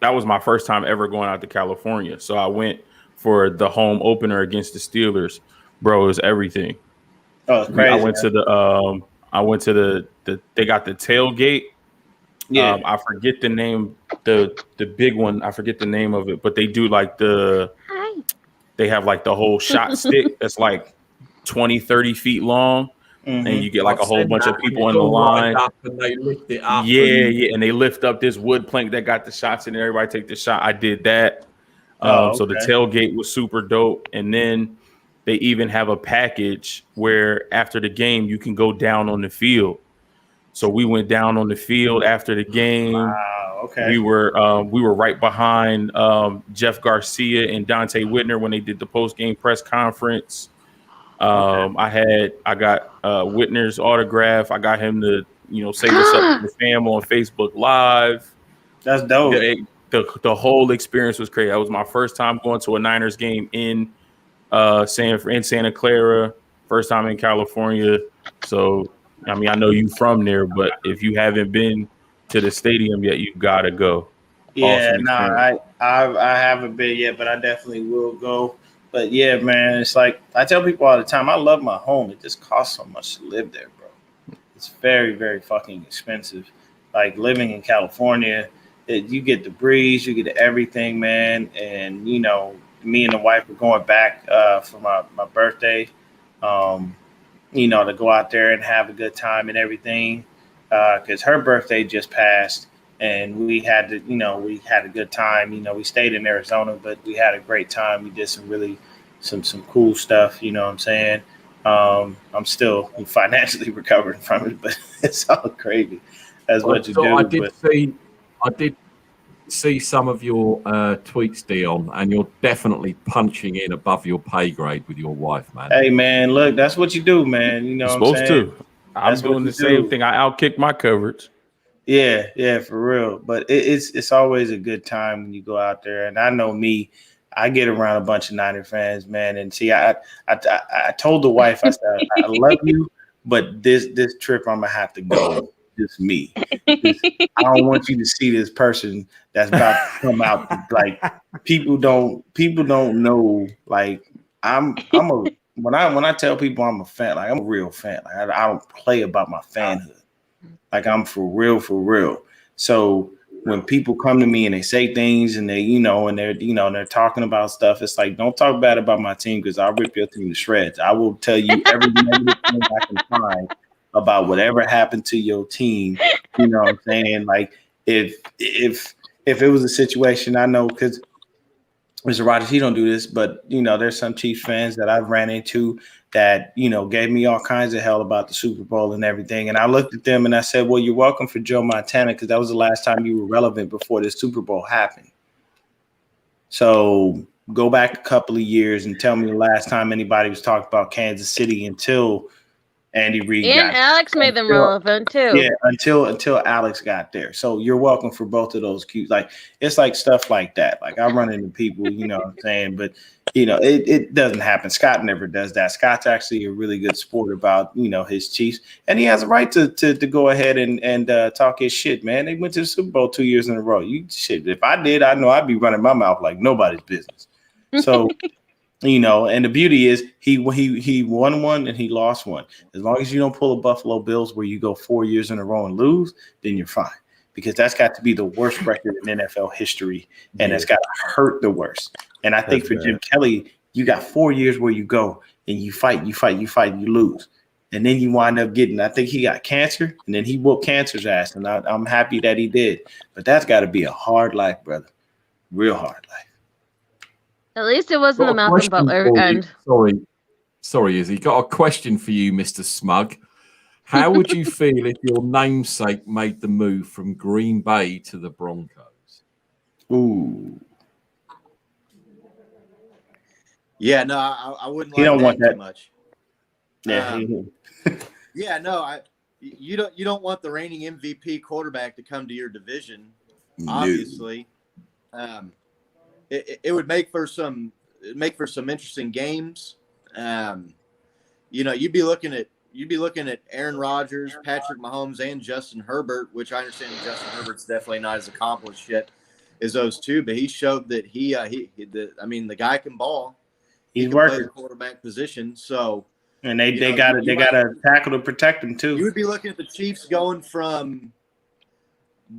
S6: That was my first time ever going out to California. So I went for the home opener against the Steelers. Bro, it was everything.
S10: Oh, it's crazy.
S6: I went to the they got the tailgate.
S10: Yeah.
S6: I forget the name, the big one. I forget the name of it, but they do like they have like the whole shot stick that's like 20, 30 feet long. And you get like a whole bunch of people in the line.
S1: And they lift it up.
S6: Yeah. And they lift up this wood plank that got the shots in it. Everybody take the shot. I did that. So the tailgate was super dope. And then they even have a package where after the game, you can go down on the field. So we went down on the field after the game.
S10: Wow, okay.
S6: We were right behind Jeff Garcia and Dante Whitner when they did the post-game press conference. I got Whitner's autograph. I got him to, say what's up to the fam on Facebook Live.
S10: That's dope.
S6: The whole experience was crazy. That was my first time going to a Niners game in Santa Clara. First time in California. So, I mean, I know you from there, but if you haven't been to the stadium yet, you gotta go.
S10: Yeah, I haven't been yet, but I definitely will go. But yeah, man, it's like I tell people all the time, I love my home. It just costs so much to live there, bro. It's very, very fucking expensive. Like living in California, you get the breeze, you get everything, man. And me and the wife are going back for my birthday, to go out there and have a good time and everything. Because her birthday just passed, and we had a good time. We stayed in Arizona, but we had a great time. We did some cool stuff. You know what I'm saying? I'm still financially recovering from it, but it's all crazy. That's what you do.
S1: I did see some of your tweets, Dion, and you're definitely punching in above your pay grade with your wife, man.
S10: Hey, man, look, that's what you do, man. You know
S6: you're
S10: what I'm
S6: supposed
S10: saying?
S6: to. I'm doing the same thing. I outkicked my coverage.
S10: Yeah, for real. But it's always a good time when you go out there. And I know me, I get around a bunch of Niner fans, man. And see, I told the wife, I said, I love you, but this trip I'm gonna have to go. Just me. I don't want you to see this person that's about to come out. Like people don't know. Like when I tell people I'm a fan, like I'm a real fan. Like I don't play about my fanhood. Like I'm for real. So when people come to me and they say things and they, they're talking about stuff, it's like, don't talk bad about my team because I'll rip your team to shreds. I will tell you every negative thing I can find about whatever happened to your team. You know what I'm saying? Like if it was a situation, I know because Mr. Rodgers, he don't do this, but there's some Chiefs fans that I've ran into that gave me all kinds of hell about the Super Bowl and everything. And I looked at them and I said, "Well, you're welcome for Joe Montana because that was the last time you were relevant before this Super Bowl happened. So go back a couple of years and tell me the last time anybody was talking about Kansas City until Andy Reid
S3: and Alex made them relevant too.
S10: Yeah, until Alex got there. So you're welcome for both of those cues. Like it's like stuff like that. Like I run into people, what I'm saying, but it doesn't happen. Scott never does that. Scott's actually a really good sport about his Chiefs, and he has a right to go ahead and talk his shit, man. They went to the Super Bowl 2 years in a row. If I did, I know I'd be running my mouth like nobody's business. So. And the beauty is he won one and he lost one. As long as you don't pull a Buffalo Bills where you go 4 years in a row and lose, then you're fine. Because that's got to be the worst record in NFL history, and it's got to hurt the worst. And I think for Jim Kelly, you got 4 years where you go and you fight, you lose. And then you wind up getting, I think he got cancer, and then he whooped cancer's ass. And I'm happy that he did. But that's got to be a hard life, brother. Real hard life.
S3: At least it wasn't the Malcolm Butler end.
S1: Sorry, Izzy. Got a question for you, Mr. Smug. How would you feel if your namesake made the move from Green Bay to the Broncos?
S10: Ooh.
S11: Yeah, no, I wouldn't
S10: like
S11: that
S10: too
S11: much.
S10: Yeah.
S11: Yeah, no, you don't want the reigning MVP quarterback to come to your division, obviously. It would make for some interesting games. You'd be looking at Aaron Rodgers, Patrick Mahomes, and Justin Herbert, which I understand Justin Herbert's definitely not as accomplished yet as those two, but he showed that the guy can ball.
S10: He's
S11: working the quarterback position. So,
S10: and they got to tackle to protect him too.
S11: You would be looking at the Chiefs going from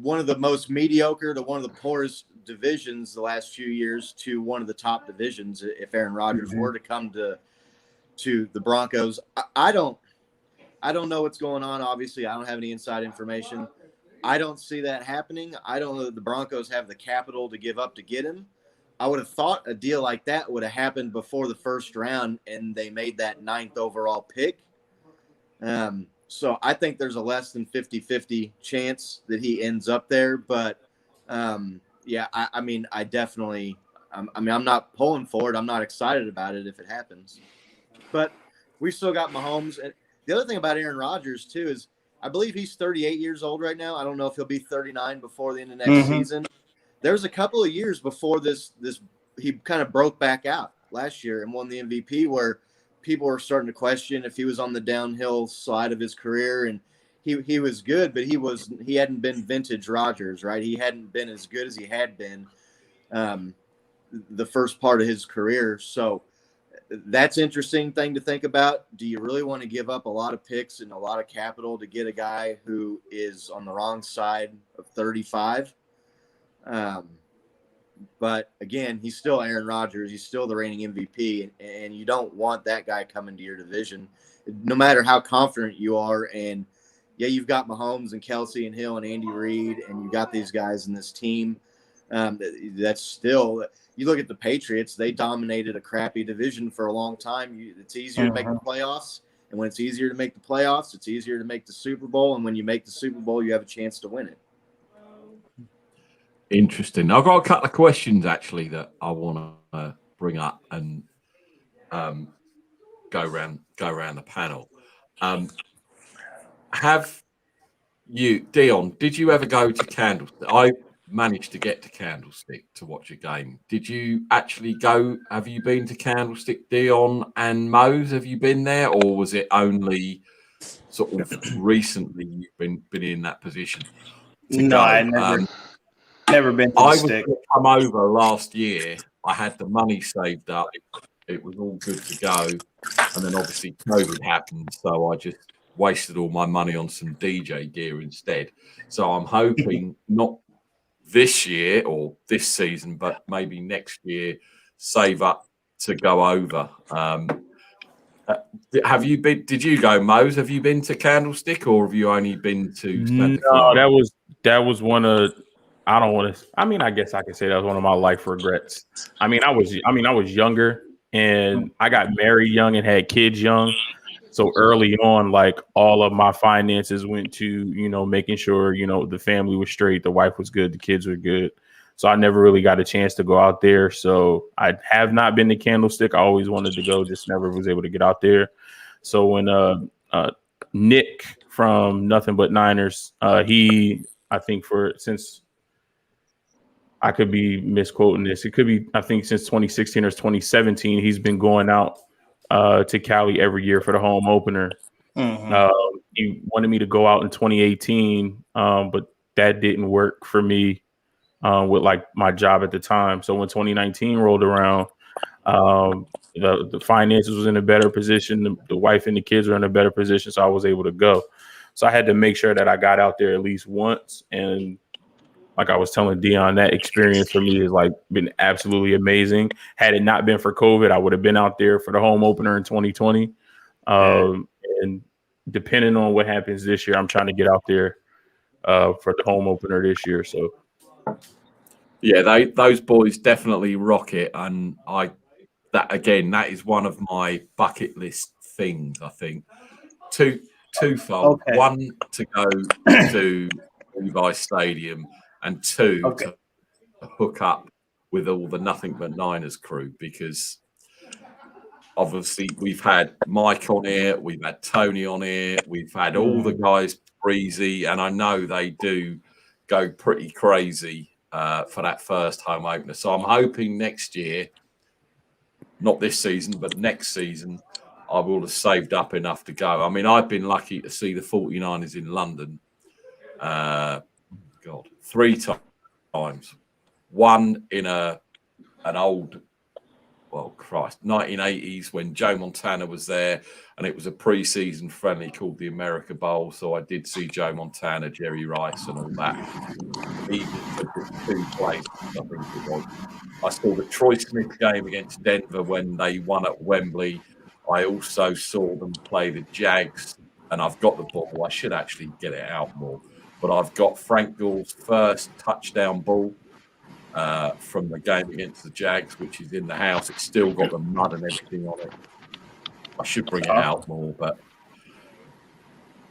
S11: one of the most mediocre to one of the poorest divisions the last few years to one of the top divisions if Aaron Rodgers were to come to the Broncos. I don't know what's going on. Obviously, I don't have any inside information. I don't see that happening. I don't know that the Broncos have the capital to give up to get him. I would have thought a deal like that would have happened before the first round and they made that 9th overall pick. So I think there's a less than 50-50 chance that he ends up there. But, yeah, I definitely – I'm not pulling for it. I'm not excited about it if it happens. But we still got Mahomes. And the other thing about Aaron Rodgers, too, is I believe he's 38 years old right now. I don't know if he'll be 39 before the end of next season. There was a couple of years before this he kind of broke back out last year and won the MVP where people were starting to question if he was on the downhill side of his career, and he was good, but he hadn't been vintage Rodgers, right? He hadn't been as good as he had been the first part of his career. So that's interesting thing to think about. Do you really want to give up a lot of picks and a lot of capital to get a guy who is on the wrong side of 35? But again, he's still Aaron Rodgers. He's still the reigning MVP, and you don't want that guy coming to your division, no matter how confident you are. And yeah, you've got Mahomes and Kelsey and Hill and Andy Reid, and you've got these guys in this team. That's still, you look at the Patriots, they dominated a crappy division for a long time. It's easier to make the playoffs. And when it's easier to make the playoffs, it's easier to make the Super Bowl. And when you make the Super Bowl, you have a chance to win it.
S1: Interesting. I've got a couple of questions actually that I want to bring up and go around the panel. Have you, Dion? Did you ever go to Candlestick? I managed to get to Candlestick to watch a game. Did you actually go? Have you been to Candlestick, Dion and Mose? Have you been there, or was it only sort of recently you've been in that position?
S10: No, I never been to the
S1: I
S10: Stick.
S1: was come over last year. I had the money saved up. It was all good to go. And then obviously COVID happened. So I just wasted all my money on some DJ gear instead. So I'm hoping not this year or this season, but maybe next year, save up to go over. Have you been? Did you go, Mose? Have you been to Candlestick, or have you only been to Santa
S6: No,
S1: Clara?
S6: that was one of. I don't want to. I mean, I guess I can say that was one of my life regrets. I mean, I was younger, and I got married young and had kids young. So early on, like all of my finances went to, making sure, the family was straight, the wife was good, the kids were good. So I never really got a chance to go out there. So I have not been to Candlestick. I always wanted to go, just never was able to get out there. So when Nick from Nothing But Niners, I think since I could be misquoting this, it could be, I think since 2016 or 2017, he's been going out to Cali every year for the home opener.
S10: Mm-hmm.
S6: He wanted me to go out in 2018, but that didn't work for me with like my job at the time. So when 2019 rolled around, the finances was in a better position. The wife and the kids were in a better position, so I was able to go. So I had to make sure that I got out there at least once. And like I was telling Dion, that experience for me has like been absolutely amazing. Had it not been for COVID, I would have been out there for the home opener in 2020. And depending on what happens this year, I'm trying to get out there for the home opener this year. So
S1: yeah, those boys definitely rock it, and that is one of my bucket list things. I think twofold.
S10: Okay.
S1: One, to go to Levi Stadium, and two, to hook up with all the Nothing But Niners crew, because obviously we've had Mike on here, we've had Tony on here, we've had all the guys breezy, and I know they do go pretty crazy for that first home opener. So I'm hoping next year, not this season, but next season, I will have saved up enough to go. I mean, I've been lucky to see the 49ers in London 3 times. One in an old, 1980s when Joe Montana was there, and it was a pre-season friendly called the America Bowl. So I did see Joe Montana, Jerry Rice, and all that. Even for 2 places, I think it was. I saw the Troy Smith game against Denver when they won at Wembley. I also saw them play the Jags, and I've got the ball. I should actually get it out more, but I've got Frank Gore's first touchdown ball from the game against the Jags, which is in the house. It's still got the mud and everything on it. I should bring it out more, but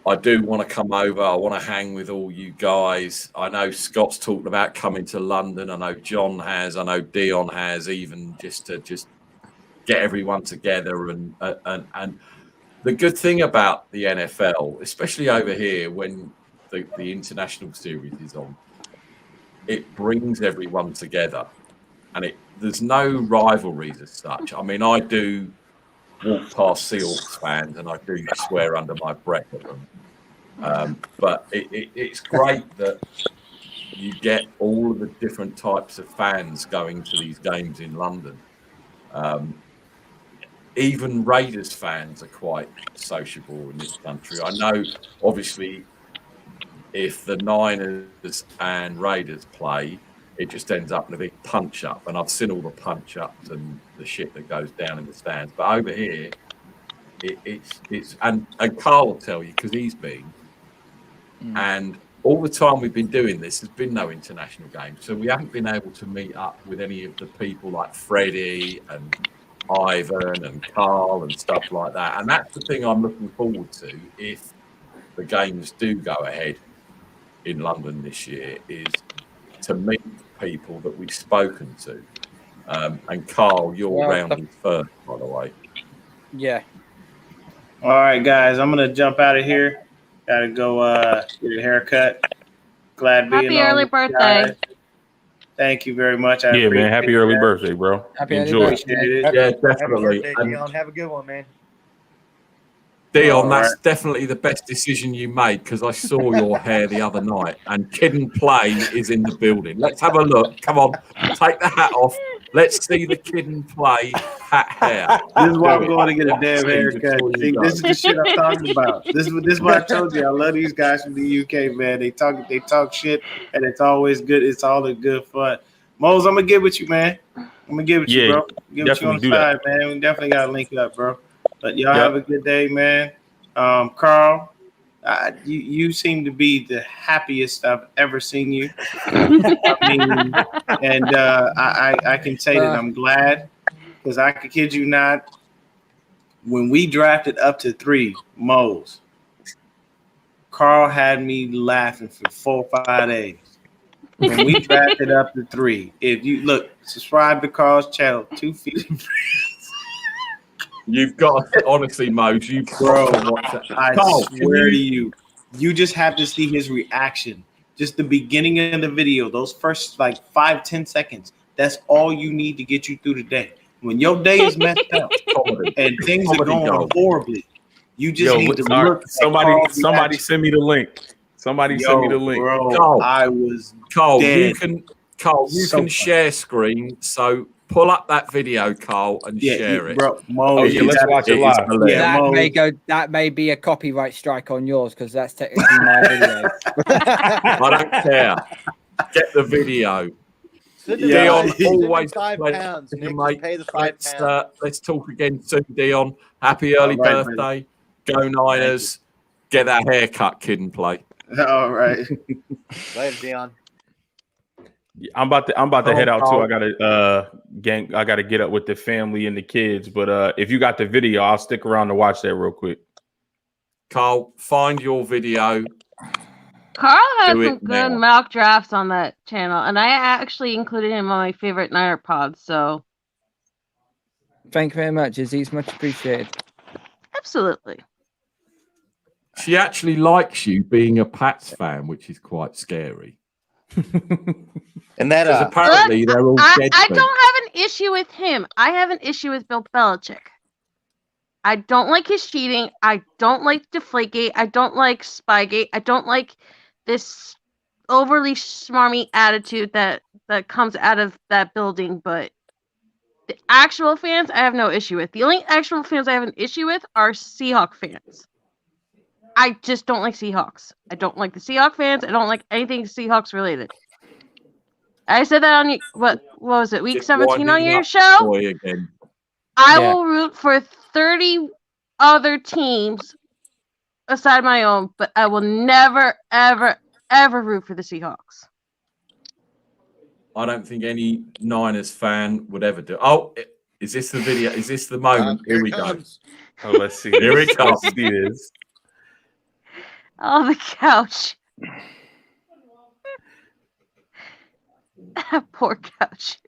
S1: I do want to come over. I want to hang with all you guys. I know Scott's talked about coming to London. I know John has. I know Dion has, even just to get everyone together. And the good thing about the NFL, especially over here when the international series is on, it brings everyone together, and there's no rivalries as such. I mean, I do walk past Seahawks fans and I do swear under my breath at them, but it's great that you get all of the different types of fans going to these games in London. Even Raiders fans are quite sociable in this country. I know, obviously, if the Niners and Raiders play, it just ends up in a big punch-up. And I've seen all the punch-ups and the shit that goes down in the stands. But over here, it's and Carl will tell you, because he's been. And all the time we've been doing this, there's been no international games. So we haven't been able to meet up with any of the people like Freddie and Ivan and Carl and stuff like that. And that's the thing I'm looking forward to if the games do go ahead in London this year, is to meet people that we've spoken to. And Carl, you're rounded first, by the way.
S2: Yeah.
S10: All right, guys, I'm gonna jump out of here. Gotta go get a haircut. Glad being
S3: Happy
S10: on
S3: early
S10: with you
S3: birthday.
S10: guys. Thank you very much.
S6: Yeah, man. Happy early birthday, bro.
S2: Happy
S6: Enjoy.
S2: early birthday.
S1: Yeah,
S11: Happy
S1: definitely.
S11: birthday,
S1: And
S11: Dion. Have a good one, man.
S1: Dion,
S10: All
S1: that's
S10: right.
S1: definitely the best decision you made, because I saw your hair the other night, and Kid and Play is in the building. Let's have a look. Come on, take the hat off. Let's see the Kid and Play hat hair.
S10: This is why I'm going to get a damn haircut. See, this is the shit I'm talking about. This is what I told you. I love these guys from the UK, man. They talk shit, and it's always good. It's all in good fun. Mose, I'm gonna get with you, man. I'm gonna get with you, bro. Get with you on the side, man. We definitely gotta link up, bro. But y'all have a good day, man. Carl, you seem to be the happiest I've ever seen you. I mean, and I can say that I'm glad, because I could kid you not, when we drafted up to 3 Moles, Carl had me laughing for 4 or 5 days. When we drafted up to 3, if you look, subscribe to Carl's channel, 2 feet.
S1: You've got to, honestly, Mose, you've got to watch that.
S10: I swear to you, you just have to see his reaction. Just the beginning of the video, those first like 5-10 seconds. That's all you need to get you through the day. When your day is messed up and things are going horribly, you just need to look.
S6: Somebody send me the link. Somebody send me the link.
S10: Bro,
S1: Cole,
S10: I was
S1: Cole,
S10: dead.
S1: you can share screen. So pull up that video, Cole, and share it.
S10: Bro,
S6: let's watch it live.
S2: That may be a copyright strike on yours, because that's technically my video.
S1: I don't care. Get the video. Dion, always
S11: £5. Nick, pay the £5.
S1: Let's talk again soon, Dion. Happy early birthday. Go Niners. Get that haircut, kid, and play.
S10: All right.
S11: Later, Dion.
S6: I'm about to head out too. I gotta get up with the family and the kids. But if you got the video, I'll stick around to watch that real quick.
S1: Carl, find your video.
S3: Carl has some good mock drafts on that channel, and I actually included him on my favorite Niner pods. So,
S2: thank you very much, Izzy. It's much appreciated.
S3: Absolutely.
S1: She actually likes you being a Pats fan, which is quite scary.
S11: And that
S1: apparently they're all dead.
S3: I don't have an issue with him. I have an issue with Bill Belichick. I don't like his cheating. I don't like Deflategate. I don't like Spygate. I don't like this overly smarmy attitude that comes out of that building. But the actual fans, I have no issue with. The only actual fans I have an issue with are Seahawk fans. I just don't like Seahawks. I don't like the Seahawk fans. I don't like anything Seahawks related. I said that on what was it, week 17 on your show? I will root for 30 other teams aside my own, but I will never, ever, ever root for the Seahawks.
S1: I don't think any Niners fan would ever do. Oh, is this the video? Is this the moment? Here we go.
S6: Oh, let's see.
S1: Here it comes.
S6: Let's see this.
S3: Oh, the couch. Poor couch.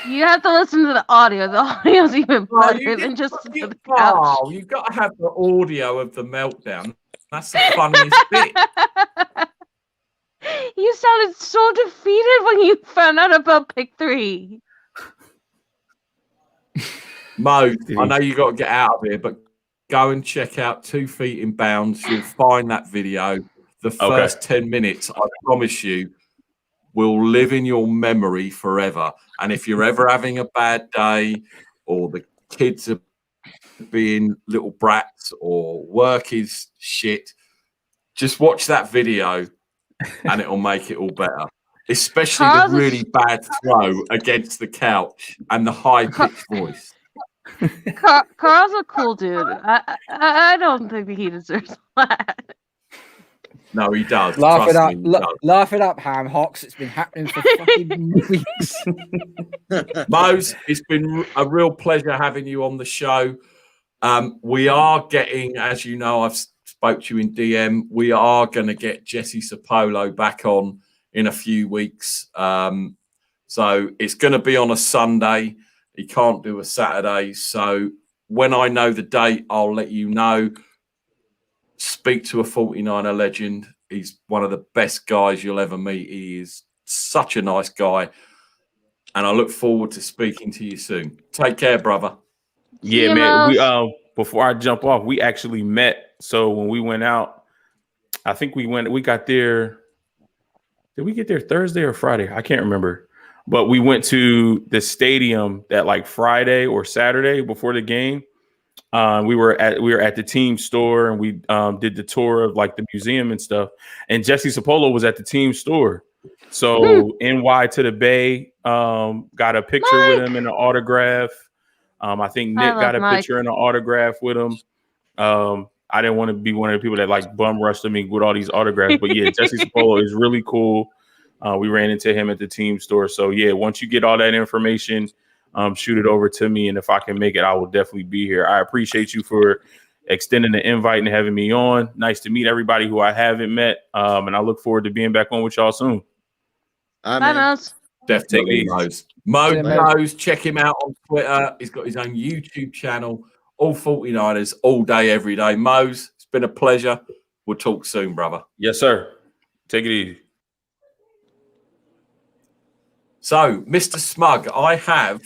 S3: You have to listen to the audio. The audio's even better than just the couch.
S1: Oh, you've got to have the audio of the meltdown. That's the funniest bit.
S3: You sounded so defeated when you found out about pick 3.
S1: Mo, I know you got to get out of here, but go and check out 2 Feet in Bounds. You'll find that video. The first 10 minutes, I promise you, will live in your memory forever. And if you're ever having a bad day, or the kids are being little brats, or work is shit, just watch that video and it'll make it all better. Especially the really bad throw against the couch and the high-pitched voice.
S3: Carl's a cool dude. I don't think that he deserves that.
S1: No, he does.
S2: Laugh it up, Ham Hocks. It's been happening for fucking weeks.
S1: Mose, it's been a real pleasure having you on the show. We are getting, as you know, I've spoke to you in DM. We are going to get Jesse Sapolo back on in a few weeks. So it's going to be on a Sunday. He can't do a Saturday. So when I know the date, I'll let you know. Speak to a 49er legend. He's one of the best guys you'll ever meet. He is such a nice guy. And I look forward to speaking to you soon. Take care, brother.
S6: Yeah, man. We before I jump off, we actually met. So when we went out, I think we got there. Did we get there Thursday or Friday? I can't remember. But we went to the stadium that like Friday or Saturday before the game. We were at the team store, and we did the tour of like the museum and stuff. And Jesse Sapolo was at the team store. So NY to the Bay, got a picture with him and an autograph. I think Nick got a picture and an autograph with him. I didn't want to be one of the people that like bum rushed me with all these autographs, but yeah, Jesse Sapolo is really cool. We ran into him at the team store. So yeah, once you get all that information, shoot it over to me. And if I can make it, I will definitely be here. I appreciate you for extending the invite and having me on. Nice to meet everybody who I haven't met. And I look forward to being back on with y'all soon.
S3: Bye, Mouse.
S1: Definitely Mo's. Mo knows. Check him out on Twitter. He's got his own YouTube channel. All 49ers, all day, every day. Mo's, it's been a pleasure. We'll talk soon, brother.
S6: Yes, sir. Take it easy.
S1: So, Mr. Smug, I have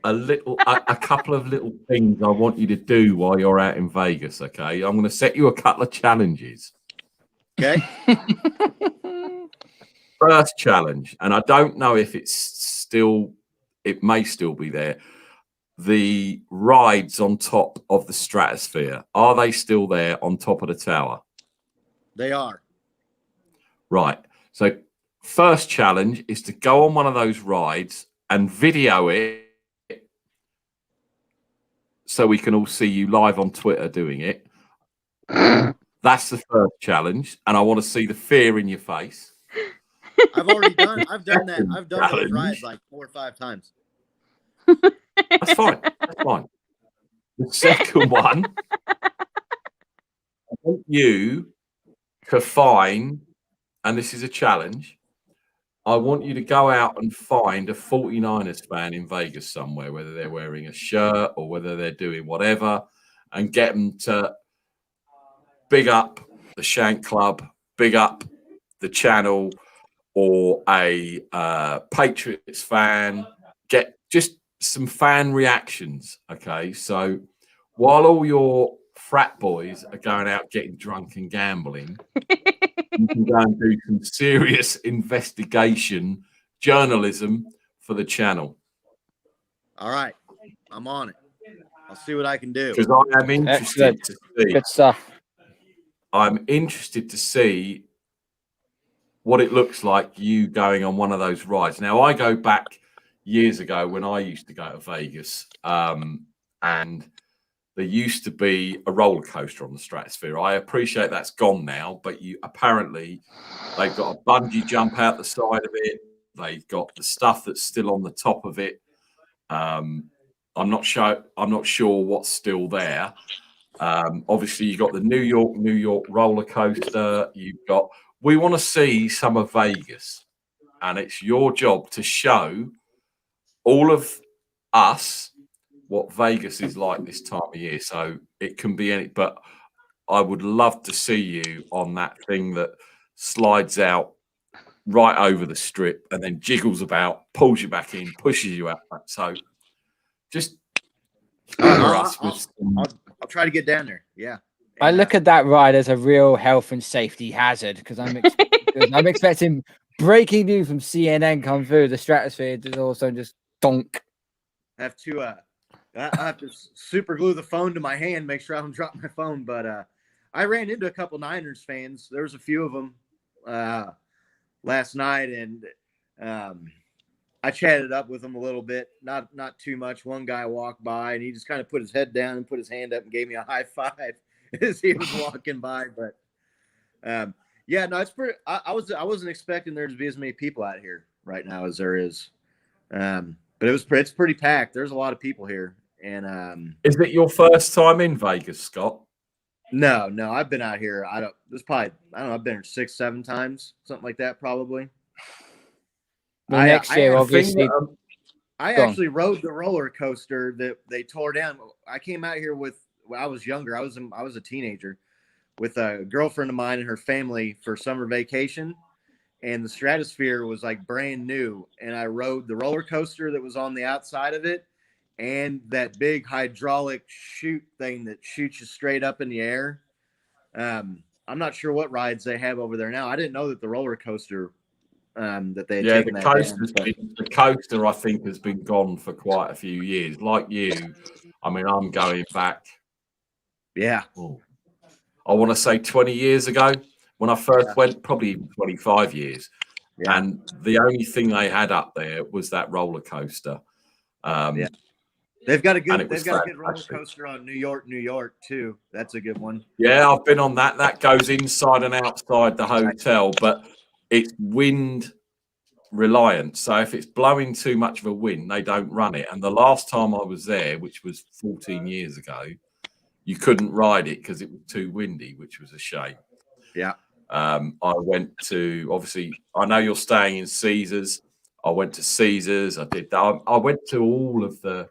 S1: a couple of little things I want you to do while you're out in Vegas, okay? I'm going to set you a couple of challenges.
S11: Okay.
S1: First challenge, and I don't know if it may still be there. The rides on top of the Stratosphere, are they still there on top of the tower?
S11: They are.
S1: Right. So first challenge is to go on one of those rides and video it so we can all see you live on Twitter doing it. That's the first challenge, and I want to see the fear in your face.
S11: I've done that. I've done those rides like 4 or 5 times.
S1: That's fine. That's fine. The second one, I want you to find, and this is a challenge, I want you to go out and find a 49ers fan in Vegas somewhere, whether they're wearing a shirt or whether they're doing whatever, and get them to big up the Shank Club, big up the channel, or a Patriots fan. Get just some fan reactions, okay? So while all your frat boys are going out getting drunk and gambling, you can go and do some serious investigation journalism for the channel.
S11: All right. I'm on it. I'll see what I can do.
S1: Because I am interested to see.
S2: Good stuff.
S1: I'm interested to see what it looks like you going on one of those rides. Now, I go back years ago when I used to go to Vegas, and there used to be a roller coaster on the Stratosphere. I appreciate that's gone now, but they've got a bungee jump out the side of it. They've got the stuff that's still on the top of it. I'm not sure what's still there. Obviously, you've got the New York roller coaster. We want to see some of Vegas, and it's your job to show all of us what Vegas is like this time of year. So it can be any, but I would love to see you on that thing that slides out right over the strip and then jiggles about, pulls you back in, pushes you out. So just
S11: I'll try to get down there. Yeah.
S2: I look at that ride as a real health and safety hazard because I'm expecting breaking news from CNN come through the Stratosphere to also just donk.
S11: I have to super glue the phone to my hand, make sure I don't drop my phone. But I ran into a couple Niners fans. There was a few of them last night, and I chatted up with them a little bit, not too much. One guy walked by, and he just kind of put his head down and put his hand up and gave me a high five as he was walking by. But yeah, no, it's pretty. I wasn't expecting there to be as many people out here right now as there is. But it's pretty packed. There's a lot of people here. And
S1: is it your first time in Vegas, Scott?
S11: No, I've been out here. I've been here 6-7 times, something like that, probably.
S2: Well, next year, obviously.
S11: I actually rode the roller coaster that they tore down. I came out here when I was younger. I was a teenager with a girlfriend of mine and her family for summer vacation. And the Stratosphere was like brand new. And I rode the roller coaster that was on the outside of it and that big hydraulic chute thing that shoots you straight up in the air. I'm not sure what rides they have over there now. I didn't know that the roller coaster that they had taken
S1: the coaster, I think, has been gone for quite a few years. Like you, I mean, I'm going back.
S11: Yeah.
S1: I want to say 20 years ago. When I first went, probably even 25 years,
S11: Yeah.
S1: And the only thing they had up there was that roller coaster.
S11: Yeah. They've got a good
S1: fantastic.
S11: roller coaster on New York too. That's a good one.
S1: Yeah, I've been on that. That goes inside and outside the hotel, but it's wind reliant. So if it's blowing too much of a wind, they don't run it. And the last time I was there, which was 14 years ago, you couldn't ride it because it was too windy, which was a shame.
S11: Yeah.
S1: I went to, obviously, I know you're staying in Caesars. I went to Caesars. I went to all of the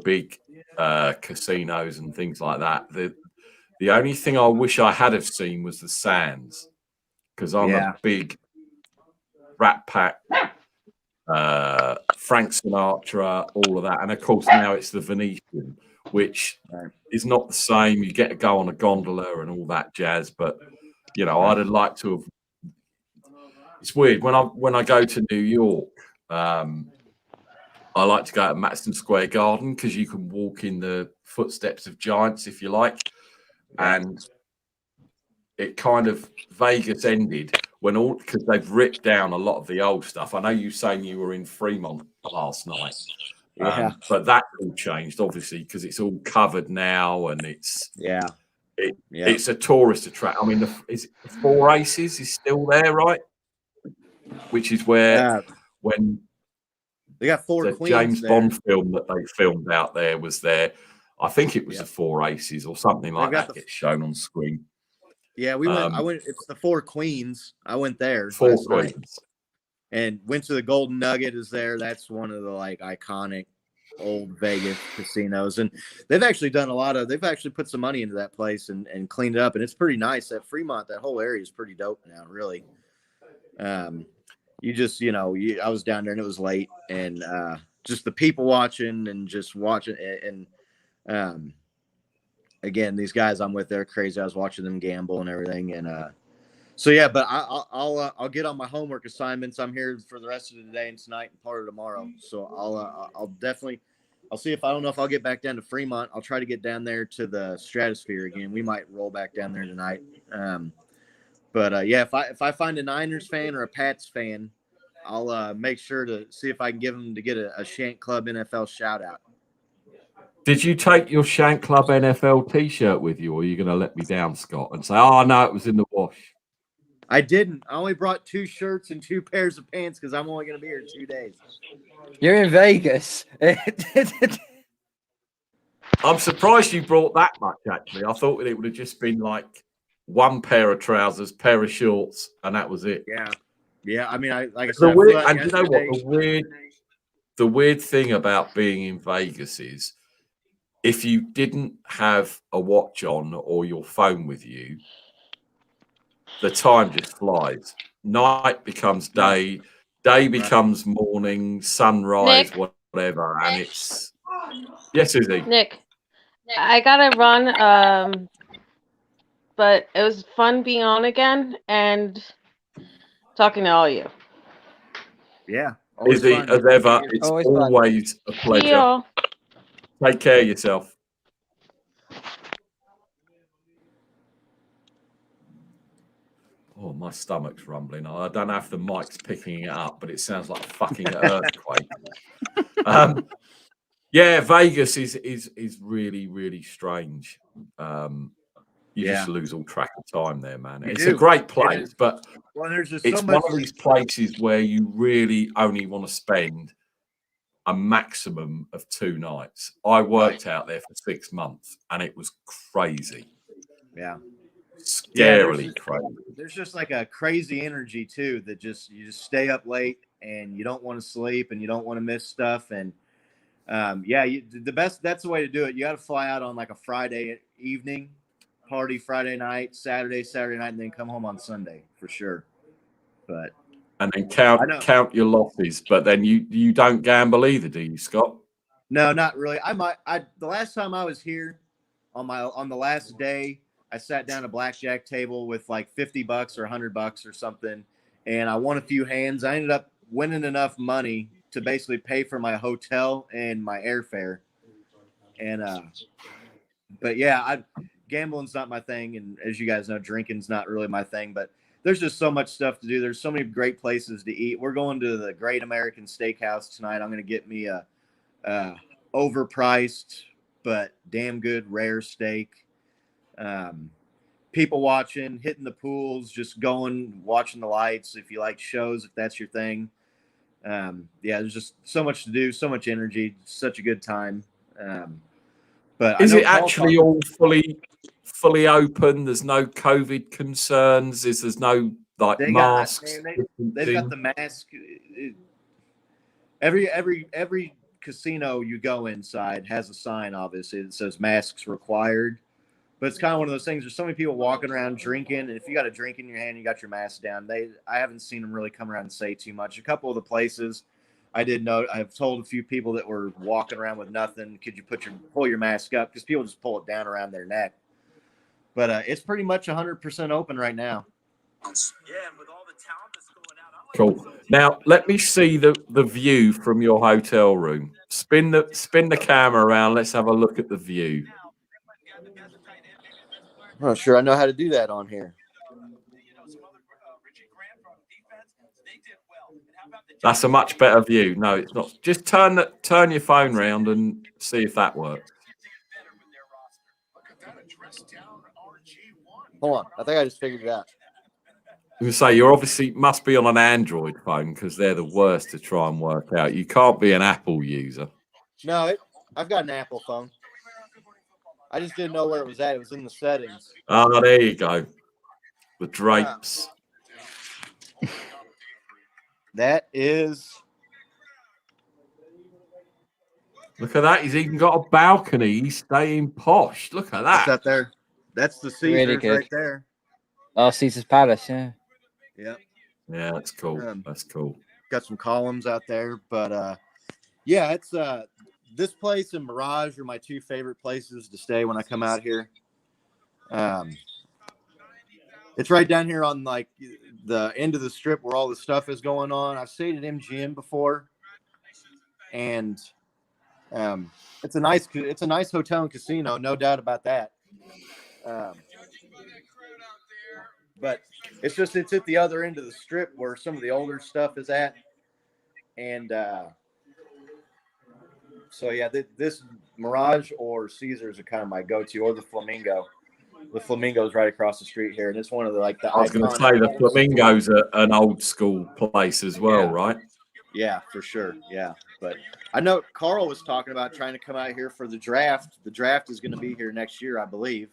S1: big casinos and things like that. The only thing I wish I had have seen was the Sands, because I'm a big Rat Pack, Frank Sinatra, all of that. And of course, now it's the Venetian, which is not the same. You get to go on a gondola and all that jazz, but you know, I'd have liked to have. It's weird when I go to New York. I like to go to Madison Square Garden because you can walk in the footsteps of giants if you like, and it kind of Vegas ended when because they've ripped down a lot of the old stuff. I know you saying you were in Fremont last night, but that all changed obviously because it's all covered now and it's it's a tourist attraction. I mean, is Four Aces is still there, right? Which is where when
S11: they got
S1: the
S11: Queens
S1: James
S11: there.
S1: Bond film that they filmed out there was there. I think it was the Four Aces or something like that gets shown on screen.
S11: Yeah, we went. I went. It's the Four Queens. I went there
S1: Four
S11: last
S1: Queens
S11: night and went to the Golden Nugget. Is there? That's one of the like iconic old Vegas casinos, and they've actually done a lot of. They've actually put some money into that place and cleaned it up, and it's pretty nice. That Fremont, that whole area is pretty dope now, really. You just, I was down there and it was late, and just the people watching and just watching, and again, these guys I'm with, they're crazy. I was watching them gamble and everything, and so yeah. But I'll get on my homework assignments. I'm here for the rest of the day and tonight and part of tomorrow. So I'll definitely. I'll see if I don't know if I'll get back down to Fremont. I'll try to get down there to the Stratosphere again. We might roll back down there tonight. But yeah, if I find a Niners fan or a Pats fan, I'll make sure to see if I can give them to get a Shank Club NFL shout out.
S1: Did you take your Shank Club NFL T-shirt with you, or are you going to let me down, Scott, and say, "Oh no, it was in the wash"?
S11: I didn't. I only brought 2 shirts and 2 pairs of pants because I'm only going to be here 2 days.
S2: You're in Vegas.
S1: I'm surprised you brought that much. Actually, I thought it would have just been like one pair of trousers, pair of shorts, and that was it.
S11: Yeah. I mean, like I said,
S1: and you know what the weird thing about being in Vegas is, if you didn't have a watch on or your phone with you, the time just flies. Night becomes day, day becomes morning, sunrise,
S3: Nick.
S1: whatever, and it's yes, Izzy.
S3: Nick, I gotta run. But it was fun being on again and talking to all you.
S11: Yeah.
S1: Izzy, as ever, it's always a pleasure. Take care of yourself. Oh, my stomach's rumbling. I don't know if the mic's picking it up, but it sounds like a fucking earthquake. Yeah, Vegas is really, really strange. You just lose all track of time there, man. It's a great place, but it's one of these places where you really only want to spend a maximum of 2 nights. I worked out there for 6 months, and it was crazy.
S11: Yeah.
S1: Scarily crazy.
S11: There's just like a crazy energy too that you just stay up late and you don't want to sleep and you don't want to miss stuff. And that's the way to do it. You got to fly out on like a Friday evening, party Friday night, Saturday night, and then come home on Sunday for sure.
S1: And then count your losses, but then you don't gamble either, do you, Scott?
S11: No, not really. The last time I was here on the last day, I sat down at a blackjack table with like $50 or $100 or something, and I won a few hands. I ended up winning enough money to basically pay for my hotel and my airfare. And but yeah, gambling's not my thing, and as you guys know, drinking's not really my thing. But there's just so much stuff to do. There's so many great places to eat. We're going to the Great American Steakhouse tonight. I'm going to get me a overpriced but damn good rare steak. People watching, hitting the pools, just going, watching the lights. If you like shows, if that's your thing. There's just so much to do, so much energy, such a good time. But
S1: is it actually all fully open? There's no COVID concerns. There's no like masks.
S11: They've got the mask. Every casino you go inside has a sign, obviously, that says masks required. But it's kind of one of those things. There's so many people walking around drinking, and if you got a drink in your hand, you got your mask down. I haven't seen them really come around and say too much. A couple of the places I did know, I've told a few people that were walking around with nothing, could you pull your mask up? Because people just pull it down around their neck. But it's pretty much 100% open right now.
S1: Cool. Now let me see the view from your hotel room. Spin the camera around. Let's have a look at the view.
S11: I'm not sure I know how to do that on here.
S1: That's a much better view. No, it's not. Just turn your phone around and see if that works.
S11: Hold on. I think I just figured it out.
S1: I was gonna say you obviously must be on an Android phone because they're the worst to try and work out. You can't be an Apple user.
S11: No, I've got an Apple phone. I just didn't know where it was at. It was in the settings.
S1: Oh, there you go. The drapes.
S11: That is.
S1: Look at that. He's even got a balcony. He's staying posh. Look at that.
S11: That's there. That's the Caesars right there.
S2: Oh, Caesar's Palace, yeah.
S11: Yep.
S1: Yeah, that's cool. That's cool.
S11: Got some columns out there, but yeah, it's this place and Mirage are my two favorite places to stay when I come out here. It's right down here on like the end of the strip where all the stuff is going on. I've stayed at MGM before, and it's a nice hotel and casino, no doubt about that. But it's at the other end of the strip where some of the older stuff is at, and so yeah, this Mirage or Caesars are kind of my go-to, or the Flamingo. The Flamingo's right across the street here, and it's one of the like the.
S1: I was going to say the Flamingo's an old school place as well, right?
S11: Yeah, for sure. Yeah, but I know Carl was talking about trying to come out here for the draft. The draft is going to be here next year, I believe.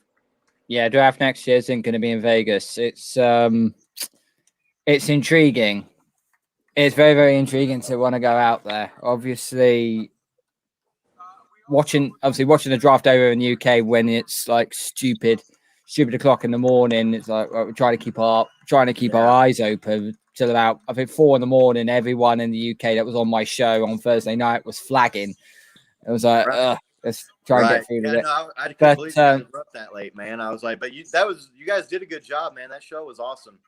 S2: Yeah, draft next year isn't going to be in Vegas. It's intriguing. It's very, very intriguing to want to go out there. Obviously, watching the draft over in the UK when it's like stupid o'clock in the morning. It's like we're trying to keep our eyes open till about I think 4 a.m. Everyone in the UK that was on my show on Thursday night was flagging. It was like, let's try and get through to it.
S11: No, I couldn't believe you guys were up that late, man. I was like, but you guys did a good job, man. That show was awesome.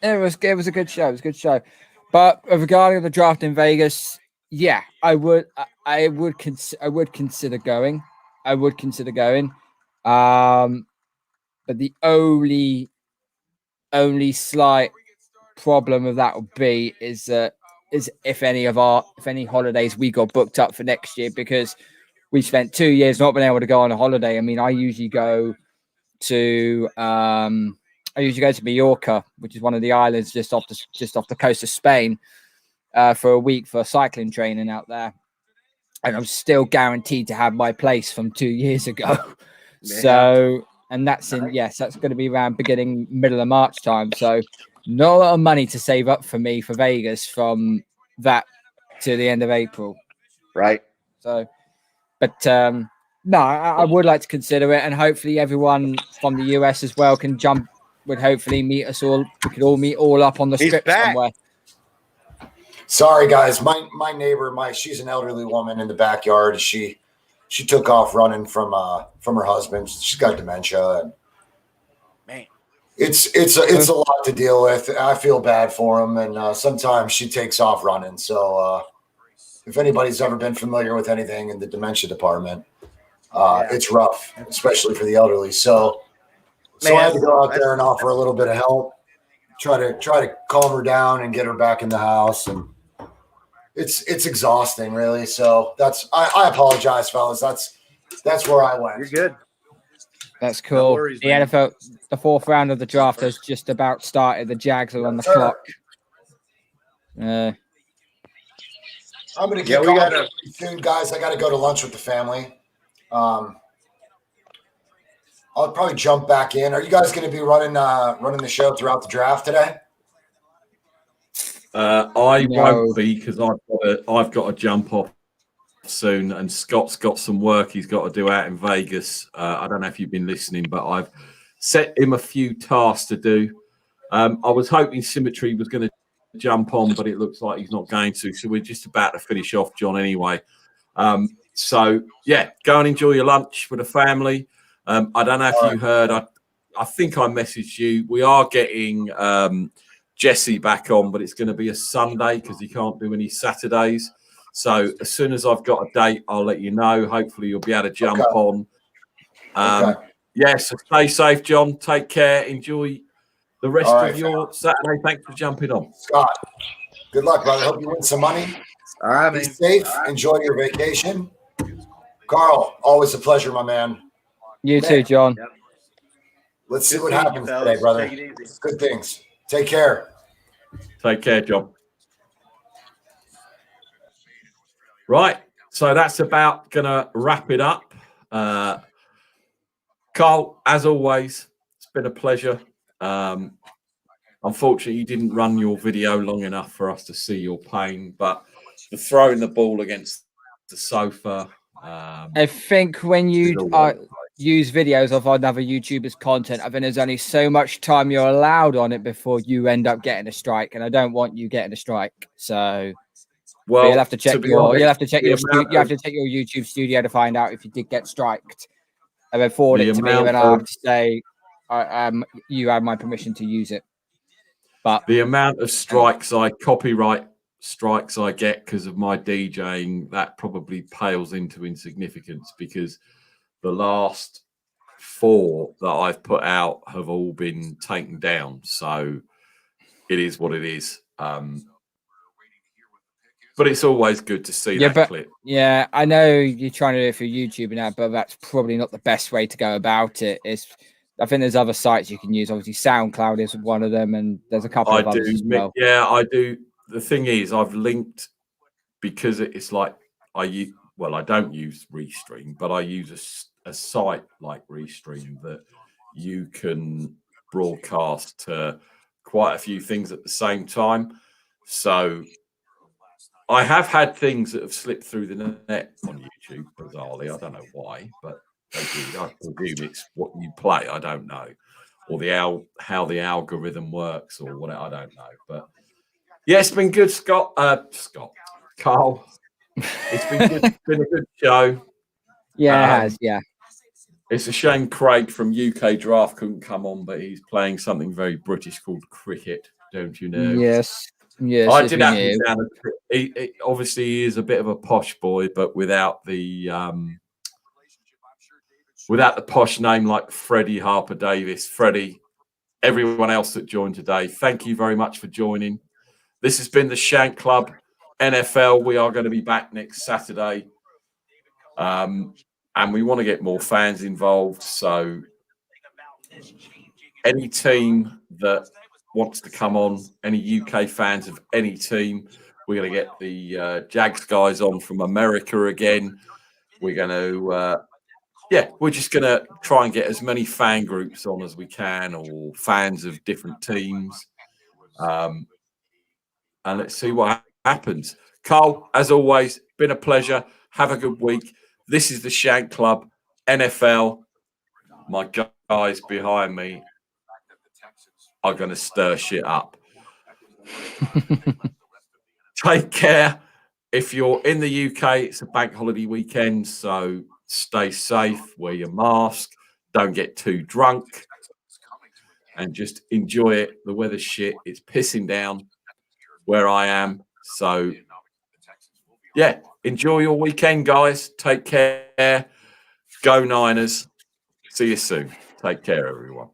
S2: It was a good show. It was a good show. But regarding the draft in Vegas, yeah, I would consider going. But the only slight problem of that would be is if any holidays we got booked up for next year, because we spent 2 years not being able to go on a holiday. I mean, I usually go to Mallorca, which is one of the islands just off the coast of Spain, for a week for cycling training out there, and I'm still guaranteed to have my place from 2 years ago. Yeah. So, and that's going to be around middle of March time. So, not a lot of money to save up for me for Vegas from that to the end of April.
S11: Right.
S2: So, but no, I would like to consider it, and hopefully everyone from the US as well would hopefully meet us all. We could all meet all up on the strip somewhere.
S8: Sorry, guys. My neighbor, she's an elderly woman in the backyard. She took off running from her husband. She's got dementia, and
S11: man,
S8: it's a lot to deal with. I feel bad for him, and sometimes she takes off running. So if anybody's ever been familiar with anything in the dementia department, it's rough, especially for the elderly. So I had to go out there and offer a little bit of help. try to calm her down and get her back in the house, and it's exhausting, really. So I apologize, fellas. That's where I went.
S11: You're good.
S2: That's cool.
S11: No worries,
S2: the
S11: man.
S2: NFL, the 4th round of the draft has just about started. The Jags are on the clock.
S8: I'm going to get going soon, guys. I got to go to lunch with the family. I'll probably jump back in. Are you guys going to be running the show throughout the draft today?
S1: I won't be because I've got to jump off soon, and Scott's got some work he's got to do out in Vegas. I don't know if you've been listening, but I've set him a few tasks to do. I was hoping Symmetry was going to jump on, but it looks like he's not going to. So we're just about to finish off, John, anyway. So yeah, go and enjoy your lunch with the family. I don't know if you heard. I think I messaged you. We are getting Jesse back on, but it's going to be a Sunday because he can't do any Saturdays. So as soon as I've got a date, I'll let you know. Hopefully you'll be able to jump on. So stay safe, John. Take care. Enjoy the rest of your Saturday. Thanks for jumping on.
S8: Scott, good luck, brother. Hope you win some money.
S11: All right,
S8: be safe. Enjoy your vacation. Carl, always a pleasure, my man.
S2: You too, John.
S11: Yep.
S8: Let's see what happens today, brother. Good things. Take care.
S1: Take care, John. Right. So that's about going to wrap it up. Carl, as always, it's been a pleasure. Unfortunately, you didn't run your video long enough for us to see your pain, but the throwing the ball against the sofa.
S2: I think when you use videos of other YouTubers' content, I think there's only so much time you're allowed on it before you end up getting a strike, and I don't want you getting a strike. So, you'll have to check your YouTube studio to find out if you did get striked, and then forward it to me, and I'll have to say, you have my permission to use it. But
S1: the amount of copyright strikes I get because of my DJing, that probably pales into insignificance because the last 4 that I've put out have all been taken down. So it is what it is. But it's always good to see that clip.
S2: Yeah, I know you're trying to do it for YouTube now, but that's probably not the best way to go about it. I think there's other sites you can use. Obviously, SoundCloud is one of them, and there's a couple of others as well.
S1: Yeah, I do. The thing is, I've linked because it's like I don't use Restream, but I use a site like Restream that you can broadcast to quite a few things at the same time. So I have had things that have slipped through the net on YouTube, bizarrely. I don't know why, but they do. I presume it's what you play. I don't know. Or how the algorithm works or whatever. I don't know. But yeah, it's been good, Carl. It's been good. It's been a good show.
S2: Yeah, it has. Yeah.
S1: It's a shame Craig from UK Draft couldn't come on, but he's playing something very British called cricket, don't you know?
S2: Yes.
S1: I did have him down. Obviously, he is a bit of a posh boy, but without the posh name like Freddie Harper Davis. Freddie, everyone else that joined today, thank you very much for joining. This has been the Shank Club NFL. We are going to be back next Saturday. And we want to get more fans involved. So any team that wants to come on, any UK fans of any team, we're going to get the Jags guys on from America again. We're going to, we're just going to try and get as many fan groups on as we can, or fans of different teams. And let's see what happens. Carl, as always, been a pleasure. Have a good week. This is the Shank Club NFL. My guys behind me are going to stir shit up. Take care. If you're in the UK, it's a bank holiday weekend, so stay safe, wear your mask, don't get too drunk, and just enjoy it. The weather's shit. It's pissing down where I am. So, yeah, enjoy your weekend, guys. Take care. Go Niners. See you soon. Take care, everyone.